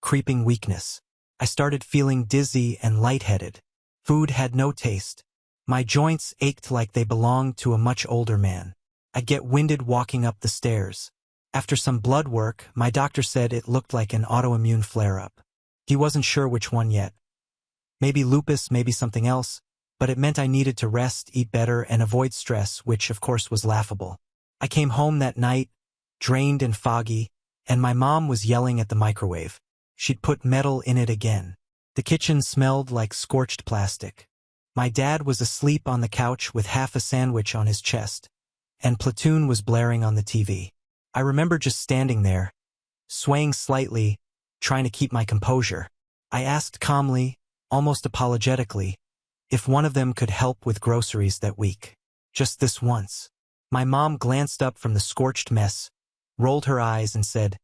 S1: creeping weakness. I started feeling dizzy and lightheaded. Food had no taste. My joints ached like they belonged to a much older man. I'd get winded walking up the stairs. After some blood work, my doctor said it looked like an autoimmune flare-up. He wasn't sure which one yet. Maybe lupus, maybe something else, but it meant I needed to rest, eat better, and avoid stress, which of course was laughable. I came home that night, drained and foggy, and my mom was yelling at the microwave. She'd put metal in it again. The kitchen smelled like scorched plastic. My dad was asleep on the couch with half a sandwich on his chest, and Platoon was blaring on the TV. I remember just standing there, swaying slightly, trying to keep my composure. I asked calmly, almost apologetically, if one of them could help with groceries that week. Just this once. My mom glanced up from the scorched mess, rolled her eyes and said,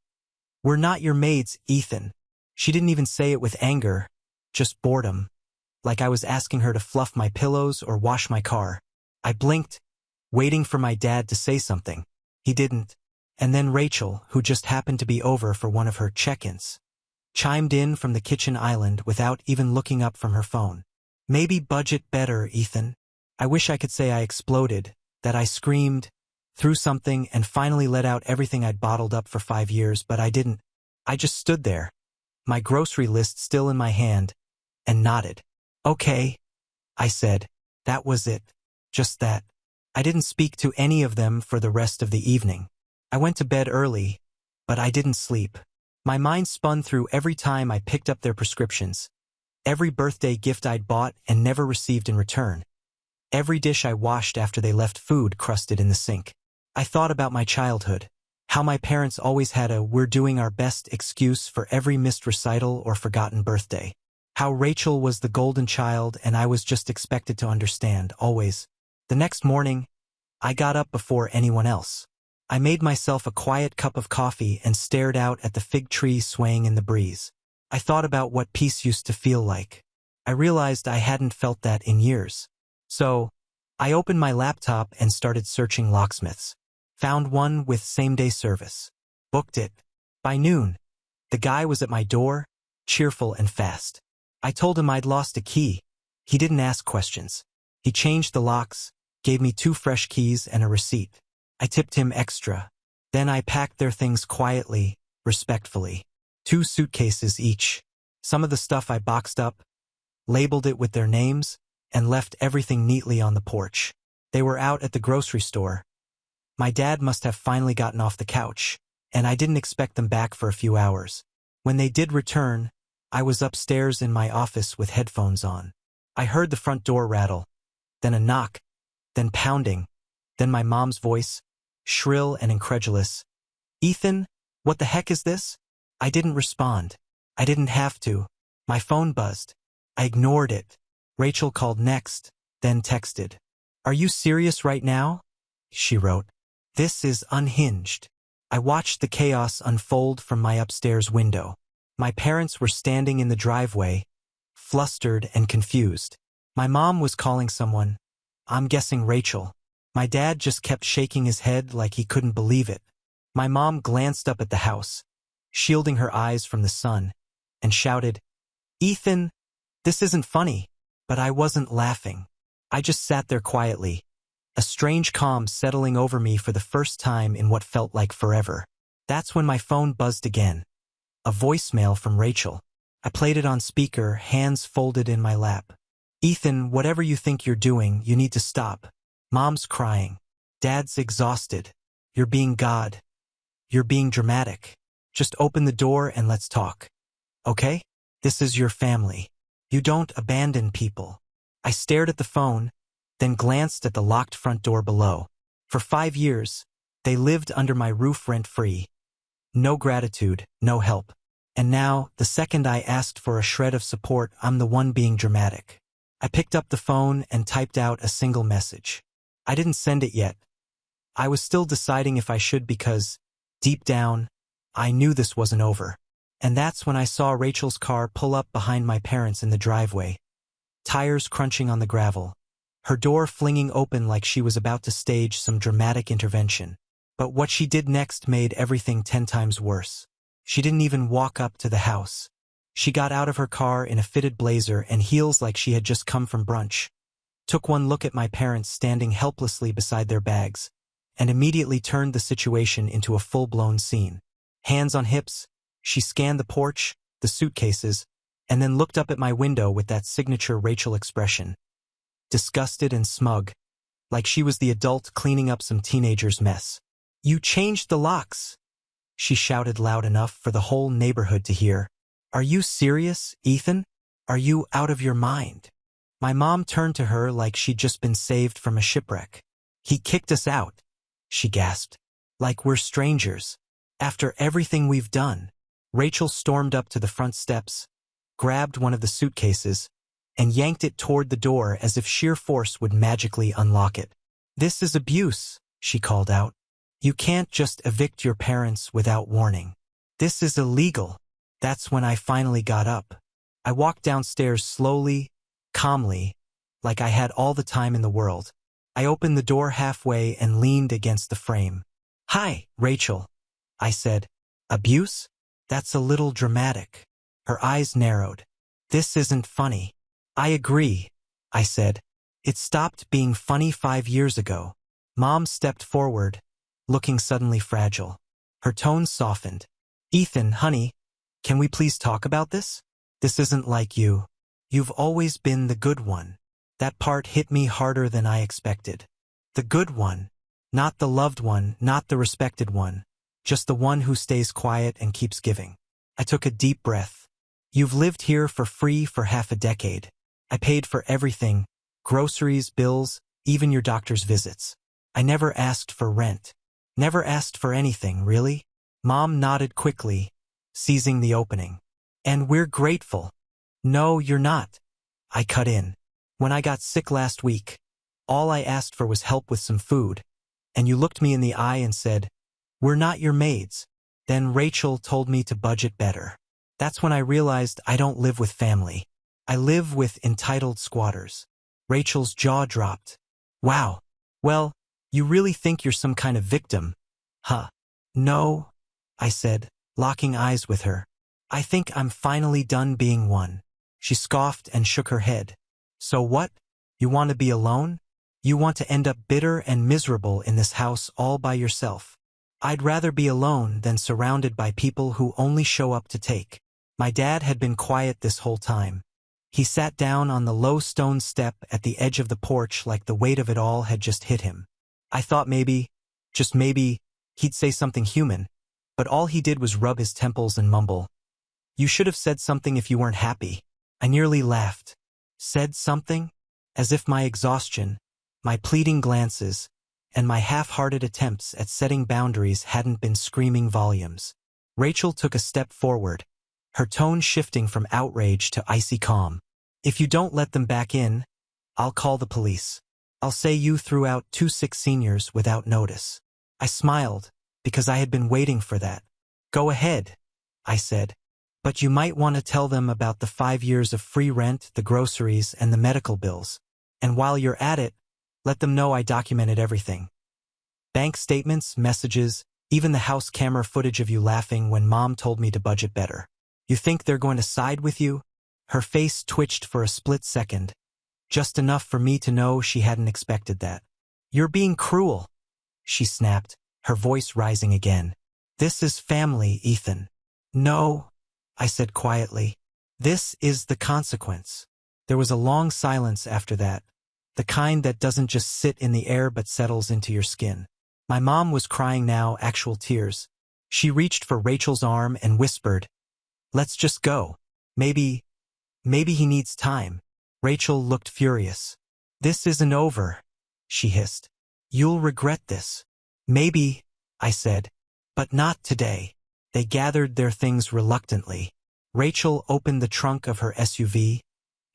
S1: "We're not your maids, Ethan." She didn't even say it with anger, just boredom, like I was asking her to fluff my pillows or wash my car. I blinked, waiting for my dad to say something. He didn't. And then Rachel, who just happened to be over for one of her check-ins, chimed in from the kitchen island without even looking up from her phone. "Maybe budget better, Ethan." I wish I could say I exploded, that I screamed, threw something, and finally let out everything I'd bottled up for 5 years, but I didn't. I just stood there, my grocery list still in my hand, and nodded. "Okay," I said. That was it. Just that. I didn't speak to any of them for the rest of the evening. I went to bed early, but I didn't sleep. My mind spun through every time I picked up their prescriptions, every birthday gift I'd bought and never received in return, every dish I washed after they left food crusted in the sink. I thought about my childhood, how my parents always had a "we're doing our best" excuse for every missed recital or forgotten birthday. How Rachel was the golden child and I was just expected to understand, always. The next morning, I got up before anyone else. I made myself a quiet cup of coffee and stared out at the fig tree swaying in the breeze. I thought about what peace used to feel like. I realized I hadn't felt that in years. So, I opened my laptop and started searching locksmiths. Found one with same-day service. Booked it. By noon, the guy was at my door, cheerful and fast. I told him I'd lost a key. He didn't ask questions. He changed the locks, gave me 2 fresh keys and a receipt. I tipped him extra. Then I packed their things quietly, respectfully. 2 suitcases each. Some of the stuff I boxed up, labeled it with their names, and left everything neatly on the porch. They were out at the grocery store. My dad must have finally gotten off the couch, and I didn't expect them back for a few hours. When they did return, I was upstairs in my office with headphones on. I heard the front door rattle, then a knock, then pounding, then my mom's voice, shrill and incredulous. "Ethan, what the heck is this?" I didn't respond. I didn't have to. My phone buzzed. I ignored it. Rachel called next, then texted. "Are you serious right now?" she wrote. "This is unhinged." I watched the chaos unfold from my upstairs window. My parents were standing in the driveway, flustered and confused. My mom was calling someone. I'm guessing Rachel. My dad just kept shaking his head like he couldn't believe it. My mom glanced up at the house, shielding her eyes from the sun, and shouted, "Ethan, this isn't funny." But I wasn't laughing. I just sat there quietly, a strange calm settling over me for the first time in what felt like forever. That's when my phone buzzed again. A voicemail from Rachel. I played it on speaker, hands folded in my lap. "Ethan, whatever you think you're doing, you need to stop. Mom's crying. Dad's exhausted. You're being God. You're being dramatic. Just open the door and let's talk. Okay? This is your family. You don't abandon people." I stared at the phone, then glanced at the locked front door below. For 5 years, they lived under my roof rent-free. No gratitude, no help. And now, the second I asked for a shred of support, I'm the one being dramatic. I picked up the phone and typed out a single message. I didn't send it yet. I was still deciding if I should because, deep down, I knew this wasn't over. And that's when I saw Rachel's car pull up behind my parents in the driveway, tires crunching on the gravel, her door flinging open like she was about to stage some dramatic intervention. But what she did next made everything 10 times worse. She didn't even walk up to the house. She got out of her car in a fitted blazer and heels like she had just come from brunch, took one look at my parents standing helplessly beside their bags, and immediately turned the situation into a full-blown scene. Hands on hips, she scanned the porch, the suitcases, and then looked up at my window with that signature Rachel expression. Disgusted and smug, like she was the adult cleaning up some teenager's mess. "You changed the locks," she shouted loud enough for the whole neighborhood to hear. "Are you serious, Ethan? Are you out of your mind?" My mom turned to her like she'd just been saved from a shipwreck. "He kicked us out," she gasped. "Like we're strangers. After everything we've done." Rachel stormed up to the front steps, grabbed one of the suitcases, and yanked it toward the door as if sheer force would magically unlock it. "This is abuse," she called out. "You can't just evict your parents without warning. This is illegal." That's when I finally got up. I walked downstairs slowly, calmly, like I had all the time in the world. I opened the door halfway and leaned against the frame. "Hi, Rachel," I said. "Abuse? That's a little dramatic." Her eyes narrowed. "This isn't funny." "I agree," I said. "It stopped being funny 5 years ago." Mom stepped forward, looking suddenly fragile. Her tone softened. "Ethan, honey, can we please talk about this? This isn't like you. You've always been the good one." That part hit me harder than I expected. The good one. Not the loved one, not the respected one. Just the one who stays quiet and keeps giving. I took a deep breath. "You've lived here for free for half a decade. I paid for everything, groceries, bills, even your doctor's visits. I never asked for rent. Never asked for anything, really?" Mom nodded quickly, seizing the opening. "And we're grateful." "No, you're not," I cut in. "When I got sick last week, all I asked for was help with some food, and you looked me in the eye and said, 'We're not your maids.' Then Rachel told me to budget better. That's when I realized I don't live with family. I live with entitled squatters." Rachel's jaw dropped. "Wow. Well, you really think you're some kind of victim, huh?" "No," I said, locking eyes with her. "I think I'm finally done being one." She scoffed and shook her head. "So what? You want to be alone? You want to end up bitter and miserable in this house all by yourself?" I'd rather be alone than surrounded by people who only show up to take. My dad had been quiet this whole time. He sat down on the low stone step at the edge of the porch like the weight of it all had just hit him. I thought maybe, just maybe, he'd say something human, but all he did was rub his temples and mumble. You should have said something if you weren't happy. I nearly laughed. Said something? As if my exhaustion, my pleading glances, and my half-hearted attempts at setting boundaries hadn't been screaming volumes. Rachel took a step forward, her tone shifting from outrage to icy calm. If you don't let them back in, I'll call the police. I'll say you threw out 2 sick seniors without notice. I smiled, because I had been waiting for that. Go ahead, I said. But you might want to tell them about the 5 years of free rent, the groceries, and the medical bills. And while you're at it, let them know I documented everything. Bank statements, messages, even the house camera footage of you laughing when Mom told me to budget better. You think they're going to side with you? Her face twitched for a split second, just enough for me to know she hadn't expected that. You're being cruel, she snapped, her voice rising again. This is family, Ethan. No, I said quietly. This is the consequence. There was a long silence after that, the kind that doesn't just sit in the air but settles into your skin. My mom was crying now, actual tears. She reached for Rachel's arm and whispered, "Let's just go. Maybe he needs time." Rachel looked furious. "This isn't over," she hissed. "You'll regret this." "Maybe," I said, "but not today." They gathered their things reluctantly. Rachel opened the trunk of her SUV,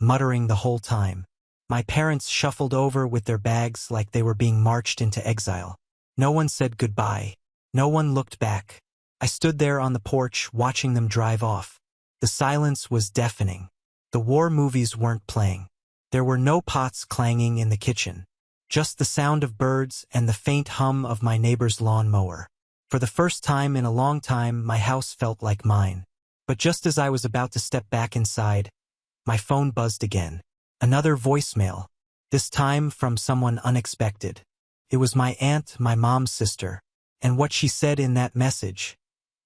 S1: muttering the whole time. My parents shuffled over with their bags like they were being marched into exile. No one said goodbye. No one looked back. I stood there on the porch watching them drive off. The silence was deafening. The war movies weren't playing. There were no pots clanging in the kitchen. Just the sound of birds and the faint hum of my neighbor's lawn mower. For the first time in a long time, my house felt like mine. But just as I was about to step back inside, my phone buzzed again. Another voicemail, this time from someone unexpected. It was my aunt, my mom's sister, and what she said in that message,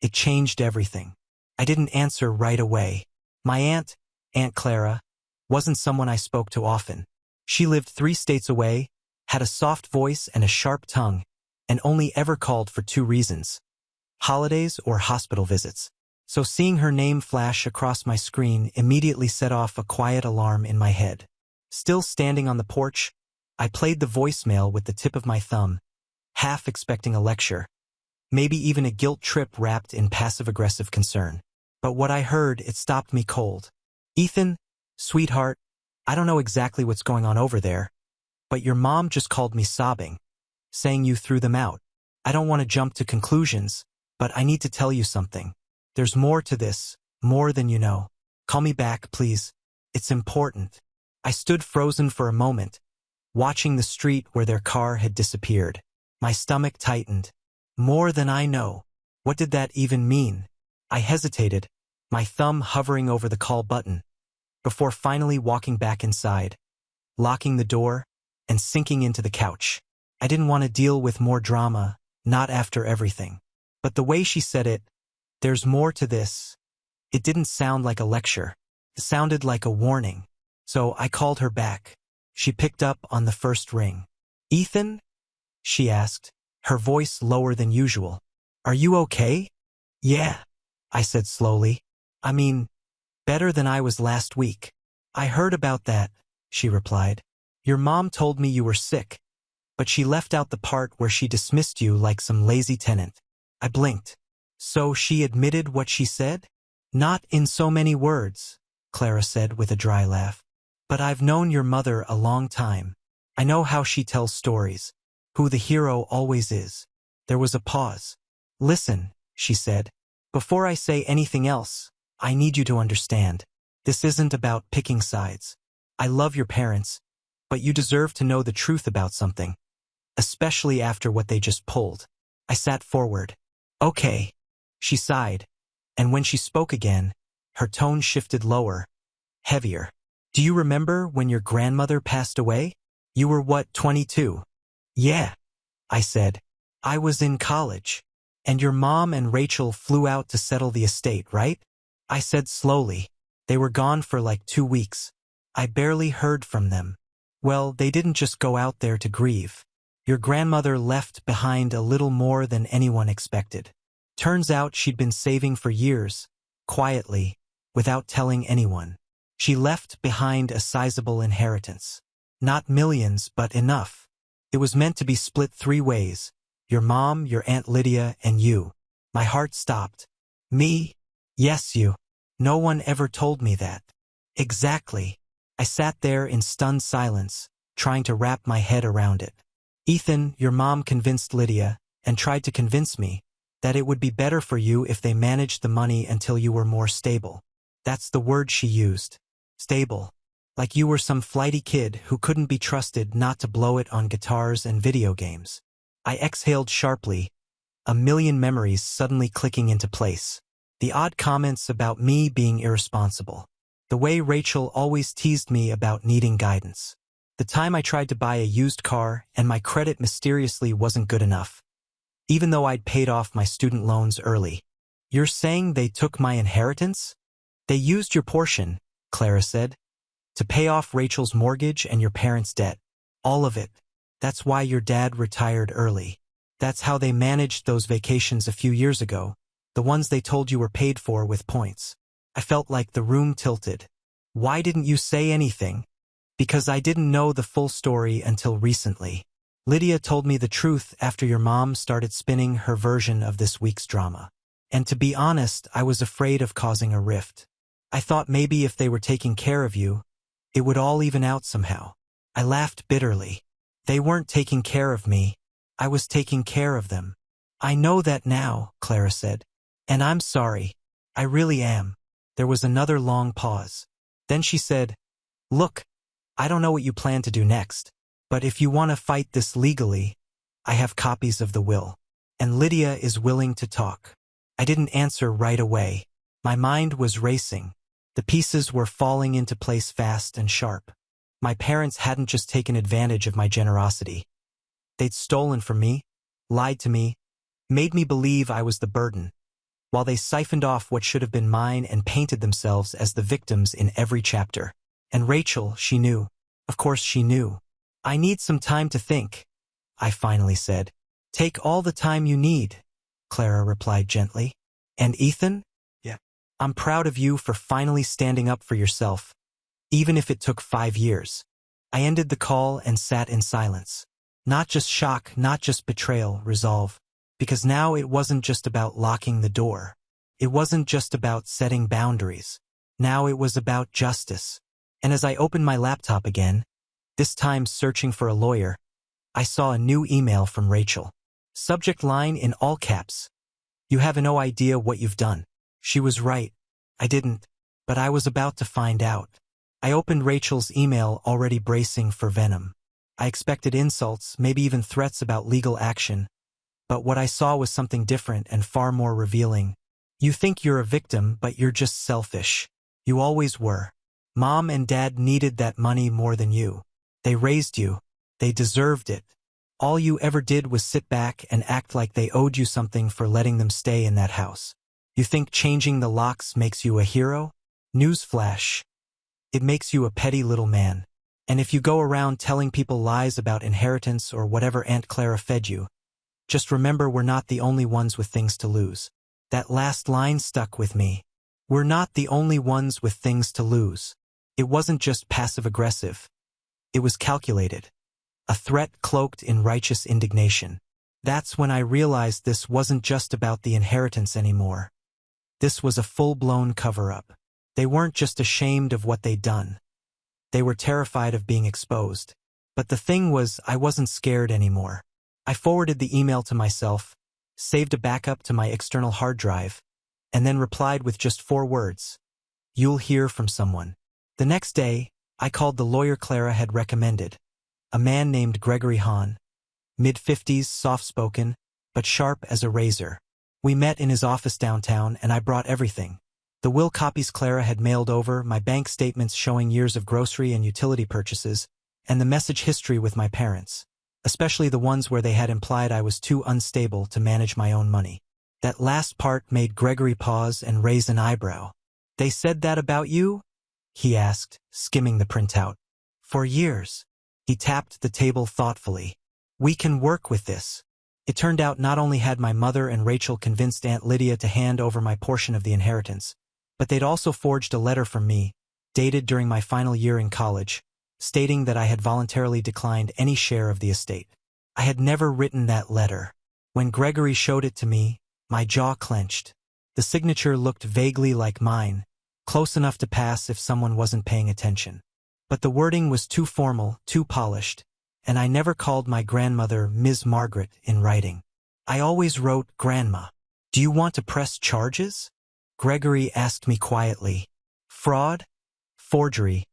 S1: it changed everything. I didn't answer right away. My aunt, Aunt Clara, wasn't someone I spoke to often. She lived 3 states away, had a soft voice and a sharp tongue, and only ever called for 2 reasons: holidays or hospital visits. So seeing her name flash across my screen immediately set off a quiet alarm in my head. Still standing on the porch, I played the voicemail with the tip of my thumb, half expecting a lecture, maybe even a guilt trip wrapped in passive-aggressive concern. But what I heard, it stopped me cold. "Ethan, sweetheart, I don't know exactly what's going on over there, but your mom just called me sobbing, saying you threw them out. I don't want to jump to conclusions, but I need to tell you something. There's more to this, more than you know. Call me back, please. It's important." I stood frozen for a moment, watching the street where their car had disappeared. My stomach tightened. More than I know. What did that even mean? I hesitated, my thumb hovering over the call button, before finally walking back inside, locking the door, and sinking into the couch. I didn't want to deal with more drama, not after everything. But the way she said it, "There's more to this," it didn't sound like a lecture. It sounded like a warning. So I called her back. She picked up on the first ring. "Ethan?" she asked, her voice lower than usual. "Are you okay?" "Yeah," I said slowly. "I mean, better than I was last week." "I heard about that," she replied. "Your mom told me you were sick, but she left out the part where she dismissed you like some lazy tenant." I blinked. "So she admitted what she said?" "Not in so many words," Clara said with a dry laugh. "But I've known your mother a long time. I know how she tells stories, who the hero always is." There was a pause. "Listen," she said. "Before I say anything else, I need you to understand. This isn't about picking sides. I love your parents, but you deserve to know the truth about something, especially after what they just pulled." I sat forward. "Okay," she sighed, and when she spoke again, her tone shifted lower, heavier. "Do you remember when your grandmother passed away? You were what, 22? "Yeah," I said. "I was in college." And your mom and Rachel flew out to settle the estate, right? I said slowly. They were gone for like 2 weeks. I barely heard from them. Well, they didn't just go out there to grieve. Your grandmother left behind a little more than anyone expected. Turns out she'd been saving for years, quietly, without telling anyone. She left behind a sizable inheritance. Not millions, but enough. It was meant to be split 3 ways. Your mom, your Aunt Lydia, and you. My heart stopped. Me? Yes, you. No one ever told me that. Exactly. I sat there in stunned silence, trying to wrap my head around it. Ethan, your mom convinced Lydia, and tried to convince me, that it would be better for you if they managed the money until you were more stable. That's the word she used. Stable. Like you were some flighty kid who couldn't be trusted not to blow it on guitars and video games. I exhaled sharply, a million memories suddenly clicking into place. The odd comments about me being irresponsible. The way Rachel always teased me about needing guidance. The time I tried to buy a used car and my credit mysteriously wasn't good enough, even though I'd paid off my student loans early. You're saying they took my inheritance? They used your portion, Clara said, to pay off Rachel's mortgage and your parents' debt. All of it. That's why your dad retired early. That's how they managed those vacations a few years ago, the ones they told you were paid for with points. I felt like the room tilted. Why didn't you say anything? Because I didn't know the full story until recently. Lydia told me the truth after your mom started spinning her version of this week's drama. And to be honest, I was afraid of causing a rift. I thought maybe if they were taking care of you, it would all even out somehow. I laughed bitterly. They weren't taking care of me. I was taking care of them. I know that now, Clara said. And I'm sorry. I really am. There was another long pause. Then she said, Look, I don't know what you plan to do next, but if you want to fight this legally, I have copies of the will. And Lydia is willing to talk. I didn't answer right away. My mind was racing. The pieces were falling into place fast and sharp. My parents hadn't just taken advantage of my generosity. They'd stolen from me, lied to me, made me believe I was the burden, while they siphoned off what should have been mine and painted themselves as the victims in every chapter. And Rachel, she knew. Of course she knew. I need some time to think, I finally said. Take all the time you need, Clara replied gently. And Ethan? Yeah. I'm proud of you for finally standing up for yourself, even if it took 5 years. I ended the call and sat in silence. Not just shock, not just betrayal, resolve. Because now it wasn't just about locking the door. It wasn't just about setting boundaries. Now it was about justice. And as I opened my laptop again, this time searching for a lawyer, I saw a new email from Rachel. Subject line in all caps. You have no idea what you've done. She was right. I didn't. But I was about to find out. I opened Rachel's email already bracing for venom. I expected insults, maybe even threats about legal action. But what I saw was something different and far more revealing. You think you're a victim, but you're just selfish. You always were. Mom and Dad needed that money more than you. They raised you. They deserved it. All you ever did was sit back and act like they owed you something for letting them stay in that house. You think changing the locks makes you a hero? Newsflash. It makes you a petty little man. And if you go around telling people lies about inheritance or whatever Aunt Clara fed you, just remember we're not the only ones with things to lose. That last line stuck with me. We're not the only ones with things to lose. It wasn't just passive-aggressive. It was calculated. A threat cloaked in righteous indignation. That's when I realized this wasn't just about the inheritance anymore. This was a full-blown cover-up. They weren't just ashamed of what they'd done. They were terrified of being exposed. But the thing was, I wasn't scared anymore. I forwarded the email to myself, saved a backup to my external hard drive, and then replied with just 4 words. You'll hear from someone. The next day, I called the lawyer Clara had recommended. A man named Gregory Hahn. Mid-50s, soft-spoken, but sharp as a razor. We met in his office downtown, and I brought everything. The will copies Clara had mailed over, my bank statements showing years of grocery and utility purchases, and the message history with my parents, especially the ones where they had implied I was too unstable to manage my own money. That last part made Gregory pause and raise an eyebrow. They said that about you? He asked, skimming the printout. For years. He tapped the table thoughtfully. We can work with this. It turned out not only had my mother and Rachel convinced Aunt Lydia to hand over my portion of the inheritance, but they'd also forged a letter from me, dated during my final year in college, stating that I had voluntarily declined any share of the estate. I had never written that letter. When Gregory showed it to me, my jaw clenched. The signature looked vaguely like mine, close enough to pass if someone wasn't paying attention. But the wording was too formal, too polished, and I never called my grandmother Ms. Margaret in writing. I always wrote Grandma. Do you want to press charges? Gregory asked me quietly. Fraud? Forgery?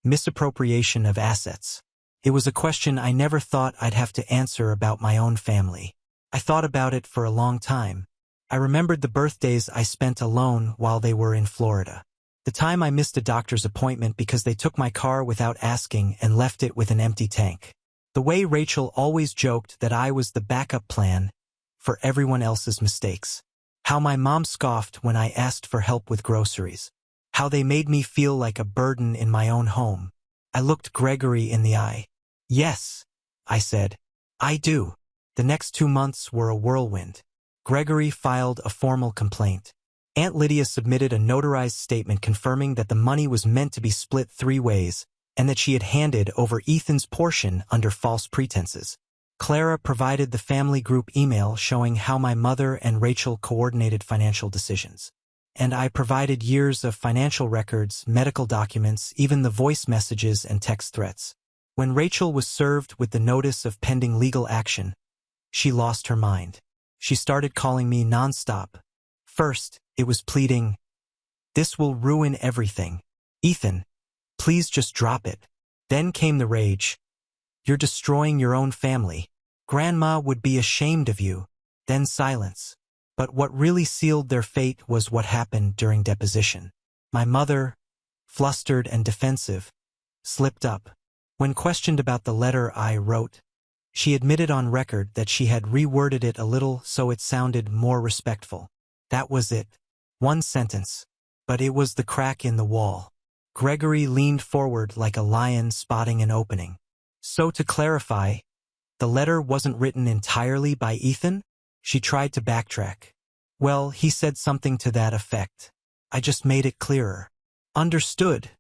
S1: Misappropriation of assets? It was a question I never thought I'd have to answer about my own family. I thought about it for a long time. I remembered the birthdays I spent alone while they were in Florida. The time I missed a doctor's appointment because they took my car without asking and left it with an empty tank. The way Rachel always joked that I was the backup plan for everyone else's mistakes. How my mom scoffed when I asked for help with groceries. How they made me feel like a burden in my own home. I looked Gregory in the eye. Yes, I said. I do. The next 2 months were a whirlwind. Gregory filed a formal complaint. Aunt Lydia submitted a notarized statement confirming that the money was meant to be split 3 ways, and that she had handed over Ethan's portion under false pretenses. Clara provided the family group email showing how my mother and Rachel coordinated financial decisions. And I provided years of financial records, medical documents, even the voice messages and text threats. When Rachel was served with the notice of pending legal action, she lost her mind. She started calling me nonstop. First, it was pleading, "This will ruin everything. Ethan, please just drop it." Then came the rage. "You're destroying your own family. Grandma would be ashamed of you." Then silence. But what really sealed their fate was what happened during deposition. My mother, flustered and defensive, slipped up. When questioned about the letter I wrote, she admitted on record that she had reworded it a little so it sounded more respectful. That was it. 1 sentence. But it was the crack in the wall. Gregory leaned forward like a lion spotting an opening. So to clarify, the letter wasn't written entirely by Ethan? She tried to backtrack. Well, he said something to that effect. I just made it clearer. Understood,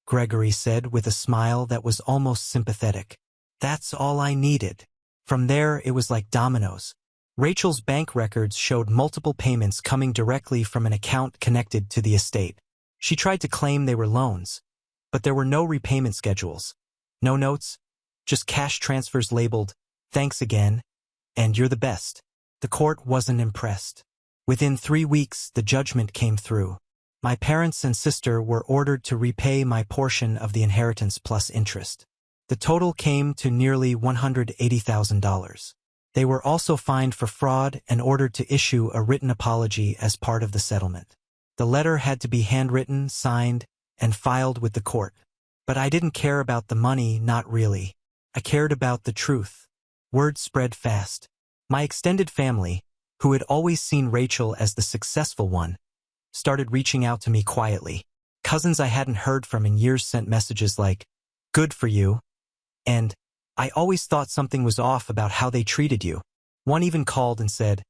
S1: Gregory said with a smile that was almost sympathetic. That's all I needed. From there, it was like dominoes. Rachel's bank records showed multiple payments coming directly from an account connected to the estate. She tried to claim they were loans, but there were no repayment schedules. No notes, just cash transfers labeled, "Thanks again," and "You're the best." The court wasn't impressed. Within 3 weeks, the judgment came through. My parents and sister were ordered to repay my portion of the inheritance plus interest. The total came to nearly $180,000. They were also fined for fraud and ordered to issue a written apology as part of the settlement. The letter had to be handwritten, signed, and filed with the court. But I didn't care about the money, not really. I cared about the truth. Word spread fast. My extended family, who had always seen Rachel as the successful one, started reaching out to me quietly. Cousins I hadn't heard from in years sent messages like, "Good for you," and "I always thought something was off about how they treated you." One even called and said,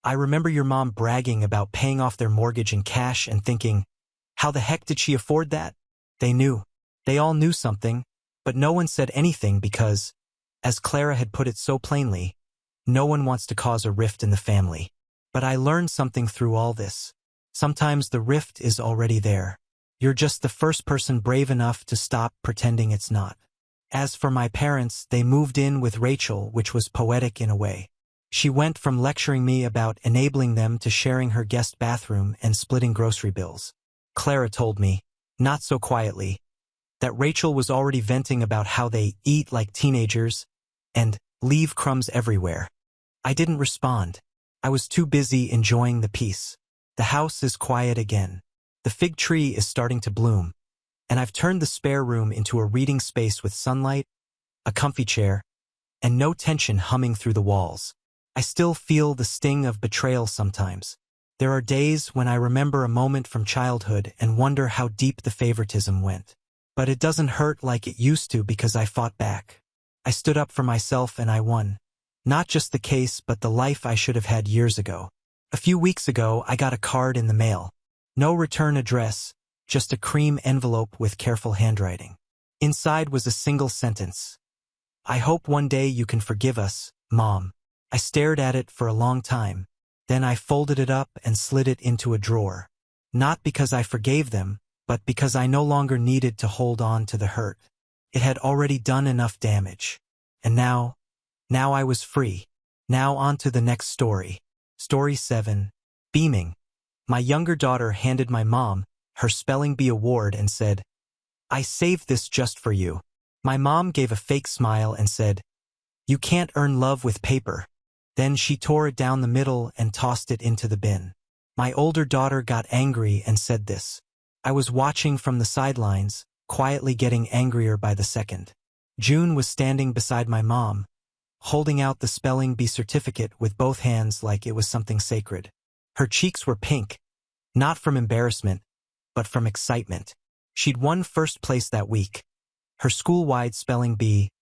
S1: "I remember your mom bragging about paying off their mortgage in cash and thinking, how the heck did she afford that?" They knew. They all knew something, but no one said anything because, as Clara had put it so plainly, no one wants to cause a rift in the family. But I learned something through all this. Sometimes the rift is already there. You're just the first person brave enough to stop pretending it's not. As for my parents, they moved in with Rachel, which was poetic in a way. She went from lecturing me about enabling them to sharing her guest bathroom and splitting grocery bills. Clara told me, not so quietly, that Rachel was already venting about how they eat like teenagers and leave crumbs everywhere. I didn't respond. I was too busy enjoying the peace. The house is quiet again. The fig tree is starting to bloom, and I've turned the spare room into a reading space with sunlight, a comfy chair, and no tension humming through the walls. I still feel the sting of betrayal sometimes. There are days when I remember a moment from childhood and wonder how deep the favoritism went. But it doesn't hurt like it used to because I fought back. I stood up for myself and I won. Not just the case, but the life I should have had years ago. A few weeks ago, I got a card in the mail. No return address, just a cream envelope with careful handwriting. Inside was a single sentence. I hope one day you can forgive us, Mom. I stared at it for a long time. Then I folded it up and slid it into a drawer. Not because I forgave them, but because I no longer needed to hold on to the hurt. It had already done enough damage. And now I was free. Now on to the next story. Story 7. Beaming. My younger daughter handed my mom her spelling bee award and said, "I saved this just for you." My mom gave a fake smile and said, "You can't earn love with paper." Then she tore it down the middle and tossed it into the bin. My older daughter got angry and said this. I was watching from the sidelines, quietly getting angrier by the second. June was standing beside my mom, holding out the spelling bee certificate with both hands like it was something sacred. Her cheeks were pink, not from embarrassment, but from excitement. She'd won first place that week. Her school-wide spelling bee,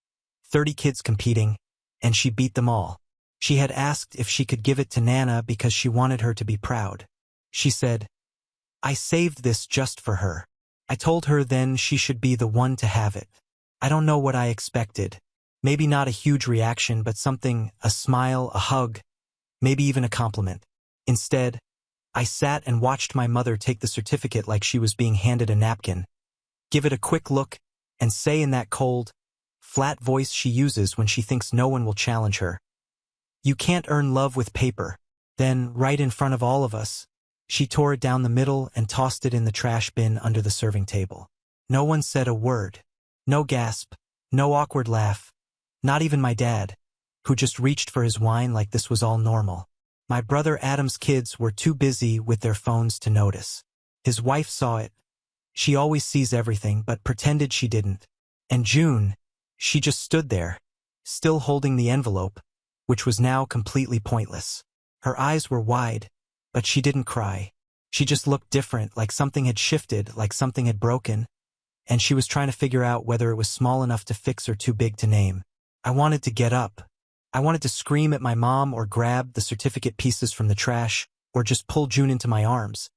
S1: 30 kids competing, and she beat them all. She had asked if she could give it to Nana because she wanted her to be proud. She said, "I saved this just for her." I told her then she should be the one to have it. I don't know what I expected. Maybe not a huge reaction, but something, a smile, a hug, maybe even a compliment. Instead, I sat and watched my mother take the certificate like she was being handed a napkin, give it a quick look, and say in that cold, flat voice she uses when she thinks no one will challenge her, "You can't earn love with paper." Then, right in front of all of us, she tore it down the middle and tossed it in the trash bin under the serving table. No one said a word. No gasp, no awkward laugh. Not even my dad, who just reached for his wine like this was all normal. My brother Adam's kids were too busy with their phones to notice. His wife saw it. She always sees everything, but pretended she didn't. And June, she just stood there, still holding the envelope, which was now completely pointless. Her eyes were wide, but she didn't cry. She just looked different, like something had shifted, like something had broken, and she was trying to figure out whether it was small enough to fix or too big to name. I wanted to get up. I wanted to scream at my mom or grab the certificate pieces from the trash or just pull June into my arms.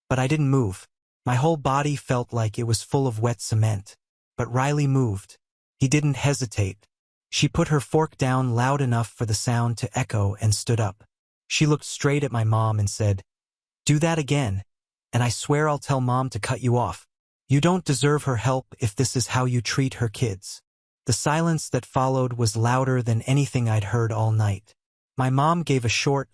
S1: But I didn't move. My whole body felt like it was full of wet cement. But Riley moved. He didn't hesitate. She put her fork down loud enough for the sound to echo and stood up. She looked straight at my mom and said, "Do that again, and I swear I'll tell Mom to cut you off. You don't deserve her help if this is how you treat her kids." The silence that followed was louder than anything I'd heard all night. My mom gave a short,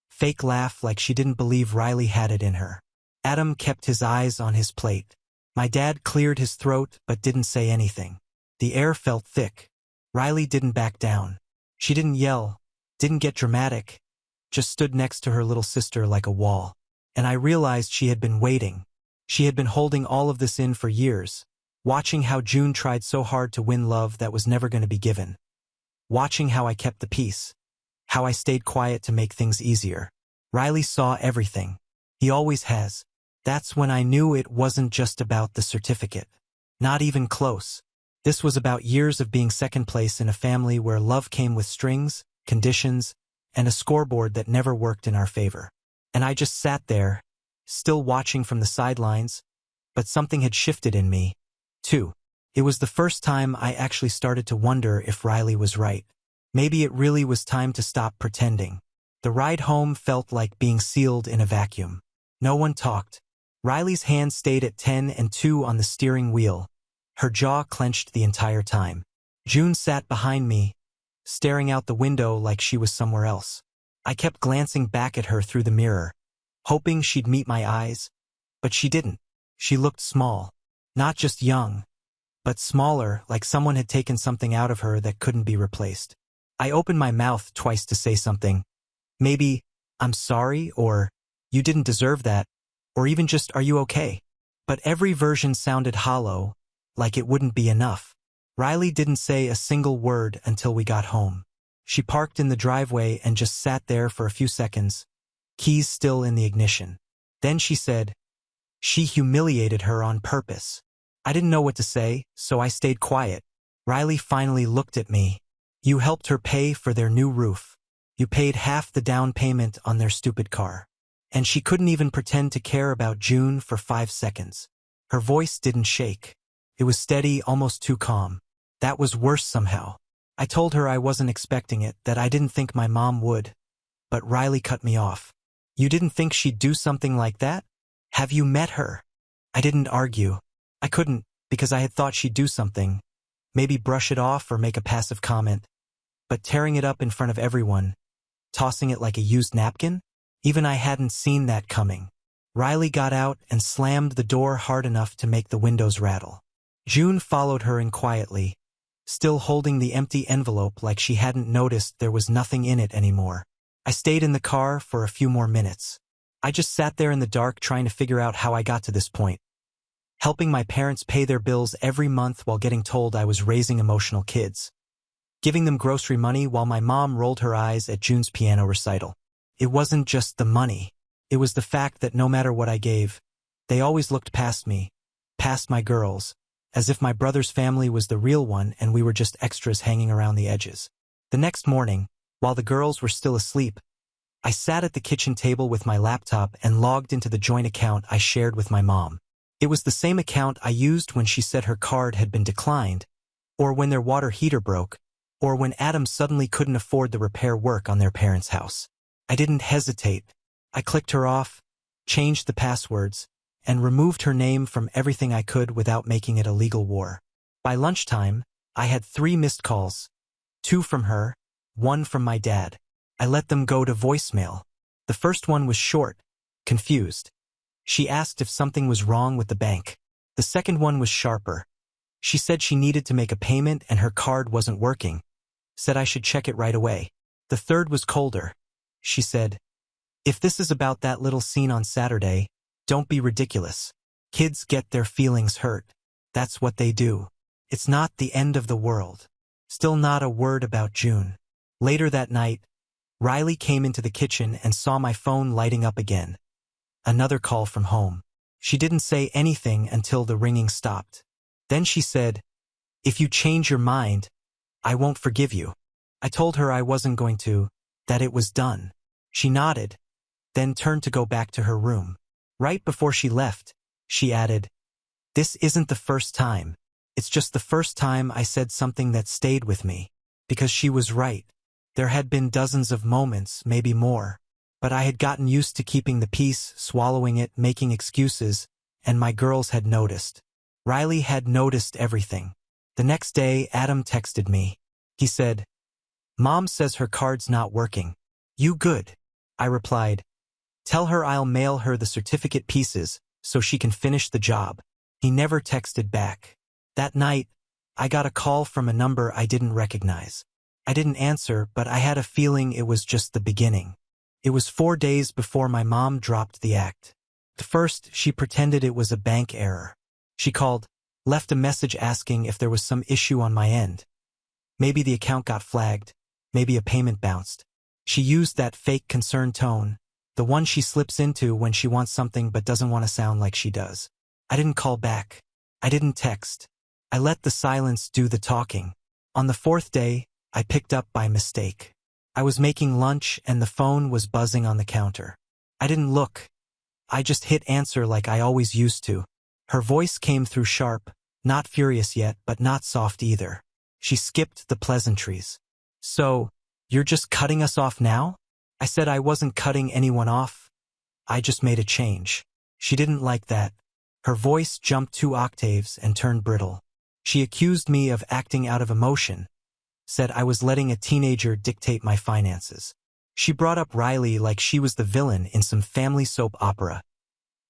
S1: fake laugh like she didn't believe Riley had it in her. Adam kept his eyes on his plate. My dad cleared his throat but didn't say anything. The air felt thick. Riley didn't back down. She didn't yell, didn't get dramatic, just stood next to her little sister like a wall. And I realized she had been waiting. She had been holding all of this in for years, watching how June tried so hard to win love that was never going to be given. Watching how I kept the peace, how I stayed quiet to make things easier. Riley saw everything. He always has. That's when I knew it wasn't just about the certificate. Not even close. This was about years of being second place in a family where love came with strings, conditions, and a scoreboard that never worked in our favor. And I just sat there, still watching from the sidelines, but something had shifted in me, too. It was the first time I actually started to wonder if Riley was right. Maybe it really was time to stop pretending. The ride home felt like being sealed in a vacuum. No one talked. Riley's hand stayed at 10 and 2 on the steering wheel. Her jaw clenched the entire time. June sat behind me, staring out the window like she was somewhere else. I kept glancing back at her through the mirror, hoping she'd meet my eyes, but she didn't. She looked small. Not just young, but smaller, like someone had taken something out of her that couldn't be replaced. I opened my mouth twice to say something. Maybe, "I'm sorry," or "You didn't deserve that," or even just, "Are you okay?" But every version sounded hollow, like it wouldn't be enough. Riley didn't say a single word until we got home. She parked in the driveway and just sat there for a few seconds, keys still in the ignition. Then she said, she humiliated her on purpose. I didn't know what to say, so I stayed quiet. Riley finally looked at me. You helped her pay for their new roof. You paid half the down payment on their stupid car. And she couldn't even pretend to care about June for 5 seconds. Her voice didn't shake. It was steady, almost too calm. That was worse somehow. I told her I wasn't expecting it, that I didn't think my mom would. But Riley cut me off. You didn't think she'd do something like that? Have you met her? I didn't argue. I couldn't, because I had thought she'd do something. Maybe brush it off or make a passive comment. But tearing it up in front of everyone, tossing it like a used napkin? Even I hadn't seen that coming. Riley got out and slammed the door hard enough to make the windows rattle. June followed her in quietly, still holding the empty envelope like she hadn't noticed there was nothing in it anymore. I stayed in the car for a few more minutes. I just sat there in the dark trying to figure out how I got to this point. Helping my parents pay their bills every month while getting told I was raising emotional kids. Giving them grocery money while my mom rolled her eyes at June's piano recital. It wasn't just the money. It was the fact that no matter what I gave, they always looked past me, past my girls, as if my brother's family was the real one and we were just extras hanging around the edges. The next morning, while the girls were still asleep, I sat at the kitchen table with my laptop and logged into the joint account I shared with my mom. It was the same account I used when she said her card had been declined, or when their water heater broke, or when Adam suddenly couldn't afford the repair work on their parents' house. I didn't hesitate. I clicked her off, changed the passwords, and removed her name from everything I could without making it a legal war. By lunchtime, I had 3 missed calls. 2 from her, 1 from my dad. I let them go to voicemail. The first one was short, confused. She asked if something was wrong with the bank. The second one was sharper. She said she needed to make a payment and her card wasn't working. Said I should check it right away. The third was colder. She said, if this is about that little scene on Saturday, don't be ridiculous. Kids get their feelings hurt. That's what they do. It's not the end of the world. Still not a word about June. Later that night, Riley came into the kitchen and saw my phone lighting up again. Another call from home. She didn't say anything until the ringing stopped. Then she said, if you change your mind, I won't forgive you. I told her I wasn't going to, that it was done. She nodded, then turned to go back to her room. Right before she left, she added, this isn't the first time. It's just the first time I said something that stayed with me. Because she was right. There had been dozens of moments, maybe more. But I had gotten used to keeping the peace, swallowing it, making excuses, and my girls had noticed. Riley had noticed everything. The next day, Adam texted me. He said, Mom says her card's not working. You good? I replied, tell her I'll mail her the certificate pieces so she can finish the job. He never texted back. That night, I got a call from a number I didn't recognize. I didn't answer, but I had a feeling it was just the beginning. It was 4 days before my mom dropped the act. At first, she pretended it was a bank error. She called, left a message asking if there was some issue on my end. Maybe the account got flagged. Maybe a payment bounced. She used that fake concerned tone, the one she slips into when she wants something but doesn't want to sound like she does. I didn't call back. I didn't text. I let the silence do the talking. On the 4th day, I picked up by mistake. I was making lunch and the phone was buzzing on the counter. I didn't look. I just hit answer like I always used to. Her voice came through sharp, not furious yet, but not soft either. She skipped the pleasantries. So, you're just cutting us off now? I said I wasn't cutting anyone off. I just made a change. She didn't like that. Her voice jumped 2 octaves and turned brittle. She accused me of acting out of emotion. Said I was letting a teenager dictate my finances. She brought up Riley like she was the villain in some family soap opera.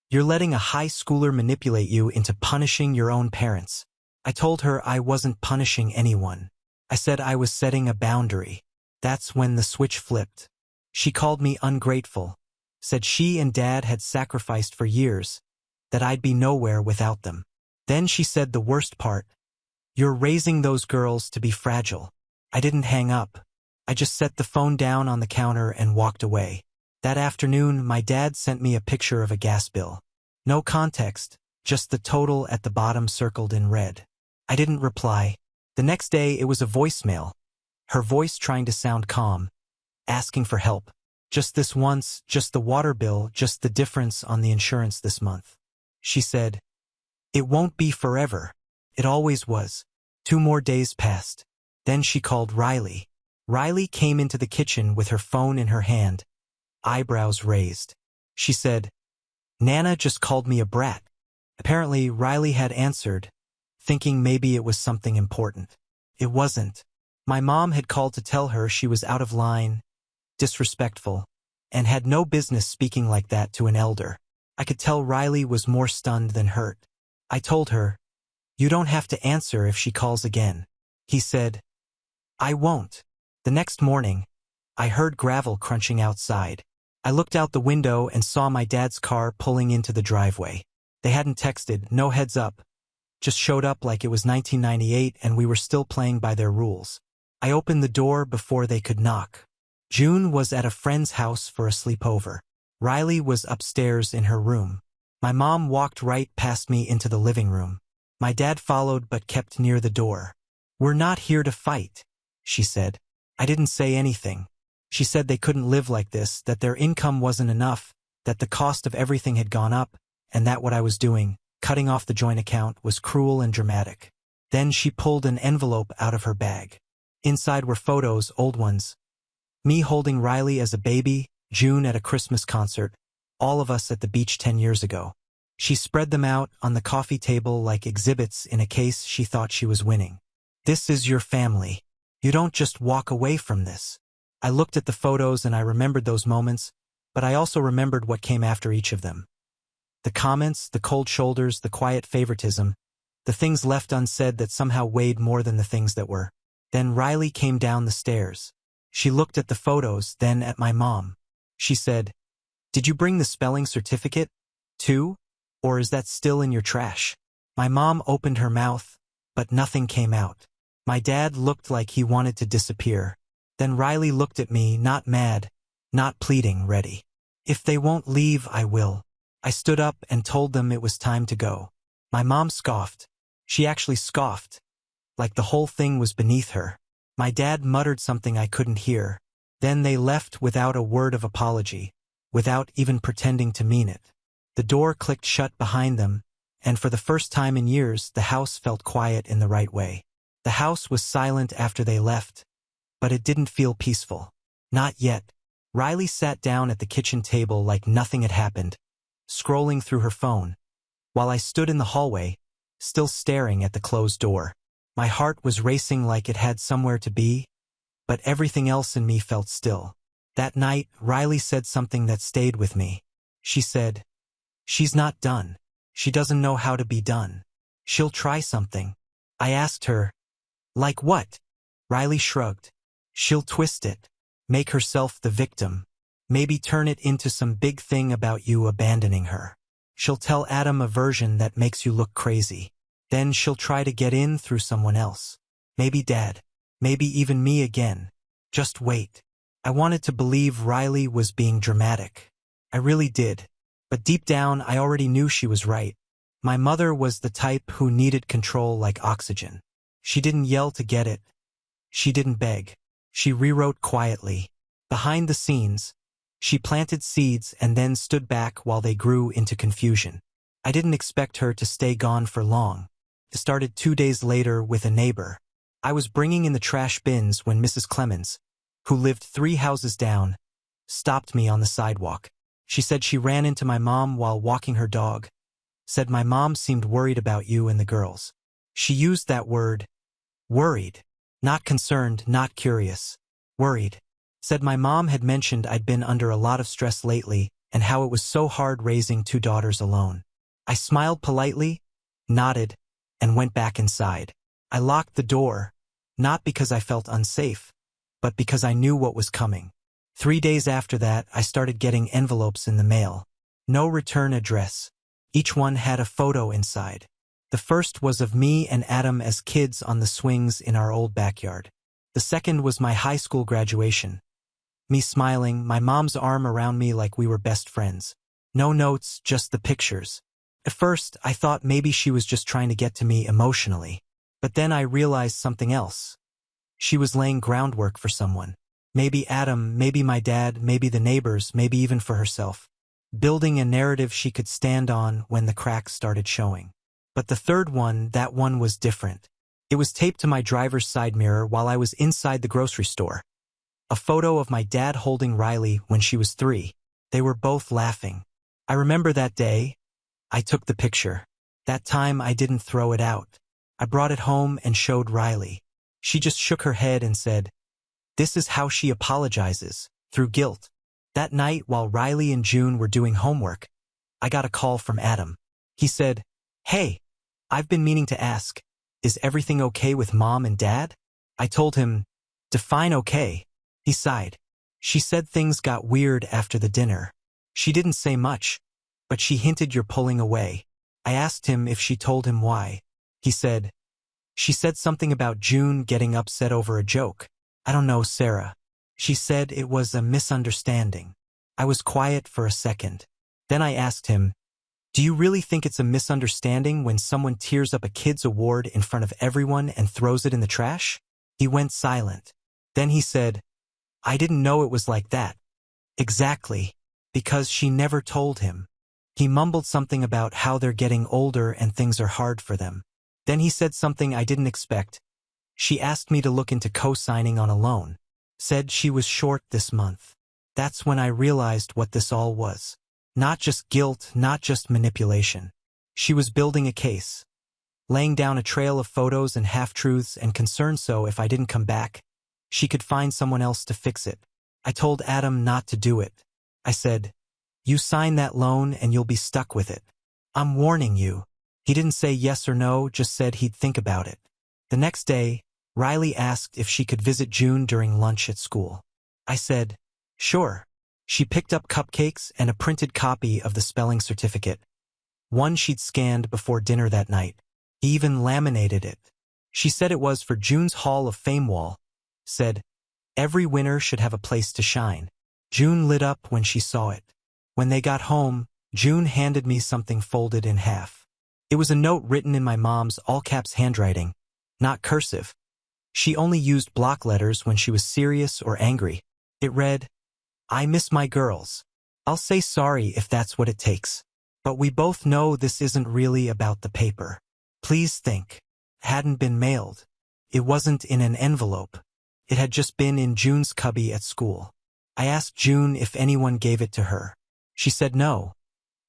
S1: You're letting a high schooler manipulate you into punishing your own parents. I told her I wasn't punishing anyone. I said I was setting a boundary. That's when the switch flipped. She called me ungrateful. Said she and Dad had sacrificed for years, that I'd be nowhere without them. Then she said the worst part. You're raising those girls to be fragile. I didn't hang up. I just set the phone down on the counter and walked away. That afternoon, my dad sent me a picture of a gas bill. No context, just the total at the bottom circled in red. I didn't reply. The next day, it was a voicemail. Her voice trying to sound calm, asking for help. Just this once, just the water bill, just the difference on the insurance this month. She said, "It won't be forever. It always was." 2 more days passed. Then she called Riley. Riley came into the kitchen with her phone in her hand, eyebrows raised. She said, "Nana just called me a brat." Apparently, Riley had answered, thinking maybe it was something important. It wasn't. My mom had called to tell her she was out of line, disrespectful, and had no business speaking like that to an elder. I could tell Riley was more stunned than hurt. I told her, "You don't have to answer if she calls again." He said, "I won't." The next morning, I heard gravel crunching outside. I looked out the window and saw my dad's car pulling into the driveway. They hadn't texted, no heads up, just showed up like it was 1998 and we were still playing by their rules. I opened the door before they could knock. June was at a friend's house for a sleepover. Riley was upstairs in her room. My mom walked right past me into the living room. My dad followed but kept near the door. "We're not here to fight," she said. I didn't say anything. She said they couldn't live like this, that their income wasn't enough, that the cost of everything had gone up, and that what I was doing, cutting off the joint account, was cruel and dramatic. Then she pulled an envelope out of her bag. Inside were photos, old ones. Me holding Riley as a baby, June at a Christmas concert, all of us at the beach 10 years ago. She spread them out on the coffee table like exhibits in a case she thought she was winning. "This is your family. You don't just walk away from this." I looked at the photos and I remembered those moments, but I also remembered what came after each of them. The comments, the cold shoulders, the quiet favoritism, the things left unsaid that somehow weighed more than the things that were. Then Riley came down the stairs. She looked at the photos, then at my mom. She said, "Did you bring the spelling certificate, too? Or is that still in your trash?" My mom opened her mouth, but nothing came out. My dad looked like he wanted to disappear. Then Riley looked at me, not mad, not pleading, ready. "If they won't leave, I will." I stood up and told them it was time to go. My mom scoffed. She actually scoffed, like the whole thing was beneath her. My dad muttered something I couldn't hear. Then they left without a word of apology, without even pretending to mean it. The door clicked shut behind them, and for the first time in years, the house felt quiet in the right way. The house was silent after they left, but it didn't feel peaceful. Not yet. Riley sat down at the kitchen table like nothing had happened, scrolling through her phone, while I stood in the hallway, still staring at the closed door. My heart was racing like it had somewhere to be, but everything else in me felt still. That night, Riley said something that stayed with me. She said, "She's not done. She doesn't know how to be done. She'll try something." I asked her, "Like what?" Riley shrugged. "She'll twist it, make herself the victim, maybe turn it into some big thing about you abandoning her. She'll tell Adam a version that makes you look crazy. Then she'll try to get in through someone else. Maybe Dad. Maybe even me again. Just wait." I wanted to believe Riley was being dramatic. I really did. But deep down, I already knew she was right. My mother was the type who needed control like oxygen. She didn't yell to get it. She didn't beg. She rewrote quietly. Behind the scenes, she planted seeds and then stood back while they grew into confusion. I didn't expect her to stay gone for long. It started 2 days later with a neighbor. I was bringing in the trash bins when Mrs. Clemens, who lived 3 houses down, stopped me on the sidewalk. She said she ran into my mom while walking her dog. Said my mom seemed worried about you and the girls. She used that word, worried. Not concerned, not curious. Worried. Said my mom had mentioned I'd been under a lot of stress lately and how it was so hard raising 2 daughters alone. I smiled politely, nodded, and went back inside. I locked the door, not because I felt unsafe, but because I knew what was coming. 3 days after that, I started getting envelopes in the mail. No return address. Each one had a photo inside. The first was of me and Adam as kids on the swings in our old backyard. The second was my high school graduation. Me smiling, my mom's arm around me like we were best friends. No notes, just the pictures. At first, I thought maybe she was just trying to get to me emotionally. But then I realized something else. She was laying groundwork for someone. Maybe Adam, maybe my dad, maybe the neighbors, maybe even for herself. Building a narrative she could stand on when the cracks started showing. But the third one, that one was different. It was taped to my driver's side mirror while I was inside the grocery store. A photo of my dad holding Riley when she was 3. They were both laughing. I remember that day. I took the picture. That time I didn't throw it out. I brought it home and showed Riley. She just shook her head and said, "This is how she apologizes, through guilt." That night, while Riley and June were doing homework, I got a call from Adam. He said, "Hey, I've been meaning to ask, is everything okay with Mom and Dad?" I told him, "Define okay." He sighed. "She said things got weird after the dinner. She didn't say much, but she hinted you're pulling away." I asked him if she told him why. He said, "She said something about June getting upset over a joke. I don't know, Sarah. She said it was a misunderstanding." I was quiet for a second. Then I asked him, "Do you really think it's a misunderstanding when someone tears up a kid's award in front of everyone and throws it in the trash?" He went silent. Then he said, "I didn't know it was like that." Exactly, because she never told him. He mumbled something about how they're getting older and things are hard for them. Then he said something I didn't expect. She asked me to look into co-signing on a loan. Said she was short this month. That's when I realized what this all was. Not just guilt, not just manipulation. She was building a case. Laying down a trail of photos and half-truths and concerned so if I didn't come back, she could find someone else to fix it. I told Adam not to do it. I said, "You sign that loan and you'll be stuck with it. I'm warning you." He didn't say yes or no, just said he'd think about it. The next day, Riley asked if she could visit June during lunch at school. I said, "Sure." She picked up cupcakes and a printed copy of the spelling certificate. One she'd scanned before dinner that night. He even laminated it. She said it was for June's Hall of Fame wall. Said, "Every winner should have a place to shine." June lit up when she saw it. When they got home, June handed me something folded in half. It was a note written in my mom's all-caps handwriting, not cursive. She only used block letters when she was serious or angry. It read, "I miss my girls. I'll say sorry if that's what it takes. But we both know this isn't really about the paper. Please think." It hadn't been mailed. It wasn't in an envelope. It had just been in June's cubby at school. I asked June if anyone gave it to her. She said no.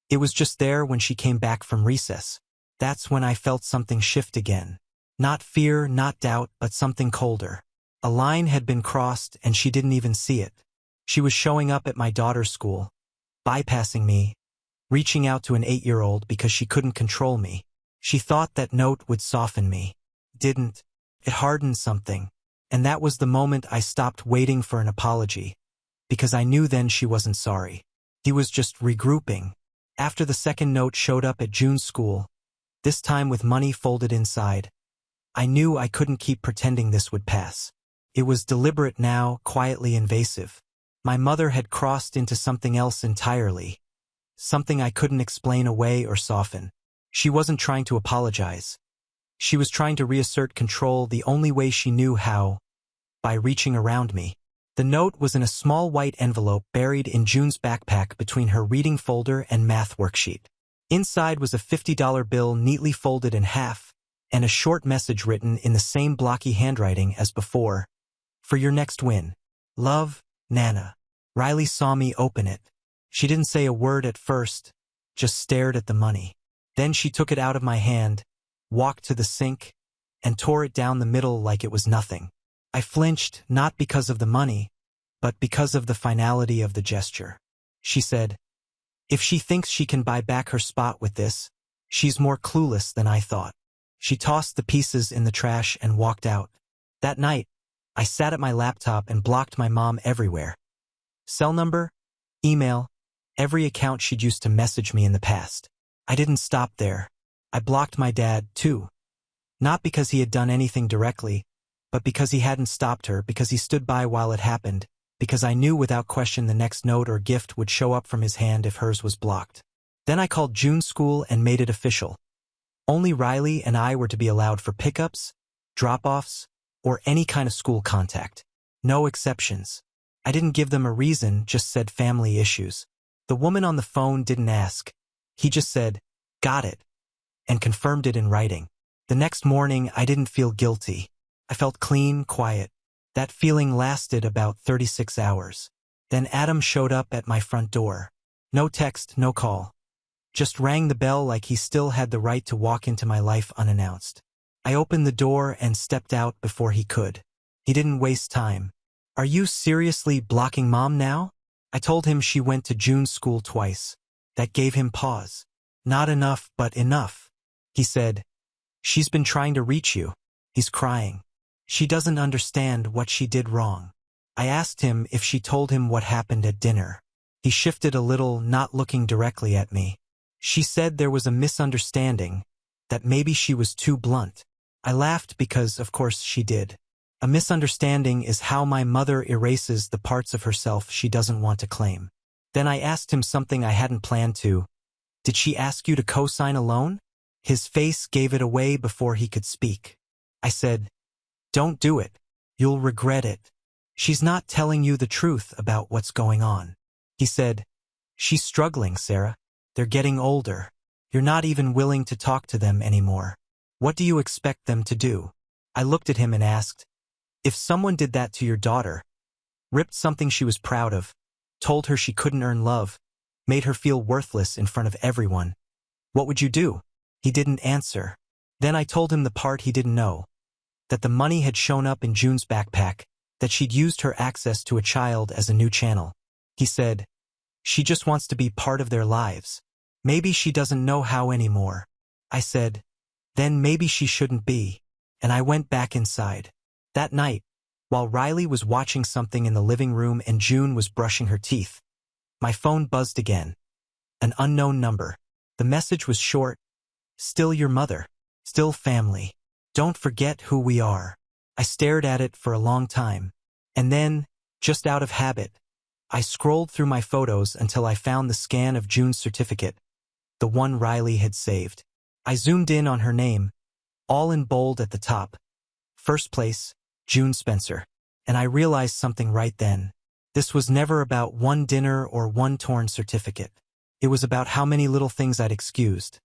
S1: It was just there when she came back from recess. That's when I felt something shift again. Not fear, not doubt, but something colder. A line had been crossed and she didn't even see it. She was showing up at my daughter's school, bypassing me, reaching out to an 8-year-old because she couldn't control me. She thought that note would soften me. Didn't. It hardened something. And that was the moment I stopped waiting for an apology, because I knew then she wasn't sorry. He was just regrouping. After the second note showed up at June's school, this time with money folded inside, I knew I couldn't keep pretending this would pass. It was deliberate now, quietly invasive. My mother had crossed into something else entirely. Something I couldn't explain away or soften. She wasn't trying to apologize. She was trying to reassert control the only way she knew how, by reaching around me. The note was in a small white envelope buried in June's backpack between her reading folder and math worksheet. Inside was a $50 bill neatly folded in half, and a short message written in the same blocky handwriting as before. "For your next win. Love, Nana." Riley saw me open it. She didn't say a word at first, just stared at the money. Then she took it out of my hand, walked to the sink, and tore it down the middle like it was nothing. I flinched, not because of the money, but because of the finality of the gesture. She said, "If she thinks she can buy back her spot with this, she's more clueless than I thought." She tossed the pieces in the trash and walked out. That night, I sat at my laptop and blocked my mom everywhere. Cell number, email, every account she'd used to message me in the past. I didn't stop there. I blocked my dad, too. Not because he had done anything directly, but because he hadn't stopped her, because he stood by while it happened, because I knew without question the next note or gift would show up from his hand if hers was blocked. Then I called June's school and made it official. Only Riley and I were to be allowed for pickups, drop-offs, or any kind of school contact. No exceptions. I didn't give them a reason, just said family issues. The woman on the phone didn't ask. He just said, "Got it," and confirmed it in writing. The next morning, I didn't feel guilty. I felt clean, quiet. That feeling lasted about 36 hours. Then Adam showed up at my front door. No text, no call. Just rang the bell like he still had the right to walk into my life unannounced. I opened the door and stepped out before he could. He didn't waste time. "Are you seriously blocking Mom now?" I told him she went to June's school twice. That gave him pause. "Not enough, but enough." He said, "She's been trying to reach you." He's crying. "She doesn't understand what she did wrong." I asked him if she told him what happened at dinner. He shifted a little, not looking directly at me. "She said there was a misunderstanding, that maybe she was too blunt." I laughed because, of course, she did. A misunderstanding is how my mother erases the parts of herself she doesn't want to claim. Then I asked him something I hadn't planned to. "Did she ask you to co-sign a loan?" His face gave it away before he could speak. I said, "Don't do it. You'll regret it. She's not telling you the truth about what's going on." He said, "She's struggling, Sarah. They're getting older. You're not even willing to talk to them anymore. What do you expect them to do?" I looked at him and asked, "If someone did that to your daughter, ripped something she was proud of, told her she couldn't earn love, made her feel worthless in front of everyone, what would you do?" He didn't answer. Then I told him the part he didn't know, that the money had shown up in June's backpack, that she'd used her access to a child as a new channel. He said, "She just wants to be part of their lives. Maybe she doesn't know how anymore." I said, "Then maybe she shouldn't be," and I went back inside. That night, while Riley was watching something in the living room and June was brushing her teeth, my phone buzzed again. An unknown number. The message was short. "Still your mother. Still family. Don't forget who we are." I stared at it for a long time. And then, just out of habit, I scrolled through my photos until I found the scan of June's certificate, the one Riley had saved. I zoomed in on her name, all in bold at the top. First place, June Spencer. And I realized something right then. This was never about one dinner or one torn certificate. It was about how many little things I'd excused.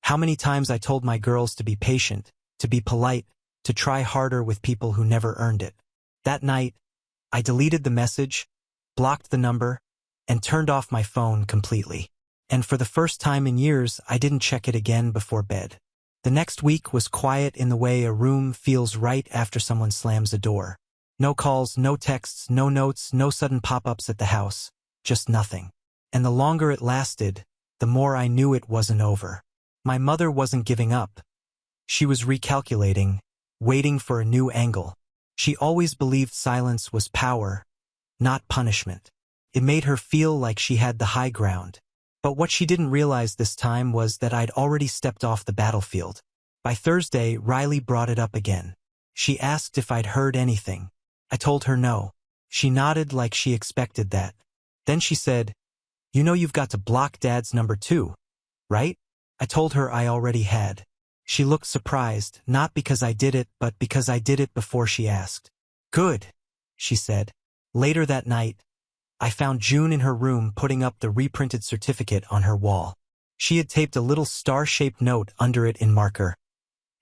S1: How many times I told my girls to be patient, to be polite, to try harder with people who never earned it. That night, I deleted the message, blocked the number, and turned off my phone completely. And for the first time in years, I didn't check it again before bed. The next week was quiet in the way a room feels right after someone slams a door. No calls, no texts, no notes, no sudden pop-ups at the house. Just nothing. And the longer it lasted, the more I knew it wasn't over. My mother wasn't giving up. She was recalculating, waiting for a new angle. She always believed silence was power, not punishment. It made her feel like she had the high ground. But what she didn't realize this time was that I'd already stepped off the battlefield. By Thursday, Riley brought it up again. She asked if I'd heard anything. I told her no. She nodded like she expected that. Then she said, "You know you've got to block Dad's number 2, right?" I told her I already had. She looked surprised, not because I did it, but because I did it before she asked. "Good," she said. Later that night, I found June in her room putting up the reprinted certificate on her wall. She had taped a little star-shaped note under it in marker.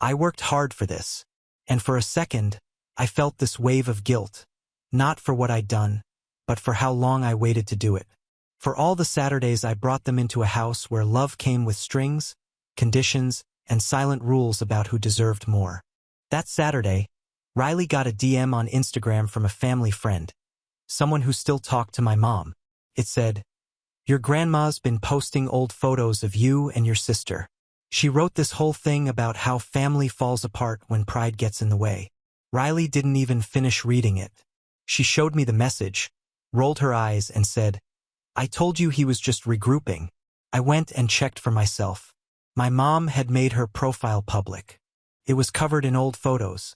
S1: "I worked hard for this." And for a second, I felt this wave of guilt. Not for what I'd done, but for how long I waited to do it. For all the Saturdays I brought them into a house where love came with strings, conditions, and silent rules about who deserved more. That Saturday, Riley got a DM on Instagram from a family friend, someone who still talked to my mom. It said, "Your grandma's been posting old photos of you and your sister. She wrote this whole thing about how family falls apart when pride gets in the way." Riley didn't even finish reading it. She showed me the message, rolled her eyes, and said, "I told you he was just regrouping." I went and checked for myself. My mom had made her profile public. It was covered in old photos.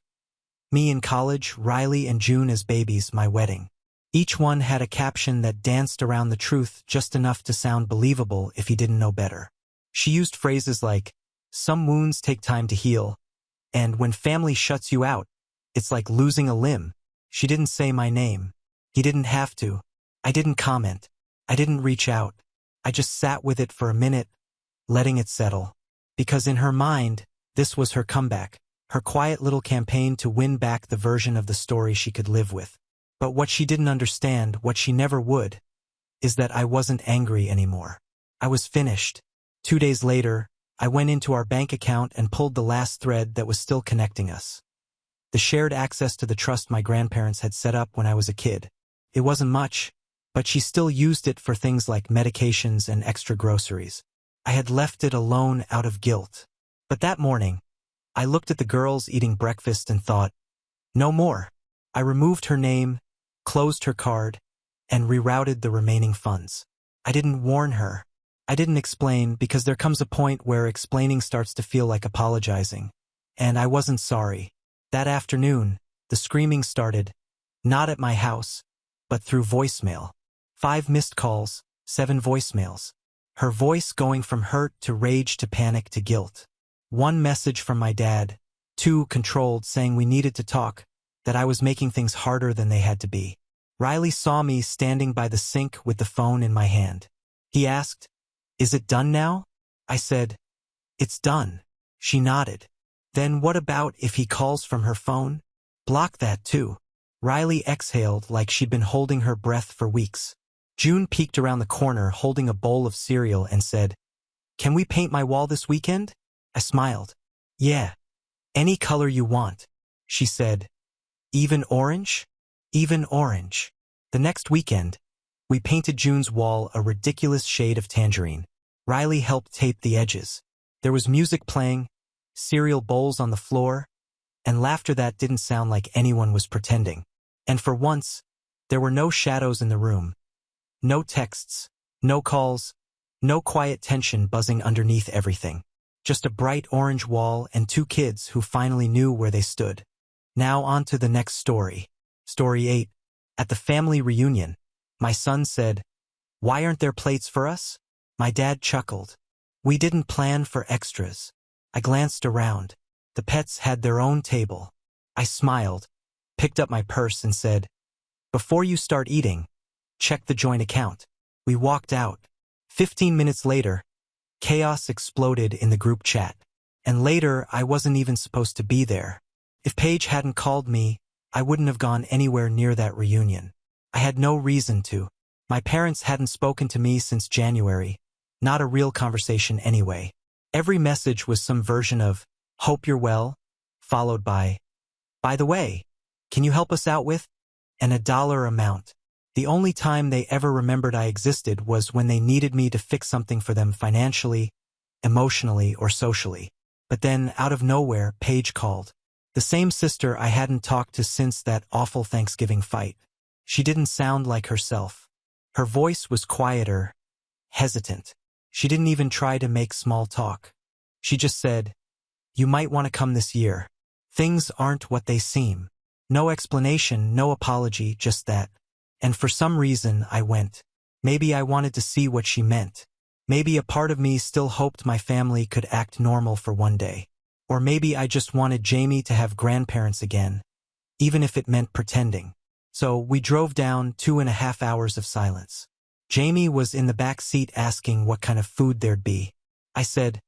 S1: Me in college, Riley and June as babies, my wedding. Each one had a caption that danced around the truth just enough to sound believable if he didn't know better. She used phrases like, "Some wounds take time to heal," and "When family shuts you out, it's like losing a limb." She didn't say my name. He didn't have to. I didn't comment. I didn't reach out. I just sat with it for a minute, letting it settle. Because in her mind, this was her comeback, her quiet little campaign to win back the version of the story she could live with. But what she didn't understand, what she never would, is that I wasn't angry anymore. I was finished. 2 days later, I went into our bank account and pulled the last thread that was still connecting us. The shared access to the trust my grandparents had set up when I was a kid. It wasn't much, but she still used it for things like medications and extra groceries. I had left it alone out of guilt. But that morning, I looked at the girls eating breakfast and thought, no more. I removed her name, closed her card, and rerouted the remaining funds. I didn't warn her. I didn't explain, because there comes a point where explaining starts to feel like apologizing. And I wasn't sorry. That afternoon, the screaming started, not at my house, but through voicemail. 5 missed calls, 7 voicemails. Her voice going from hurt to rage to panic to guilt. 1 message from my dad, 2 controlled, saying we needed to talk, that I was making things harder than they had to be. Riley saw me standing by the sink with the phone in my hand. He asked, "Is it done now?" I said, "It's done." She nodded. "Then what about if he calls from her phone?" "Block that too." Riley exhaled like she'd been holding her breath for weeks. June peeked around the corner holding a bowl of cereal and said, "Can we paint my wall this weekend?" I smiled. "Yeah, any color you want," she said. "Even orange?" "Even orange." The next weekend, we painted June's wall a ridiculous shade of tangerine. Riley helped tape the edges. There was music playing, cereal bowls on the floor, and laughter that didn't sound like anyone was pretending. And for once, there were no shadows in the room. No texts, no calls, no quiet tension buzzing underneath everything. Just a bright orange wall and 2 kids who finally knew where they stood. Now on to the next story. Story 8. At the family reunion, my son said, "Why aren't there plates for us?" My dad chuckled. "We didn't plan for extras." I glanced around. The pets had their own table. I smiled, picked up my purse and said, "Before you start eating, check the joint account." We walked out. 15 minutes later, chaos exploded in the group chat. And later, I wasn't even supposed to be there. If Paige hadn't called me, I wouldn't have gone anywhere near that reunion. I had no reason to. My parents hadn't spoken to me since January. Not a real conversation anyway. Every message was some version of, "Hope you're well," followed by the way, can you help us out with?" and a dollar amount. The only time they ever remembered I existed was when they needed me to fix something for them financially, emotionally, or socially. But then, out of nowhere, Paige called. The same sister I hadn't talked to since that awful Thanksgiving fight. She didn't sound like herself. Her voice was quieter, hesitant. She didn't even try to make small talk. She just said, "You might want to come this year. Things aren't what they seem." No explanation, no apology, just that. And for some reason, I went. Maybe I wanted to see what she meant. Maybe a part of me still hoped my family could act normal for one day. Or maybe I just wanted Jamie to have grandparents again, even if it meant pretending. So we drove down 2.5 hours of silence. Jamie was in the back seat asking what kind of food there'd be. I said,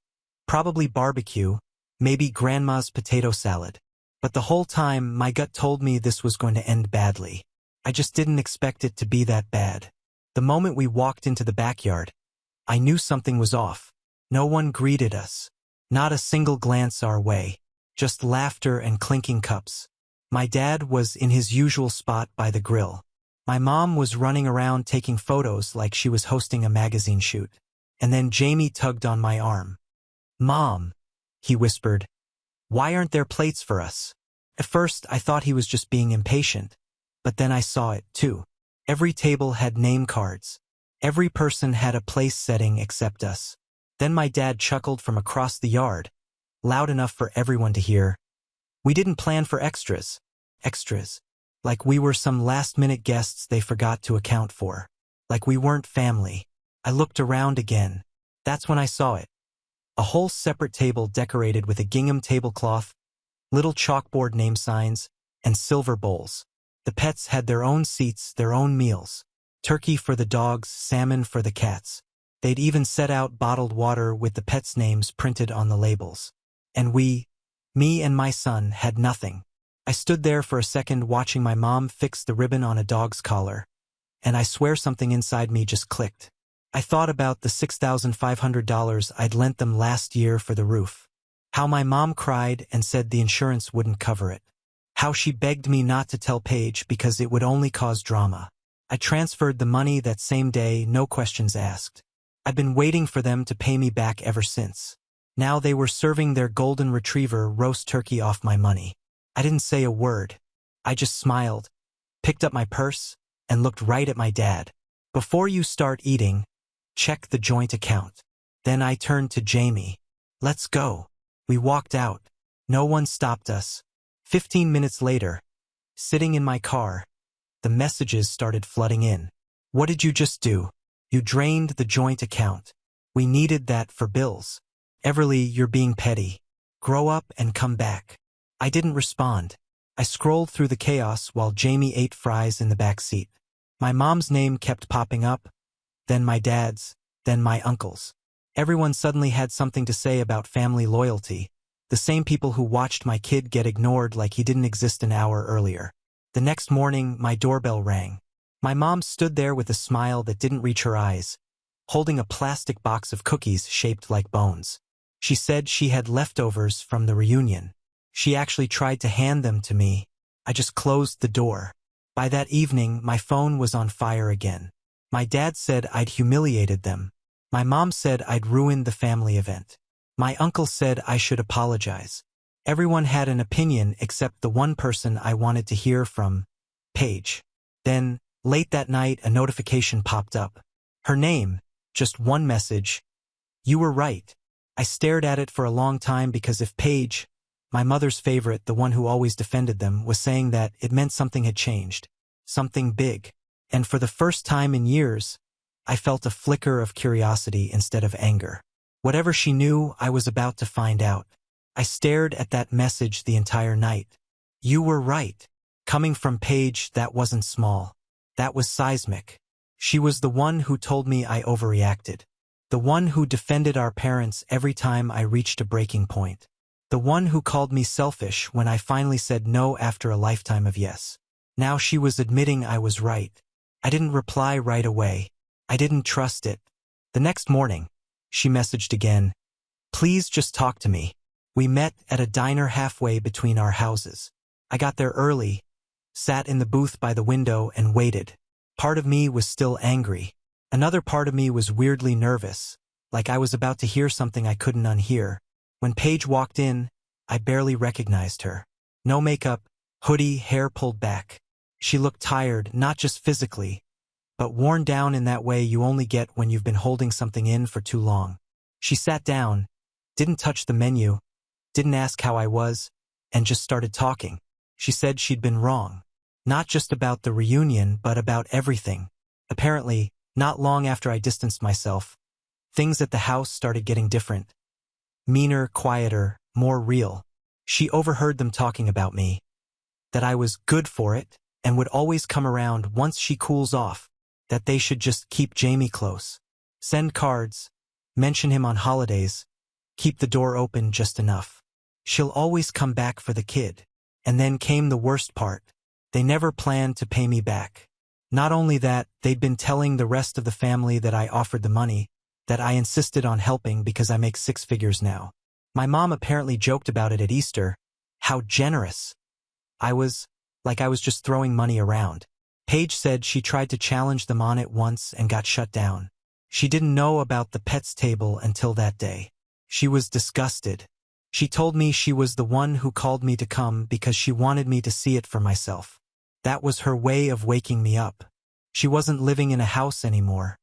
S1: "Probably barbecue, maybe grandma's potato salad." But the whole time, my gut told me this was going to end badly. I just didn't expect it to be that bad. The moment we walked into the backyard, I knew something was off. No one greeted us. Not a single glance our way. Just laughter and clinking cups. My dad was in his usual spot by the grill. My mom was running around taking photos like she was hosting a magazine shoot. And then Jamie tugged on my arm. "Mom," he whispered, "why aren't there plates for us?" At first, I thought he was just being impatient. But then I saw it, too. Every table had name cards. Every person had a place setting except us. Then my dad chuckled from across the yard, loud enough for everyone to hear. "We didn't plan for extras. extras. Like we were some last-minute guests they forgot to account for. Like we weren't family. I looked around again. That's when I saw it. A whole separate table decorated with a gingham tablecloth, little chalkboard name signs, and silver bowls. The pets had their own seats, their own meals. Turkey for the dogs, salmon for the cats. They'd even set out bottled water with the pets' names printed on the labels. And me and my son, had nothing. I stood there for a second watching my mom fix the ribbon on a dog's collar, and I swear something inside me just clicked. I thought about the $6,500 I'd lent them last year for the roof. How my mom cried and said the insurance wouldn't cover it. How she begged me not to tell Paige because it would only cause drama. I transferred the money that same day, no questions asked. I've been waiting for them to pay me back ever since. Now they were serving their golden retriever roast turkey off my money. I didn't say a word. I just smiled, picked up my purse, and looked right at my dad. Before you start eating, check the joint account. Then I turned to Jamie. Let's go. We walked out. No one stopped us. 15 minutes later, sitting in my car, the messages started flooding in. What did you just do? You drained the joint account. We needed that for bills. Everly, you're being petty. Grow up and come back. I didn't respond. I scrolled through the chaos while Jamie ate fries in the back seat. My mom's name kept popping up, then my dad's, then my uncle's. Everyone suddenly had something to say about family loyalty, the same people who watched my kid get ignored like he didn't exist an hour earlier. The next morning, my doorbell rang. My mom stood there with a smile that didn't reach her eyes, holding a plastic box of cookies shaped like bones. She said she had leftovers from the reunion. She actually tried to hand them to me. I just closed the door. By that evening, my phone was on fire again. My dad said I'd humiliated them. My mom said I'd ruined the family event. My uncle said I should apologize. Everyone had an opinion except the one person I wanted to hear from, Paige. Then, late that night, a notification popped up. Her name, just one message. You were right. I stared at it for a long time because if Paige, my mother's favorite, the one who always defended them, was saying that, it meant something had changed. Something big. And for the first time in years, I felt a flicker of curiosity instead of anger. Whatever she knew, I was about to find out. I stared at that message the entire night. You were right. Coming from Paige, that wasn't small. That was seismic. She was the one who told me I overreacted. The one who defended our parents every time I reached a breaking point. The one who called me selfish when I finally said no after a lifetime of yes. Now she was admitting I was right. I didn't reply right away. I didn't trust it. The next morning, she messaged again. Please just talk to me. We met at a diner halfway between our houses. I got there early, sat in the booth by the window and waited. Part of me was still angry. Another part of me was weirdly nervous, like I was about to hear something I couldn't unhear. When Paige walked in, I barely recognized her. No makeup, hoodie, hair pulled back. She looked tired, not just physically, but worn down in that way you only get when you've been holding something in for too long. She sat down, didn't touch the menu, didn't ask how I was, and just started talking. She said she'd been wrong. Not just about the reunion, but about everything. Apparently, not long after I distanced myself, things at the house started getting different. Meaner, quieter, more real. She overheard them talking about me. That I was good for it, and would always come around once she cools off. That they should just keep Jamie close. Send cards, mention him on holidays, keep the door open just enough. She'll always come back for the kid. And then came the worst part. They never planned to pay me back. Not only that, they'd been telling the rest of the family that I offered the money, that I insisted on helping because I make 6 figures now. My mom apparently joked about it at Easter. How generous. I was just throwing money around. Paige said she tried to challenge them on it once and got shut down. She didn't know about the pets table until that day. She was disgusted. She told me she was the one who called me to come because she wanted me to see it for myself. That was her way of waking me up. She wasn't living in a house anymore.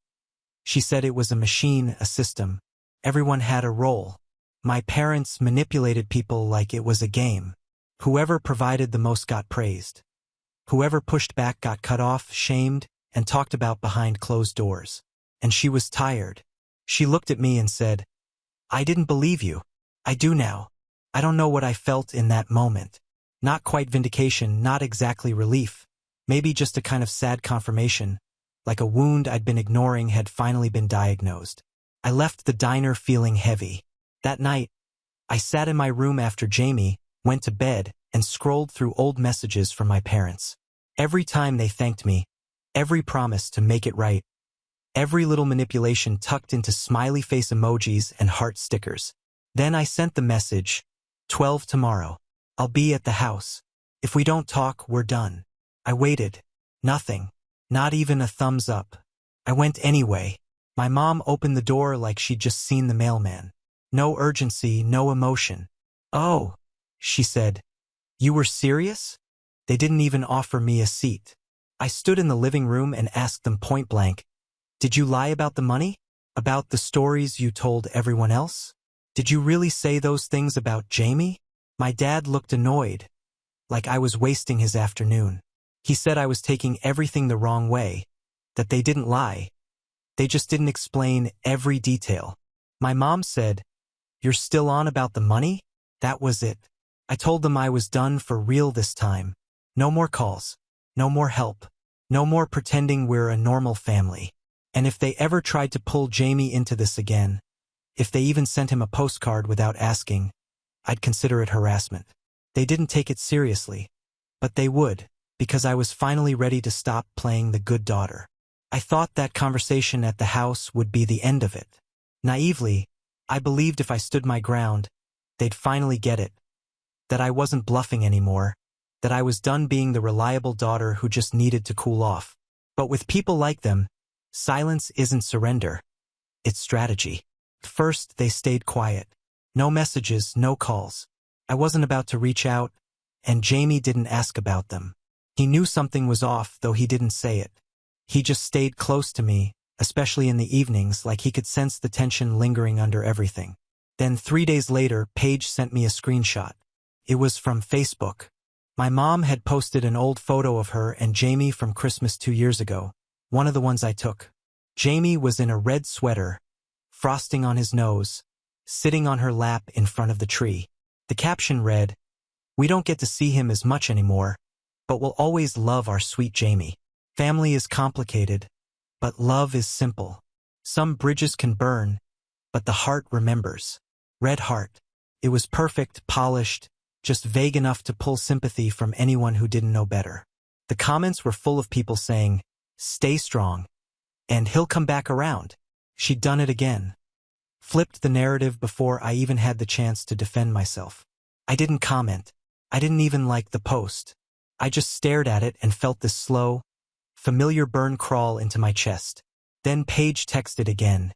S1: She said it was a machine, a system. Everyone had a role. My parents manipulated people like it was a game. Whoever provided the most got praised. Whoever pushed back got cut off, shamed, and talked about behind closed doors. And she was tired. She looked at me and said, "I didn't believe you. I do now." I don't know what I felt in that moment. Not quite vindication, not exactly relief. Maybe just a kind of sad confirmation, like a wound I'd been ignoring had finally been diagnosed. I left the diner feeling heavy. That night, I sat in my room after Jamie went to bed and scrolled through old messages from my parents. Every time they thanked me, every promise to make it right, every little manipulation tucked into smiley face emojis and heart stickers. Then I sent the message, 12 tomorrow. I'll be at the house. If we don't talk, we're done. I waited. Nothing. Not even a thumbs up. I went anyway. My mom opened the door like she'd just seen the mailman. No urgency, no emotion. "Oh," she said. "You were serious?" They didn't even offer me a seat. I stood in the living room and asked them point blank, "Did you lie about the money? About the stories you told everyone else? Did you really say those things about Jamie?" My dad looked annoyed, like I was wasting his afternoon. He said I was taking everything the wrong way, that they didn't lie. They just didn't explain every detail. My mom said, "You're still on about the money?" That was it. I told them I was done for real this time. No more calls. No more help. No more pretending we're a normal family. And if they ever tried to pull Jamie into this again, if they even sent him a postcard without asking, I'd consider it harassment. They didn't take it seriously, but they would, because I was finally ready to stop playing the good daughter. I thought that conversation at the house would be the end of it. Naively, I believed if I stood my ground, they'd finally get it. That I wasn't bluffing anymore. That I was done being the reliable daughter who just needed to cool off. But with people like them, silence isn't surrender. It's strategy. First, they stayed quiet. No messages, no calls. I wasn't about to reach out, and Jamie didn't ask about them. He knew something was off, though he didn't say it. He just stayed close to me, especially in the evenings, like he could sense the tension lingering under everything. Then 3 days later, Paige sent me a screenshot. It was from Facebook. My mom had posted an old photo of her and Jamie from Christmas 2 years ago, one of the ones I took. Jamie was in a red sweater, frosting on his nose, sitting on her lap in front of the tree. The caption read, "We don't get to see him as much anymore, but we'll always love our sweet Jamie. Family is complicated, but love is simple. Some bridges can burn, but the heart remembers." Red heart. It was perfect, polished, just vague enough to pull sympathy from anyone who didn't know better. The comments were full of people saying, "Stay strong," and "He'll come back around." She'd done it again. Flipped the narrative before I even had the chance to defend myself. I didn't comment. I didn't even like the post. I just stared at it and felt this slow, familiar burn crawl into my chest. Then Paige texted again.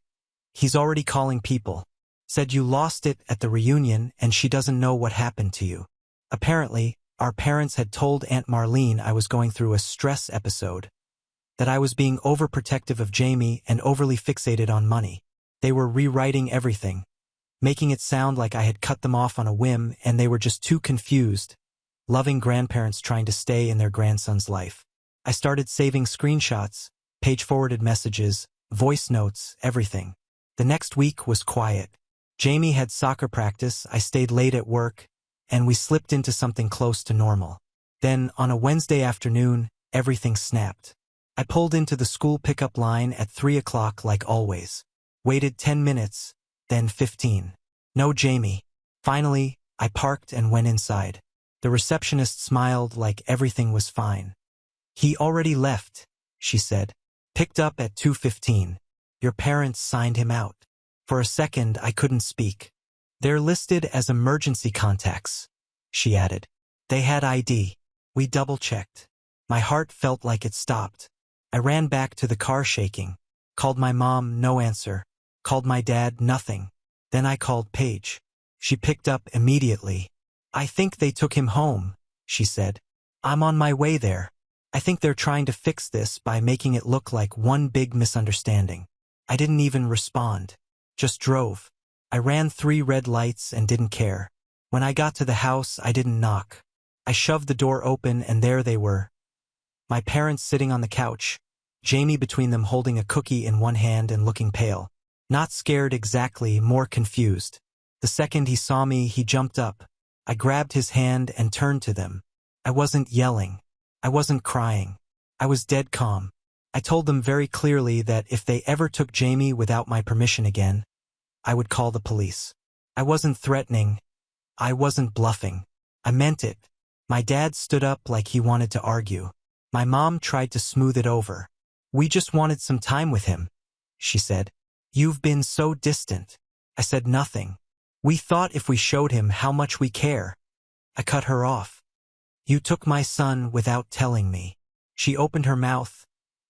S1: "He's already calling people. Said you lost it at the reunion and she doesn't know what happened to you." Apparently, our parents had told Aunt Marlene I was going through a stress episode, that I was being overprotective of Jamie and overly fixated on money. They were rewriting everything, making it sound like I had cut them off on a whim and they were just too confused, loving grandparents trying to stay in their grandson's life. I started saving screenshots, page-forwarded messages, voice notes, everything. The next week was quiet. Jamie had soccer practice, I stayed late at work, and we slipped into something close to normal. Then, on a Wednesday afternoon, everything snapped. I pulled into the school pickup line at 3 o'clock like always. Waited 10 minutes, then 15. No Jamie. Finally, I parked and went inside. The receptionist smiled like everything was fine. "He already left," she said. "Picked up at 2:15. Your parents signed him out." For a second, I couldn't speak. "They're listed as emergency contacts," she added. "They had ID. We double-checked." My heart felt like it stopped. I ran back to the car shaking. Called my mom, no answer. Called my dad, nothing. Then I called Paige. She picked up immediately. "I think they took him home," she said. "I'm on my way there. I think they're trying to fix this by making it look like one big misunderstanding." I didn't even respond. Just drove. I ran 3 red lights and didn't care. When I got to the house, I didn't knock. I shoved the door open and there they were. My parents sitting on the couch, Jamie between them holding a cookie in one hand and looking pale. Not scared exactly, more confused. The second he saw me, he jumped up. I grabbed his hand and turned to them. I wasn't yelling. I wasn't crying. I was dead calm. I told them very clearly that if they ever took Jamie without my permission again, I would call the police. I wasn't threatening. I wasn't bluffing. I meant it. My dad stood up like he wanted to argue. My mom tried to smooth it over. We just wanted some time with him, she said. You've been so distant. I said nothing. We thought if we showed him how much we care. I cut her off. You took my son without telling me. She opened her mouth,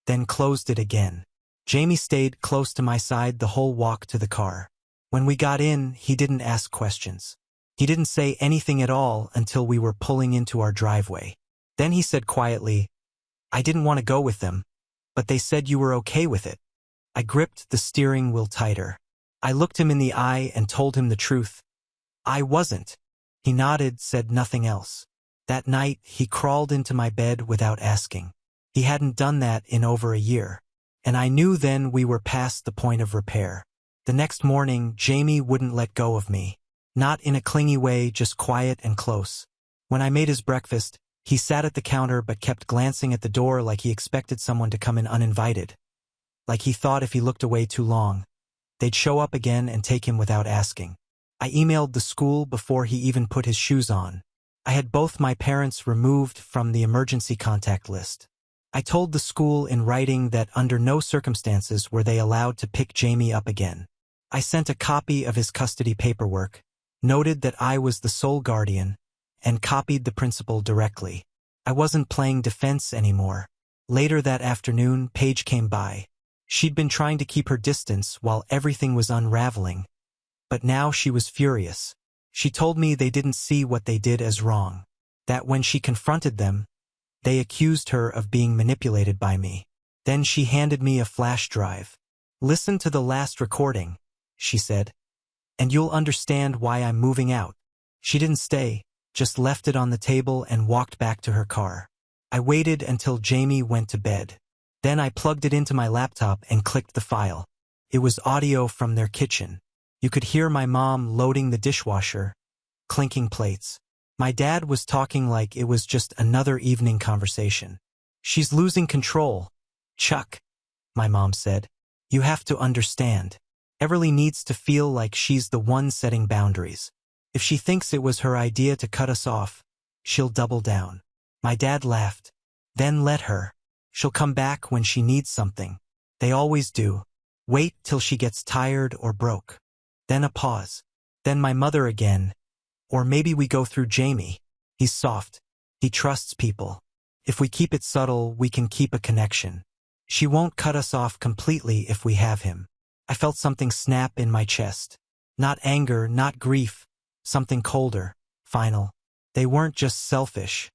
S1: then closed it again. Jamie stayed close to my side the whole walk to the car. When we got in, he didn't ask questions. He didn't say anything at all until we were pulling into our driveway. Then he said quietly, I didn't want to go with them, but they said you were okay with it. I gripped the steering wheel tighter. I looked him in the eye and told him the truth. I wasn't. He nodded, said nothing else. That night, he crawled into my bed without asking. He hadn't done that in over a year. And I knew then we were past the point of repair. The next morning, Jamie wouldn't let go of me. Not in a clingy way, just quiet and close. When I made his breakfast, he sat at the counter but kept glancing at the door like he expected someone to come in uninvited. Like he thought if he looked away too long, they'd show up again and take him without asking. I emailed the school before he even put his shoes on. I had both my parents removed from the emergency contact list. I told the school in writing that under no circumstances were they allowed to pick Jamie up again. I sent a copy of his custody paperwork, noted that I was the sole guardian, and copied the principal directly. I wasn't playing defense anymore. Later that afternoon, Paige came by. She'd been trying to keep her distance while everything was unraveling. But now she was furious. She told me they didn't see what they did as wrong. That when she confronted them, they accused her of being manipulated by me. Then she handed me a flash drive. Listen to the last recording, she said, and you'll understand why I'm moving out. She didn't stay, just left it on the table and walked back to her car. I waited until Jamie went to bed. Then I plugged it into my laptop and clicked the file. It was audio from their kitchen. You could hear my mom loading the dishwasher, clinking plates. My dad was talking like it was just another evening conversation. She's losing control. Chuck, my mom said. You have to understand. Everly needs to feel like she's the one setting boundaries. If she thinks it was her idea to cut us off, she'll double down. My dad laughed. Then let her. She'll come back when she needs something. They always do. Wait till she gets tired or broke. Then a pause. Then my mother again. Or maybe we go through Jamie. He's soft. He trusts people. If we keep it subtle, we can keep a connection. She won't cut us off completely if we have him. I felt something snap in my chest. Not anger, not grief. Something colder, final. They weren't just selfish.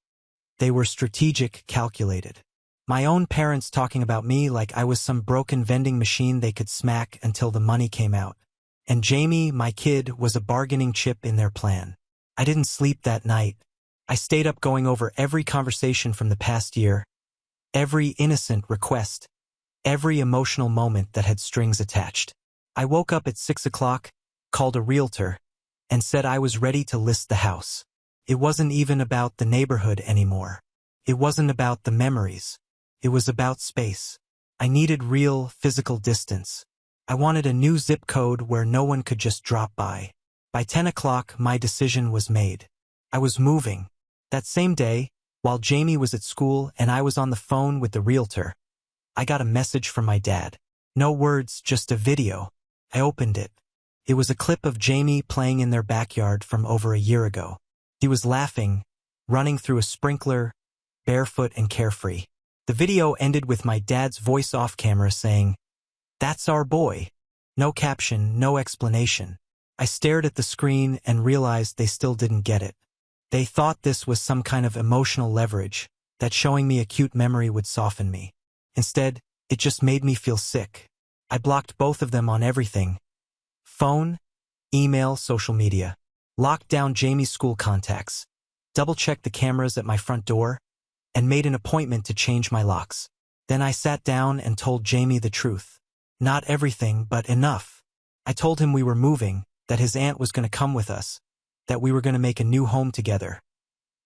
S1: They were strategic, calculated. My own parents talking about me like I was some broken vending machine they could smack until the money came out. And Jamie, my kid, was a bargaining chip in their plan. I didn't sleep that night. I stayed up going over every conversation from the past year, every innocent request, every emotional moment that had strings attached. I woke up at 6 o'clock, called a realtor, and said I was ready to list the house. It wasn't even about the neighborhood anymore. It wasn't about the memories. It was about space. I needed real, physical distance. I wanted a new zip code where no one could just drop by. By 10 o'clock, my decision was made. I was moving. That same day, while Jamie was at school and I was on the phone with the realtor, I got a message from my dad. No words, just a video. I opened it. It was a clip of Jamie playing in their backyard from over a year ago. He was laughing, running through a sprinkler, barefoot and carefree. The video ended with my dad's voice off camera saying, "That's our boy." No caption, no explanation. I stared at the screen and realized they still didn't get it. They thought this was some kind of emotional leverage, that showing me a cute memory would soften me. Instead, it just made me feel sick. I blocked both of them on everything. Phone, email, social media. Locked down Jamie's school contacts. double-checked the cameras at my front door, and made an appointment to change my locks. Then I sat down and told Jamie the truth. Not everything, but enough. I told him we were moving, that his aunt was going to come with us, that we were going to make a new home together.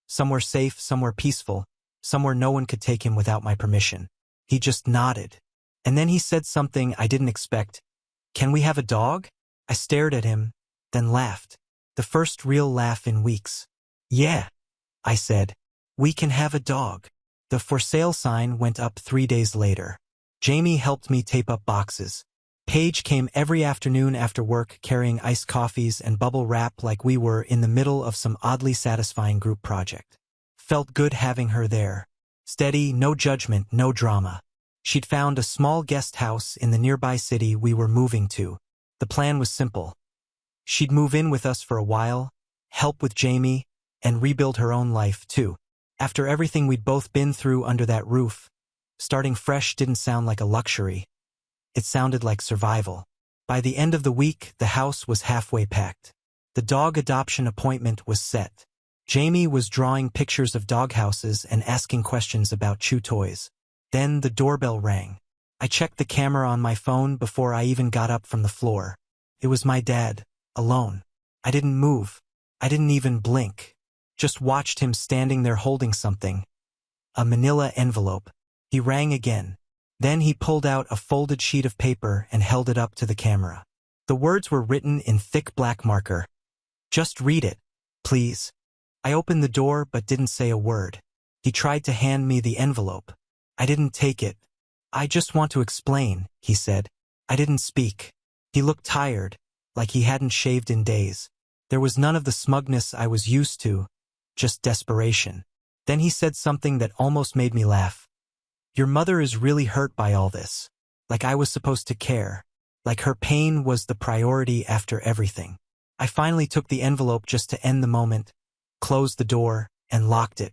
S1: Somewhere safe, somewhere peaceful, somewhere no one could take him without my permission. He just nodded. And then he said something I didn't expect. "Can we have a dog?" I stared at him, then laughed. The first real laugh in weeks. "Yeah," I said. "We can have a dog." The for sale sign went up 3 days later. Jamie helped me tape up boxes. Paige came every afternoon after work carrying iced coffees and bubble wrap like we were in the middle of some oddly satisfying group project. Felt good having her there. Steady, no judgment, no drama. She'd found a small guest house in the nearby city we were moving to. The plan was simple. She'd move in with us for a while, help with Jamie, and rebuild her own life too. After everything we'd both been through under that roof, starting fresh didn't sound like a luxury. It sounded like survival. By the end of the week, the house was halfway packed. The dog adoption appointment was set. Jamie was drawing pictures of doghouses and asking questions about chew toys. Then the doorbell rang. I checked the camera on my phone before I even got up from the floor. It was my dad, alone. I didn't move. I didn't even blink. Just watched him standing there holding something. A manila envelope. He rang again. Then he pulled out a folded sheet of paper and held it up to the camera. The words were written in thick black marker. "Just read it, please." I opened the door but didn't say a word. He tried to hand me the envelope. I didn't take it. "I just want to explain," he said. I didn't speak. He looked tired, like he hadn't shaved in days. There was none of the smugness I was used to, just desperation. Then he said something that almost made me laugh. "Your mother is really hurt by all this. Like I was supposed to care. Like her pain was the priority after everything." I finally took the envelope just to end the moment, closed the door, and locked it.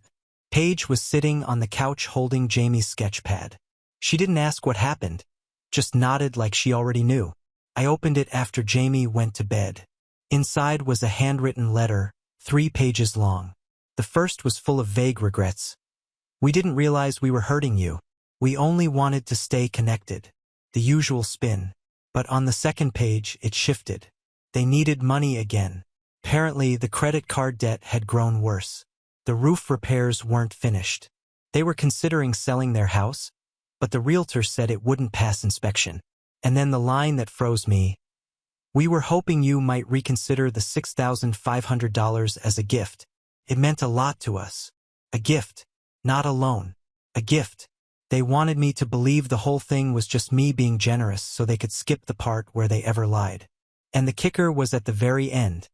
S1: Paige was sitting on the couch holding Jamie's sketch pad. She didn't ask what happened, just nodded like she already knew. I opened it after Jamie went to bed. Inside was a handwritten letter, 3 pages long. The first was full of vague regrets. "We didn't realize we were hurting you. We only wanted to stay connected." The usual spin. But on the second page, it shifted. They needed money again. Apparently, the credit card debt had grown worse. The roof repairs weren't finished. They were considering selling their house, but the realtor said it wouldn't pass inspection. And then the line that froze me. "We were hoping you might reconsider the $6,500 as a gift. It meant a lot to us. A gift, not a loan. A gift." They wanted me to believe the whole thing was just me being generous so they could skip the part where they ever lied. And the kicker was at the very end,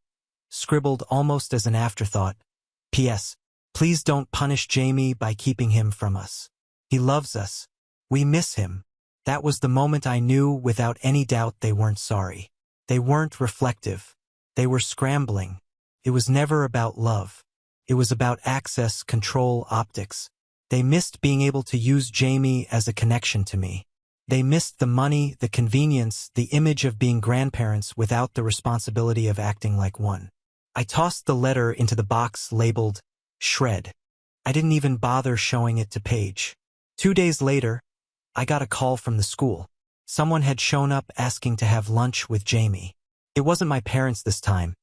S1: scribbled almost as an afterthought. "P.S. Please don't punish Jamie by keeping him from us. He loves us. We miss him." That was the moment I knew without any doubt they weren't sorry. They weren't reflective. They were scrambling. It was never about love. It was about access, control, optics. They missed being able to use Jamie as a connection to me. They missed the money, the convenience, the image of being grandparents without the responsibility of acting like one. I tossed the letter into the box labeled Shred. I didn't even bother showing it to Paige. 2 days later, I got a call from the school. Someone had shown up asking to have lunch with Jamie. It wasn't my parents this time.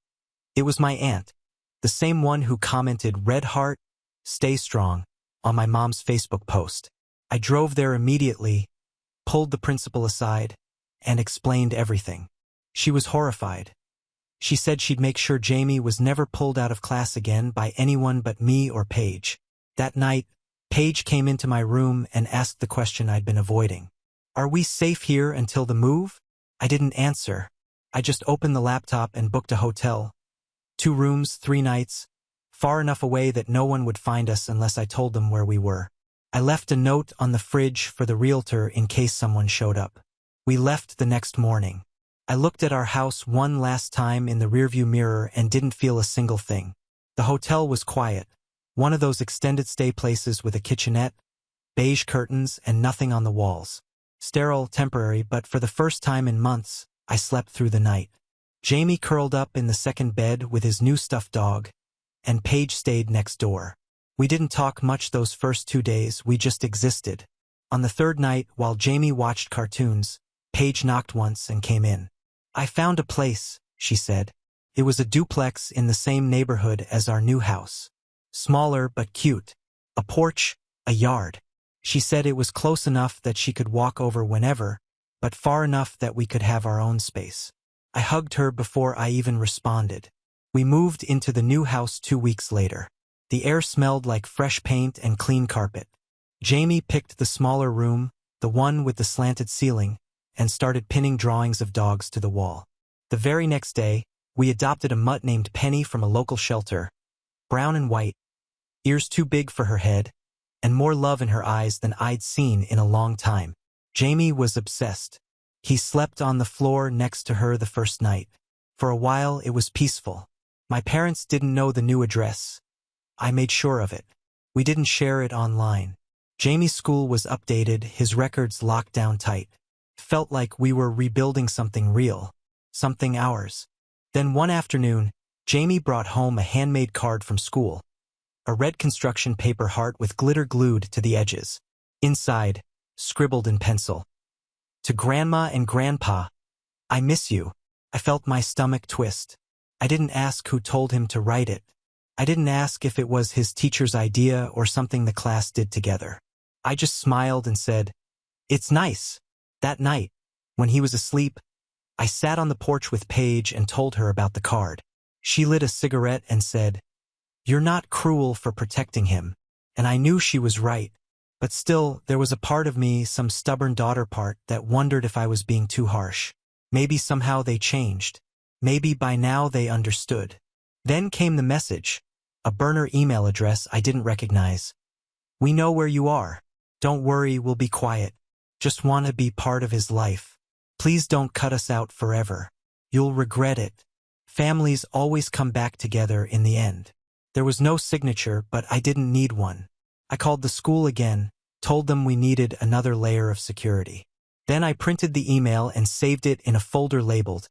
S1: It was my aunt, the same one who commented "Red Heart, stay strong" on my mom's Facebook post. I drove there immediately, pulled the principal aside, and explained everything. She was horrified. She said she'd make sure Jamie was never pulled out of class again by anyone but me or Paige. That night, Paige came into my room and asked the question I'd been avoiding. "Are we safe here until the move?" I didn't answer. I just opened the laptop and booked a hotel. 2 rooms, 3 nights, far enough away that no one would find us unless I told them where we were. I left a note on the fridge for the realtor in case someone showed up. We left the next morning. I looked at our house one last time in the rearview mirror and didn't feel a single thing. The hotel was quiet, one of those extended stay places with a kitchenette, beige curtains, and nothing on the walls. Sterile, temporary, but for the first time in months, I slept through the night. Jamie curled up in the second bed with his new stuffed dog, and Paige stayed next door. We didn't talk much those first 2 days, we just existed. On the third night, while Jamie watched cartoons, Paige knocked once and came in. "I found a place," she said. It was a duplex in the same neighborhood as our new house. Smaller but cute. A porch, a yard. She said it was close enough that she could walk over whenever, but far enough that we could have our own space. I hugged her before I even responded. We moved into the new house 2 weeks later. The air smelled like fresh paint and clean carpet. Jamie picked the smaller room, the one with the slanted ceiling, and started pinning drawings of dogs to the wall. The very next day, we adopted a mutt named Penny from a local shelter. Brown and white, ears too big for her head, and more love in her eyes than I'd seen in a long time. Jamie was obsessed. He slept on the floor next to her the first night. For a while, it was peaceful. My parents didn't know the new address. I made sure of it. We didn't share it online. Jamie's school was updated, his records locked down tight. Felt like we were rebuilding something real, something ours. Then one afternoon, Jamie brought home a handmade card from school. A red construction paper heart with glitter glued to the edges. Inside, scribbled in pencil. "To Grandma and Grandpa, I miss you." I felt my stomach twist. I didn't ask who told him to write it. I didn't ask if it was his teacher's idea or something the class did together. I just smiled and said, "It's nice." That night, when he was asleep, I sat on the porch with Paige and told her about the card. She lit a cigarette and said, "You're not cruel for protecting him." And I knew she was right. But still, there was a part of me, some stubborn daughter part, that wondered if I was being too harsh. Maybe somehow they changed. Maybe by now they understood. Then came the message. A burner email address I didn't recognize. "We know where you are. Don't worry, we'll be quiet. Just want to be part of his life. Please don't cut us out forever. You'll regret it. Families always come back together in the end." There was no signature, but I didn't need one. I called the school again, told them we needed another layer of security. Then I printed the email and saved it in a folder labeled,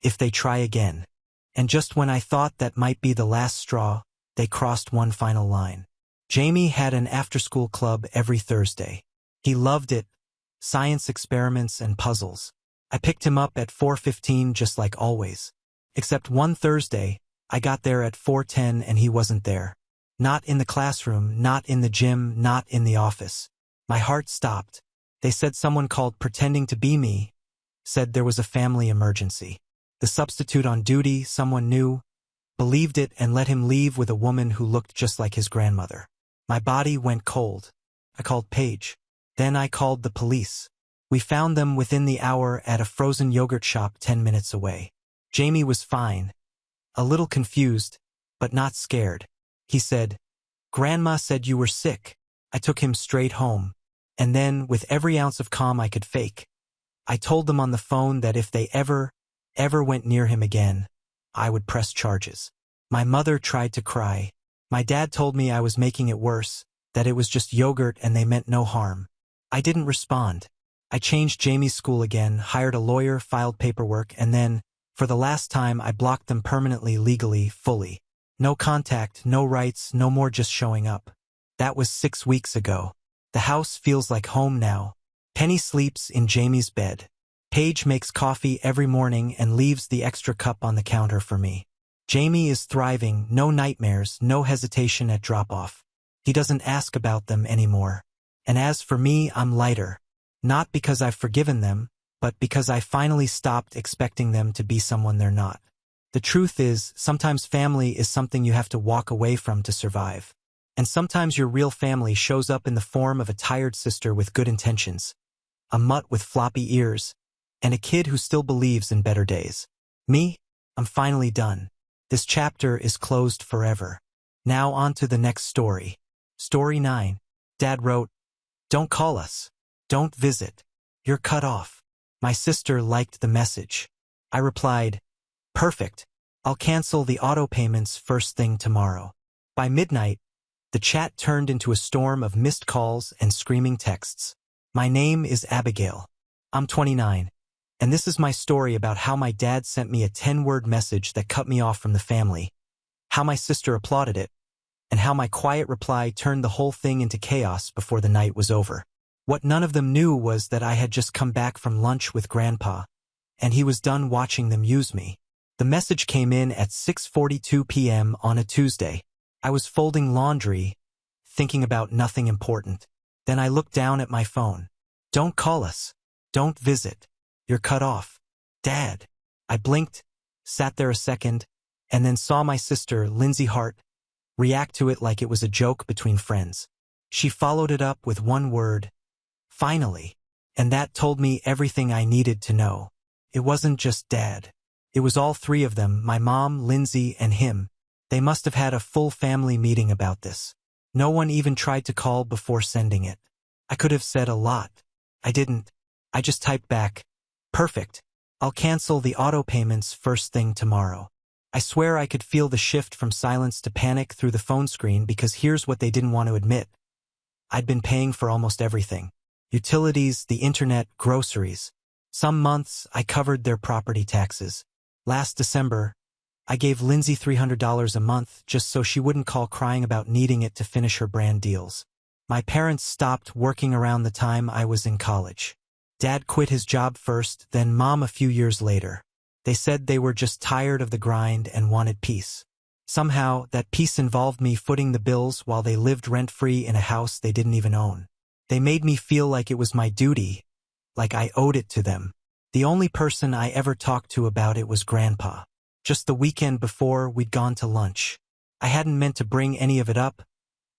S1: "If they try again." And just when I thought that might be the last straw, they crossed one final line. Jamie had an after-school club every Thursday. He loved it, science experiments and puzzles. I picked him up at 4:15 just like always. Except one Thursday, I got there at 4:10 and he wasn't there. Not in the classroom, not in the gym, not in the office. My heart stopped. They said someone called pretending to be me, said there was a family emergency. The substitute on duty, someone knew, believed it and let him leave with a woman who looked just like his grandmother. My body went cold. I called Paige. Then I called the police. We found them within the hour at a frozen yogurt shop 10 minutes away. Jamie was fine. A little confused, but not scared. He said, "Grandma said you were sick." I took him straight home. And then, with every ounce of calm I could fake, I told them on the phone that if they ever went near him again, I would press charges. My mother tried to cry. My dad told me I was making it worse, that it was just yogurt and they meant no harm. I didn't respond. I changed Jamie's school again, hired a lawyer, filed paperwork, and then, for the last time, I blocked them permanently, legally, fully. No contact, no rights, no more just showing up. That was 6 weeks ago. The house feels like home now. Penny sleeps in Jamie's bed. Paige makes coffee every morning and leaves the extra cup on the counter for me. Jamie is thriving, no nightmares, no hesitation at drop-off. He doesn't ask about them anymore. And as for me, I'm lighter. Not because I've forgiven them, but because I finally stopped expecting them to be someone they're not. The truth is, sometimes family is something you have to walk away from to survive. And sometimes your real family shows up in the form of a tired sister with good intentions, a mutt with floppy ears, and a kid who still believes in better days. Me? I'm finally done. This chapter is closed forever. Now on to the next story. Story 9. Dad wrote, "Don't call us. Don't visit. You're cut off." My sister liked the message. I replied, "Perfect. I'll cancel the auto payments first thing tomorrow." By midnight, the chat turned into a storm of missed calls and screaming texts. My name is Abigail. I'm 29, and this is my story about how my dad sent me a 10-word message that cut me off from the family. how my sister applauded it, and how my quiet reply turned the whole thing into chaos before the night was over. What none of them knew was that I had just come back from lunch with Grandpa, and he was done watching them use me. The message came in at 6:42 p.m. on a Tuesday. I was folding laundry, thinking about nothing important. Then I looked down at my phone. Don't call us. Don't visit. You're cut off. Dad. I blinked, sat there a second, and then saw my sister, Lindsay Hart, react to it like it was a joke between friends. She followed it up with one word, finally, and that told me everything I needed to know. It wasn't just Dad. It was all three of them, my mom, Lindsay, and him. They must have had a full family meeting about this. No one even tried to call before sending it. I could have said a lot. I didn't. I just typed back, perfect. I'll cancel the auto payments first thing tomorrow. I swear I could feel the shift from silence to panic through the phone screen because here's what they didn't want to admit. I'd been paying for almost everything. Utilities, the internet, groceries. Some months, I covered their property taxes. Last December, I gave Lindsay $300 a month just so she wouldn't call crying about needing it to finish her brand deals. My parents stopped working around the time I was in college. Dad quit his job first, then Mom a few years later. They said they were just tired of the grind and wanted peace. Somehow, that peace involved me footing the bills while they lived rent-free in a house they didn't even own. They made me feel like it was my duty, like I owed it to them. The only person I ever talked to about it was Grandpa. Just the weekend before, we'd gone to lunch. I hadn't meant to bring any of it up,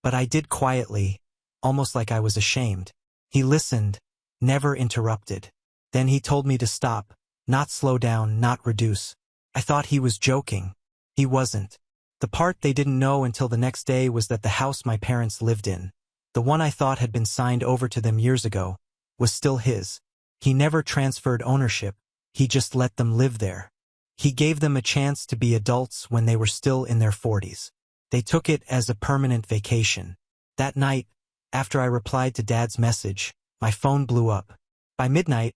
S1: but I did quietly, almost like I was ashamed. He listened, never interrupted. Then he told me to stop, not slow down, not reduce. I thought he was joking. He wasn't. The part they didn't know until the next day was that the house my parents lived in, the one I thought had been signed over to them years ago, was still his. He never transferred ownership. He just let them live there. He gave them a chance to be adults when they were still in their 40s. They took it as a permanent vacation. That night, after I replied to Dad's message, my phone blew up. By midnight,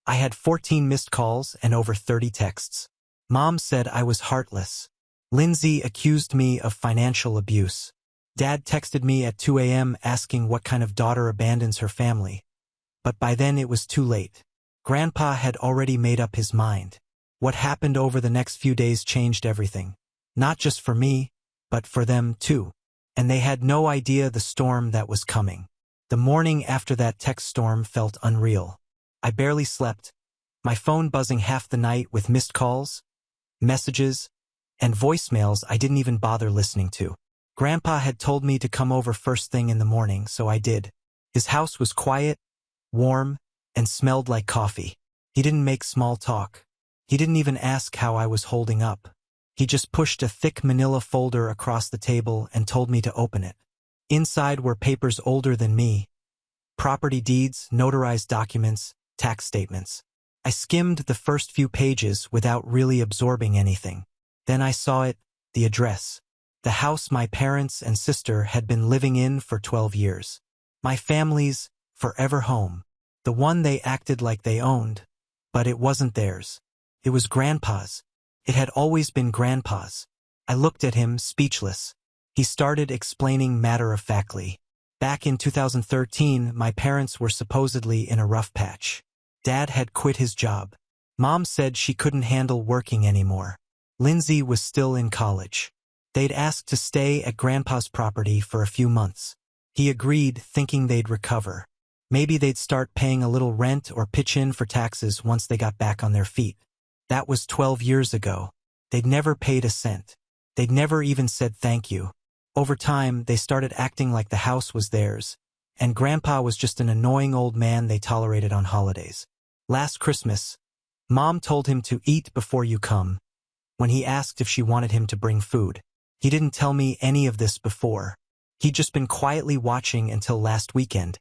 S1: I had 14 missed calls and over 30 texts. Mom said I was heartless. Lindsay accused me of financial abuse. Dad texted me at 2 a.m. asking what kind of daughter abandons her family. But by then it was too late. Grandpa had already made up his mind. What happened over the next few days changed everything. Not just for me, but for them too. And they had no idea the storm that was coming. The morning after that text storm felt unreal. I barely slept, my phone buzzing half the night with missed calls, messages, and voicemails I didn't even bother listening to. Grandpa had told me to come over first thing in the morning, so I did. His house was quiet, warm, and smelled like coffee. He didn't make small talk. He didn't even ask how I was holding up. He just pushed a thick manila folder across the table and told me to open it. Inside were papers older than me. Property deeds, notarized documents, tax statements. I skimmed the first few pages without really absorbing anything. Then I saw it, the address. The house my parents and sister had been living in for 12 years. My family's forever home. The one they acted like they owned, but it wasn't theirs. It was Grandpa's. It had always been Grandpa's. I looked at him, speechless. He started explaining matter-of-factly. Back in 2013, my parents were supposedly in a rough patch. Dad had quit his job. Mom said she couldn't handle working anymore. Lindsay was still in college. They'd asked to stay at Grandpa's property for a few months. He agreed, thinking they'd recover. Maybe they'd start paying a little rent or pitch in for taxes once they got back on their feet. That was 12 years ago. They'd never paid a cent. They'd never even said thank you. Over time, they started acting like the house was theirs, and Grandpa was just an annoying old man they tolerated on holidays. Last Christmas, Mom told him to eat before you come. When he asked if she wanted him to bring food, he didn't tell me any of this before. He'd just been quietly watching until last weekend,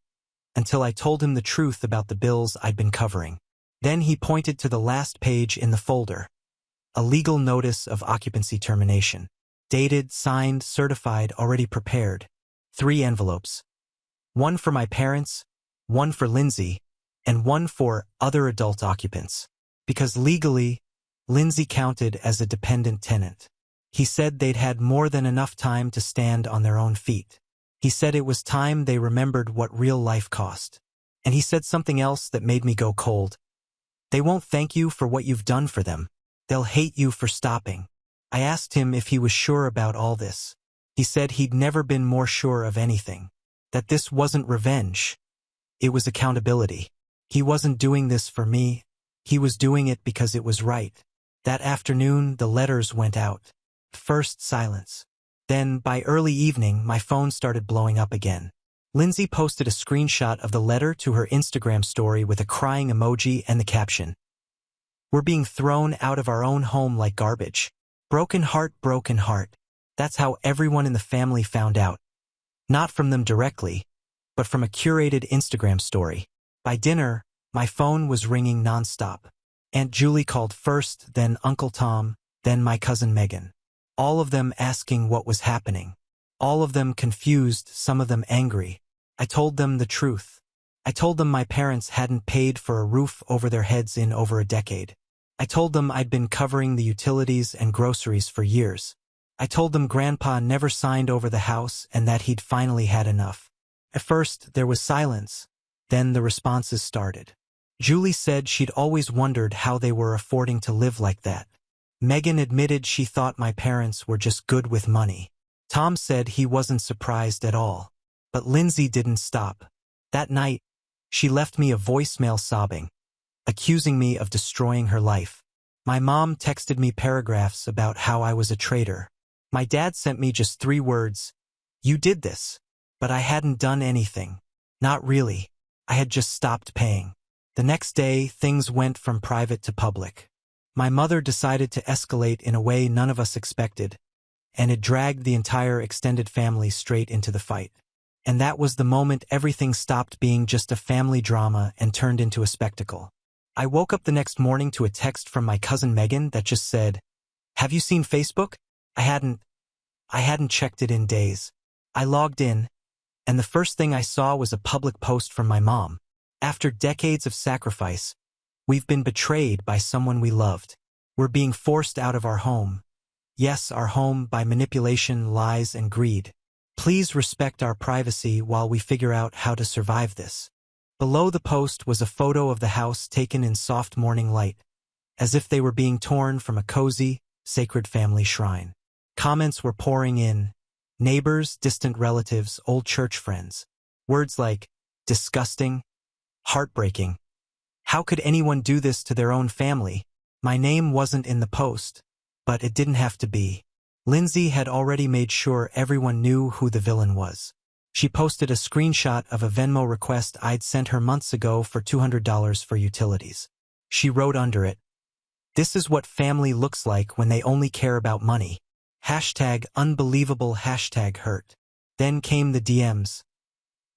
S1: until I told him the truth about the bills I'd been covering. Then he pointed to the last page in the folder. A legal notice of occupancy termination. Dated, signed, certified, already prepared. 3 envelopes. One for my parents, one for Lindsay, and one for other adult occupants. Because legally, Lindsay counted as a dependent tenant. He said they'd had more than enough time to stand on their own feet. He said it was time they remembered what real life cost. And he said something else that made me go cold. They won't thank you for what you've done for them. They'll hate you for stopping. I asked him if he was sure about all this. He said he'd never been more sure of anything. That this wasn't revenge. It was accountability. He wasn't doing this for me. He was doing it because it was right. That afternoon, the letters went out. First, silence. Then, by early evening, my phone started blowing up again. Lindsay posted a screenshot of the letter to her Instagram story with a crying emoji and the caption, "We're being thrown out of our own home like garbage. Broken heart, broken heart." That's how everyone in the family found out. Not from them directly, but from a curated Instagram story. By dinner, my phone was ringing nonstop. Aunt Julie called first, then Uncle Tom, then my cousin Megan. All of them asking what was happening. All of them confused, some of them angry. I told them the truth. I told them my parents hadn't paid for a roof over their heads in over a decade. I told them I'd been covering the utilities and groceries for years. I told them Grandpa never signed over the house and that he'd finally had enough. At first, there was silence. Then the responses started. Julie said she'd always wondered how they were affording to live like that. Megan admitted she thought my parents were just good with money. Tom said he wasn't surprised at all. But Lindsay didn't stop. That night, she left me a voicemail sobbing, accusing me of destroying her life. My mom texted me paragraphs about how I was a traitor. My dad sent me just 3 words, "You did this." But I hadn't done anything. Not really. I had just stopped paying. The next day, things went from private to public. My mother decided to escalate in a way none of us expected, and it dragged the entire extended family straight into the fight. And that was the moment everything stopped being just a family drama and turned into a spectacle. I woke up the next morning to a text from my cousin Megan that just said, "Have you seen Facebook?" I hadn't checked it in days. I logged in, and the first thing I saw was a public post from my mom. After decades of sacrifice, we've been betrayed by someone we loved. We're being forced out of our home. Yes, our home by manipulation, lies, and greed. Please respect our privacy while we figure out how to survive this. Below the post was a photo of the house taken in soft morning light, as if they were being torn from a cozy, sacred family shrine. Comments were pouring in. Neighbors, distant relatives, old church friends. Words like, disgusting, heartbreaking. How could anyone do this to their own family? My name wasn't in the post, but it didn't have to be. Lindsay had already made sure everyone knew who the villain was. She posted a screenshot of a Venmo request I'd sent her months ago for $200 for utilities. She wrote under it, "This is what family looks like when they only care about money. #unbelievable #hurt. Then came the DMs.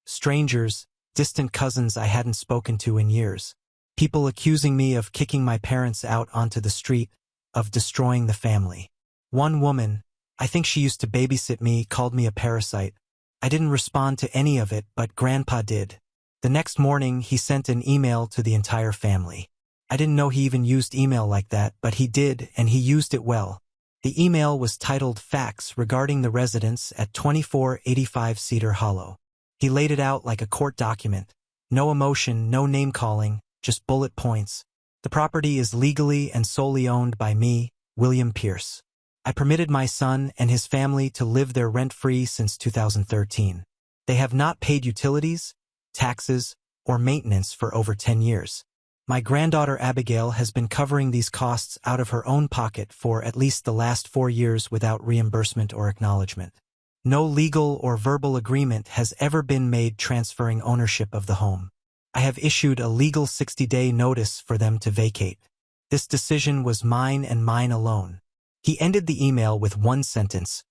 S1: Strangers, distant cousins I hadn't spoken to in years. People accusing me of kicking my parents out onto the street, of destroying the family. One woman, I think she used to babysit me, called me a parasite. I didn't respond to any of it, but Grandpa did. The next morning, he sent an email to the entire family. I didn't know he even used email like that, but he did, and he used it well. The email was titled Facts Regarding the Residence at 2485 Cedar Hollow. He laid it out like a court document. No emotion, no name-calling, just bullet points. The property is legally and solely owned by me, William Pierce. I permitted my son and his family to live there rent-free since 2013. They have not paid utilities, taxes, or maintenance for over 10 years. My granddaughter Abigail has been covering these costs out of her own pocket for at least the last 4 years without reimbursement or acknowledgement. No legal or verbal agreement has ever been made transferring ownership of the home. I have issued a legal 60-day notice for them to vacate. This decision was mine and mine alone." He ended the email with one sentence.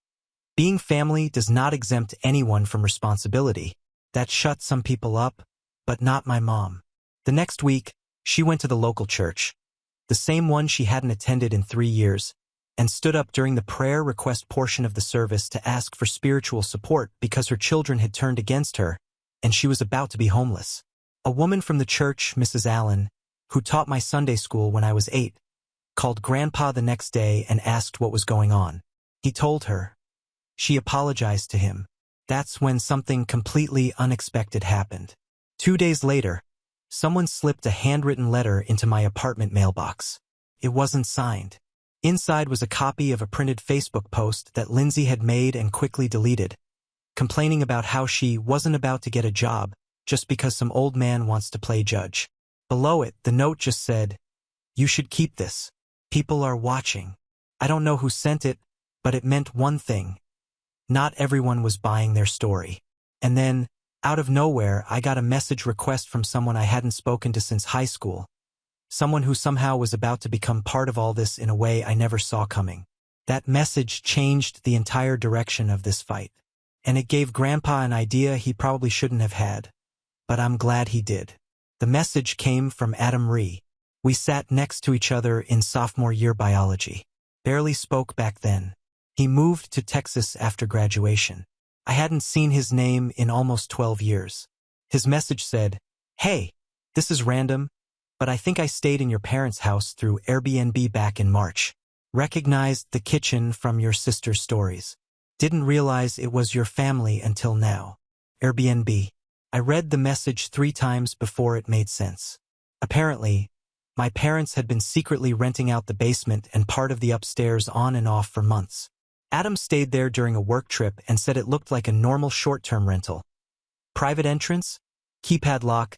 S1: "Being family does not exempt anyone from responsibility. That shut some people up, but not my mom." The next week, she went to the local church, the same one she hadn't attended in 3 years, and stood up during the prayer request portion of the service to ask for spiritual support because her children had turned against her, and she was about to be homeless. A woman from the church, Mrs. Allen, who taught my Sunday school when I was 8, called Grandpa the next day and asked what was going on. He told her. She apologized to him. That's when something completely unexpected happened. 2 days later, someone slipped a handwritten letter into my apartment mailbox. It wasn't signed. Inside was a copy of a printed Facebook post that Lindsay had made and quickly deleted, complaining about how she wasn't about to get a job just because some old man wants to play judge. Below it, the note just said, "You should keep this. People are watching." I don't know who sent it, but it meant one thing. Not everyone was buying their story. And then, out of nowhere, I got a message request from someone I hadn't spoken to since high school. Someone who somehow was about to become part of all this in a way I never saw coming. That message changed the entire direction of this fight. And it gave Grandpa an idea he probably shouldn't have had. But I'm glad he did. The message came from Adam Ree. We sat next to each other in sophomore year biology. Barely spoke back then. He moved to Texas after graduation. I hadn't seen his name in almost 12 years. His message said, "Hey, this is random, but I think I stayed in your parents' house through Airbnb back in March. Recognized the kitchen from your sister's stories. Didn't realize it was your family until now. Airbnb." I read the message 3 times before it made sense. Apparently, my parents had been secretly renting out the basement and part of the upstairs on and off for months. Adam stayed there during a work trip and said it looked like a normal short-term rental. Private entrance, keypad lock,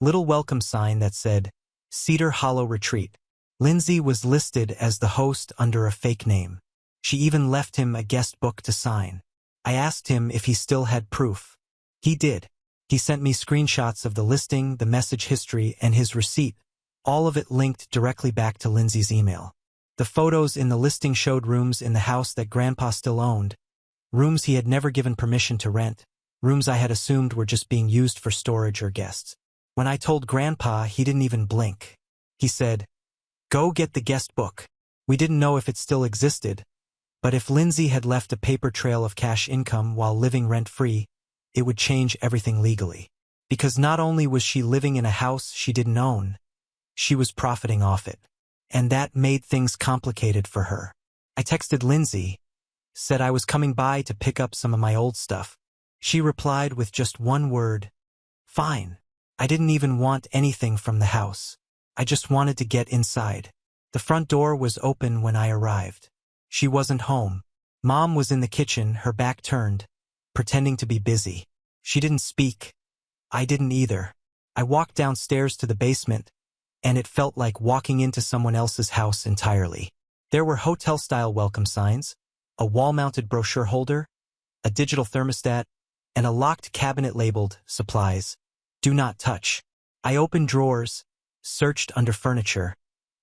S1: little welcome sign that said, Cedar Hollow Retreat. Lindsay was listed as the host under a fake name. She even left him a guest book to sign. I asked him if he still had proof. He did. He sent me screenshots of the listing, the message history, and his receipt, all of it linked directly back to Lindsay's email. The photos in the listing showed rooms in the house that Grandpa still owned, rooms he had never given permission to rent, rooms I had assumed were just being used for storage or guests. When I told Grandpa, he didn't even blink. He said, "Go get the guest book." We didn't know if it still existed, but if Lindsay had left a paper trail of cash income while living rent-free, it would change everything legally. Because not only was she living in a house she didn't own, she was profiting off it. And that made things complicated for her. I texted Lindsay, said I was coming by to pick up some of my old stuff. She replied with just one word, "Fine." I didn't even want anything from the house. I just wanted to get inside. The front door was open when I arrived. She wasn't home. Mom was in the kitchen, her back turned, pretending to be busy. She didn't speak. I didn't either. I walked downstairs to the basement, and it felt like walking into someone else's house entirely. There were hotel-style welcome signs, a wall-mounted brochure holder, a digital thermostat, and a locked cabinet labeled "Supplies. Do not touch." I opened drawers, searched under furniture.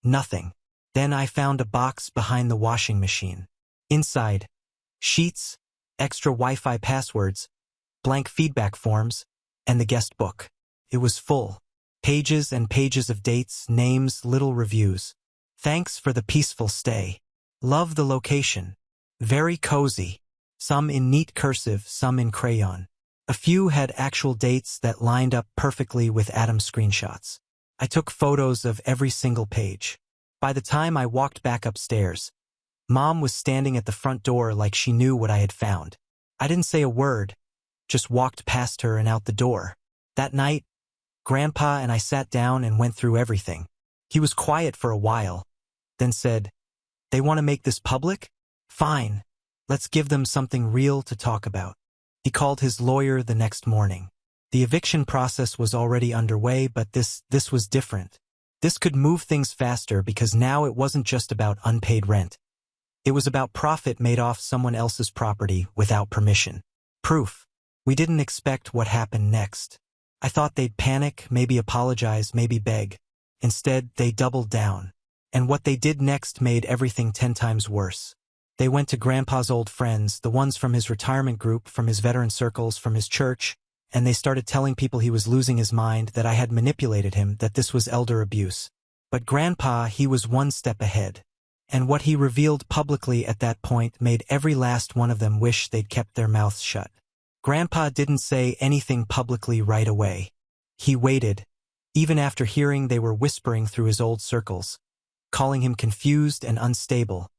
S1: Nothing. Then I found a box behind the washing machine. Inside, sheets, extra Wi-Fi passwords, blank feedback forms, and the guest book. It was full. Pages and pages of dates, names, little reviews. Thanks for the peaceful stay. Love the location. Very cozy. Some in neat cursive, some in crayon. A few had actual dates that lined up perfectly with Adam's screenshots. I took photos of every single page. By the time I walked back upstairs, Mom was standing at the front door like she knew what I had found. I didn't say a word, just walked past her and out the door. That night, Grandpa and I sat down and went through everything. He was quiet for a while, then said, "They want to make this public? Fine. Let's give them something real to talk about." He called his lawyer the next morning. The eviction process was already underway, but this was different. This could move things faster because now it wasn't just about unpaid rent. It was about profit made off someone else's property without permission. Proof. We didn't expect what happened next. I thought they'd panic, maybe apologize, maybe beg. Instead, they doubled down. And what they did next made everything 10 times worse. They went to Grandpa's old friends, the ones from his retirement group, from his veteran circles, from his church, and they started telling people he was losing his mind, that I had manipulated him, that this was elder abuse. But Grandpa, he was one step ahead. And what he revealed publicly at that point made every last one of them wish they'd kept their mouths shut. Grandpa didn't say anything publicly right away. He waited, even after hearing they were whispering through his old circles, calling him confused and unstable,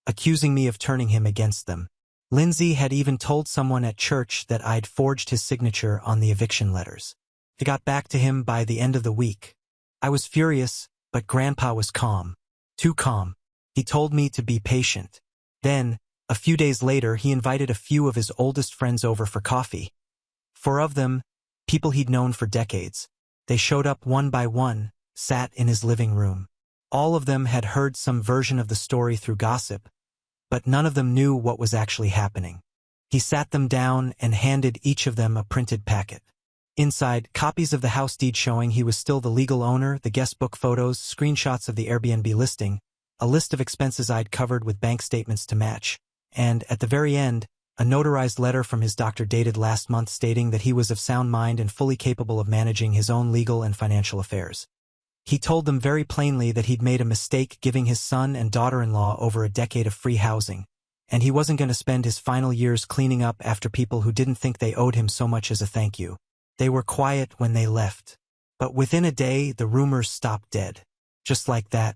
S1: accusing me of turning him against them. Lindsay had even told someone at church that I'd forged his signature on the eviction letters. I got back to him by the end of the week. I was furious, but Grandpa was calm. Too calm. He told me to be patient. Then, a few days later, he invited a few of his oldest friends over for coffee. 4 of them, people he'd known for decades. They showed up one by one, sat in his living room. All of them had heard some version of the story through gossip, but none of them knew what was actually happening. He sat them down and handed each of them a printed packet. Inside, copies of the house deed showing he was still the legal owner, the guest book photos, screenshots of the Airbnb listing, a list of expenses I'd covered with bank statements to match, and, at the very end, a notarized letter from his doctor dated last month stating that he was of sound mind and fully capable of managing his own legal and financial affairs. He told them very plainly that he'd made a mistake giving his son and daughter-in-law over a decade of free housing, and he wasn't going to spend his final years cleaning up after people who didn't think they owed him so much as a thank you. They were quiet when they left, but within a day the rumors stopped dead. Just like that.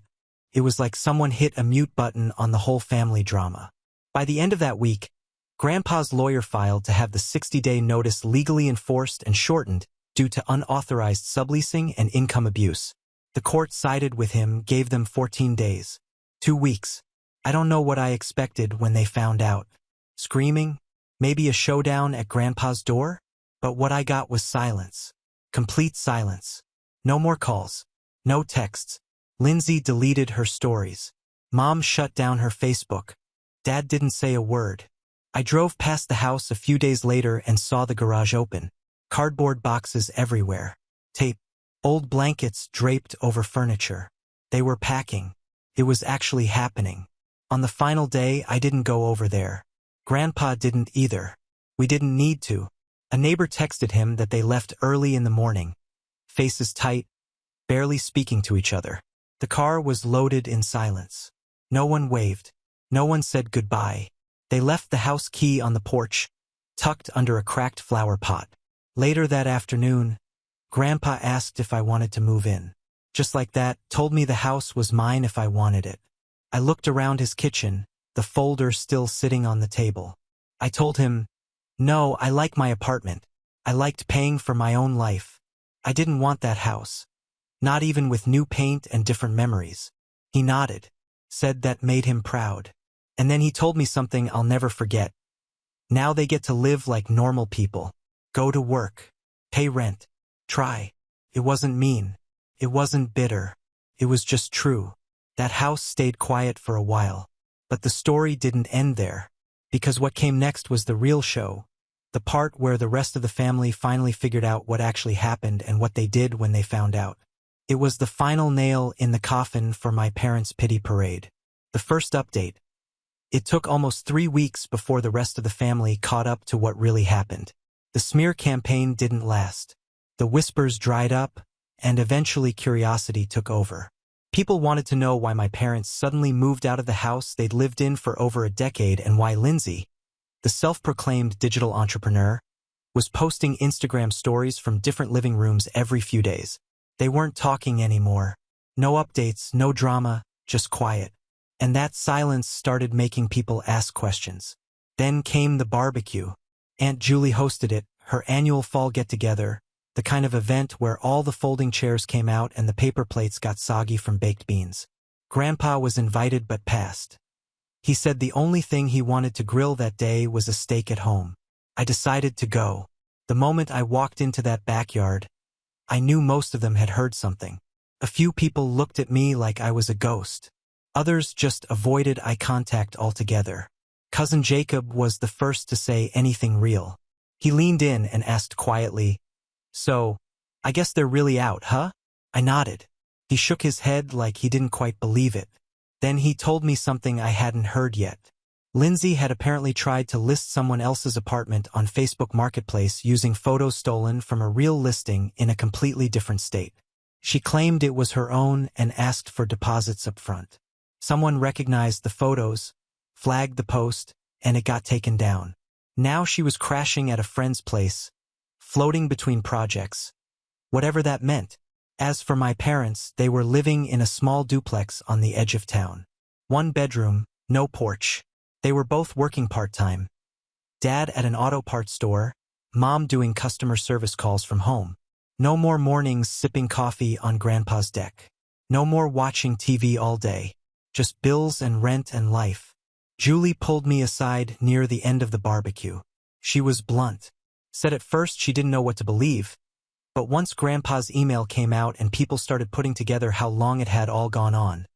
S1: It was like someone hit a mute button on the whole family drama. By the end of that week, Grandpa's lawyer filed to have the 60-day notice legally enforced and shortened due to unauthorized subleasing and income abuse. The court sided with him, gave them 14 days. 2 weeks. I don't know what I expected when they found out. Screaming? Maybe a showdown at Grandpa's door? But what I got was silence. Complete silence. No more calls. No texts. Lindsay deleted her stories. Mom shut down her Facebook. Dad didn't say a word. I drove past the house a few days later and saw the garage open. Cardboard boxes everywhere. Tape. Old blankets draped over furniture. They were packing. It was actually happening. On the final day, I didn't go over there. Grandpa didn't either. We didn't need to. A neighbor texted him that they left early in the morning. Faces tight, barely speaking to each other. The car was loaded in silence. No one waved. No one said goodbye. They left the house key on the porch, tucked under a cracked flower pot. Later that afternoon, Grandpa asked if I wanted to move in. Just like that, told me the house was mine if I wanted it. I looked around his kitchen, the folder still sitting on the table. I told him, no, I like my apartment. I liked paying for my own life. I didn't want that house. Not even with new paint and different memories. He nodded, said that made him proud. And then he told me something I'll never forget. Now they get to live like normal people. Go to work. Pay rent. Try. It wasn't mean. It wasn't bitter. It was just true. That house stayed quiet for a while. But the story didn't end there. Because what came next was the real show. The part where the rest of the family finally figured out what actually happened and what they did when they found out. It was the final nail in the coffin for my parents' pity parade. The first update. It took almost 3 weeks before the rest of the family caught up to what really happened. The smear campaign didn't last. The whispers dried up, and eventually curiosity took over. People wanted to know why my parents suddenly moved out of the house they'd lived in for over a decade and why Lindsay, the self-proclaimed digital entrepreneur, was posting Instagram stories from different living rooms every few days. They weren't talking anymore. No updates, no drama, just quiet. And that silence started making people ask questions. Then came the barbecue. Aunt Julie hosted it, her annual fall get-together, the kind of event where all the folding chairs came out and the paper plates got soggy from baked beans. Grandpa was invited but passed. He said the only thing he wanted to grill that day was a steak at home. I decided to go. The moment I walked into that backyard, I knew most of them had heard something. A few people looked at me like I was a ghost. Others just avoided eye contact altogether. Cousin Jacob was the first to say anything real. He leaned in and asked quietly, "So, I guess they're really out, huh?" I nodded. He shook his head like he didn't quite believe it. Then he told me something I hadn't heard yet. Lindsay had apparently tried to list someone else's apartment on Facebook Marketplace using photos stolen from a real listing in a completely different state. She claimed it was her own and asked for deposits up front. Someone recognized the photos, flagged the post, and it got taken down. Now she was crashing at a friend's place, floating between projects, whatever that meant. As for my parents, they were living in a small duplex on the edge of town. 1 bedroom, no porch. They were both working part-time. Dad at an auto parts store, Mom doing customer service calls from home. No more mornings sipping coffee on Grandpa's deck. No more watching TV all day. Just bills and rent and life. Julie pulled me aside near the end of the barbecue. She was blunt. Said at first she didn't know what to believe, but once Grandpa's email came out and people started putting together how long it had all gone on,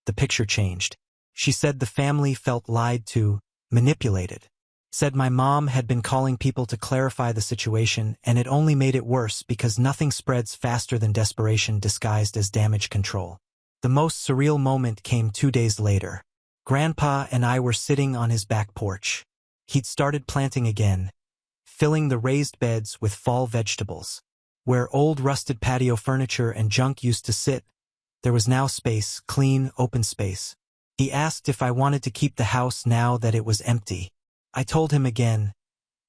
S1: the picture changed. She said the family felt lied to, manipulated. Said my mom had been calling people to clarify the situation and it only made it worse because nothing spreads faster than desperation disguised as damage control. The most surreal moment came 2 days later. Grandpa and I were sitting on his back porch. He'd started planting again, filling the raised beds with fall vegetables. Where old rusted patio furniture and junk used to sit, there was now space, clean, open space. He asked if I wanted to keep the house now that it was empty. I told him again,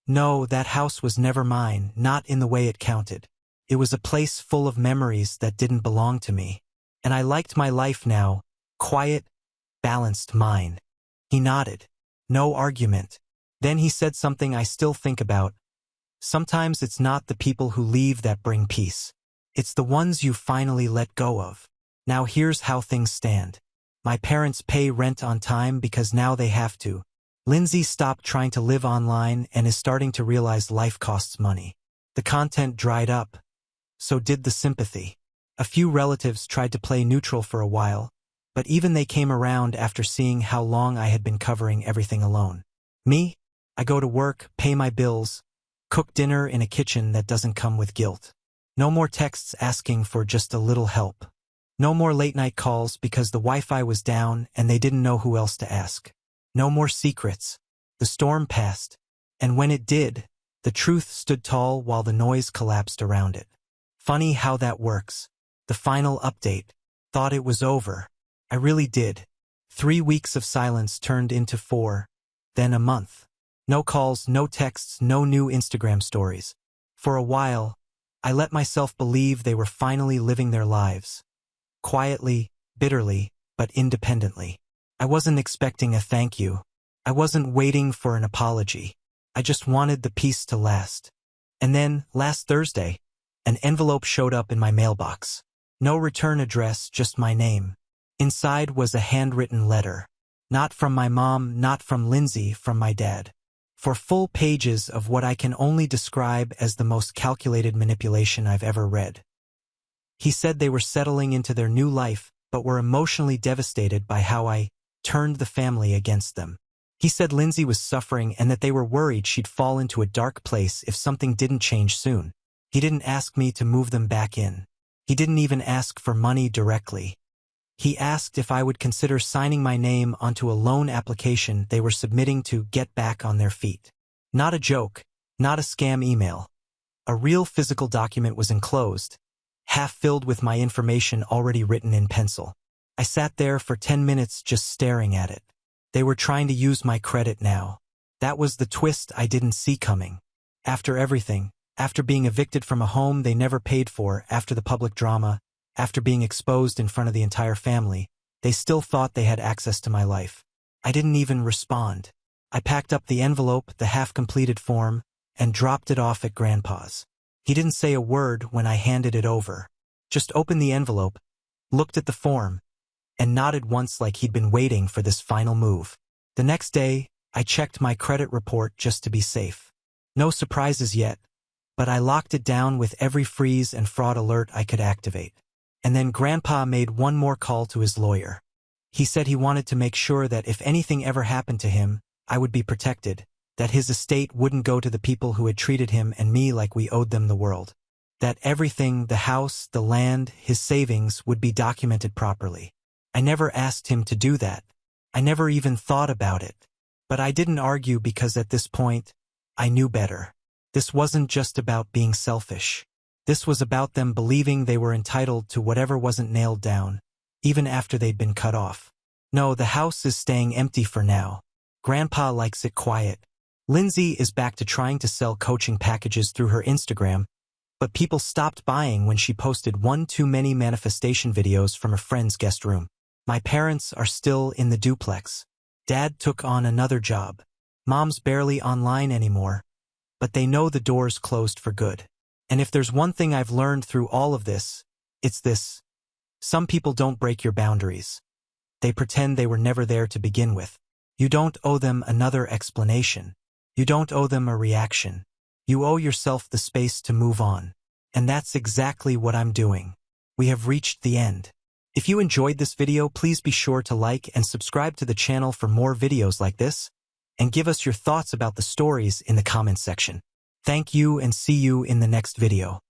S1: no, that house was never mine, not in the way it counted. It was a place full of memories that didn't belong to me. And I liked my life now, quiet, balanced mine. He nodded. No argument. Then he said something I still think about. Sometimes it's not the people who leave that bring peace. It's the ones you finally let go of. Now here's how things stand. My parents pay rent on time because now they have to. Lindsay stopped trying to live online and is starting to realize life costs money. The content dried up. So did the sympathy. A few relatives tried to play neutral for a while, but even they came around after seeing how long I had been covering everything alone. Me? I go to work, pay my bills, cook dinner in a kitchen that doesn't come with guilt. No more texts asking for just a little help. No more late-night calls because the Wi-Fi was down and they didn't know who else to ask. No more secrets. The storm passed, and when it did, the truth stood tall while the noise collapsed around it. Funny how that works. The final update. Thought it was over. I really did. 3 weeks of silence turned into 4, then a month. No calls, no texts, no new Instagram stories. For a while, I let myself believe they were finally living their lives. Quietly, bitterly, but independently. I wasn't expecting a thank you. I wasn't waiting for an apology. I just wanted the peace to last. And then, last Thursday, an envelope showed up in my mailbox. No return address, just my name. Inside was a handwritten letter. Not from my mom, not from Lindsay, from my dad. For full pages of what I can only describe as the most calculated manipulation I've ever read. He said they were settling into their new life, but were emotionally devastated by how I turned the family against them. He said Lindsay was suffering and that they were worried she'd fall into a dark place if something didn't change soon. He didn't ask me to move them back in. He didn't even ask for money directly. He asked if I would consider signing my name onto a loan application they were submitting to get back on their feet. Not a joke, not a scam email. A real physical document was enclosed, half filled with my information already written in pencil. I sat there for 10 minutes just staring at it. They were trying to use my credit now. That was the twist I didn't see coming. After everything, after being evicted from a home they never paid for, after the public drama, after being exposed in front of the entire family, they still thought they had access to my life. I didn't even respond. I packed up the envelope, the half-completed form, and dropped it off at Grandpa's. He didn't say a word when I handed it over. Just opened the envelope, looked at the form, and nodded once like he'd been waiting for this final move. The next day, I checked my credit report just to be safe. No surprises yet, but I locked it down with every freeze and fraud alert I could activate. And then Grandpa made one more call to his lawyer. He said he wanted to make sure that if anything ever happened to him, I would be protected, that his estate wouldn't go to the people who had treated him and me like we owed them the world. That everything, the house, the land, his savings, would be documented properly. I never asked him to do that. I never even thought about it. But I didn't argue because at this point, I knew better. This wasn't just about being selfish. This was about them believing they were entitled to whatever wasn't nailed down, even after they'd been cut off. No, the house is staying empty for now. Grandpa likes it quiet. Lindsay is back to trying to sell coaching packages through her Instagram, but people stopped buying when she posted one too many manifestation videos from a friend's guest room. My parents are still in the duplex. Dad took on another job. Mom's barely online anymore, but they know the door's closed for good. And if there's one thing I've learned through all of this, it's this. Some people don't break your boundaries. They pretend they were never there to begin with. You don't owe them another explanation. You don't owe them a reaction. You owe yourself the space to move on. And that's exactly what I'm doing. We have reached the end. If you enjoyed this video, please be sure to like and subscribe to the channel for more videos like this, and give us your thoughts about the stories in the comments section. Thank you and see you in the next video.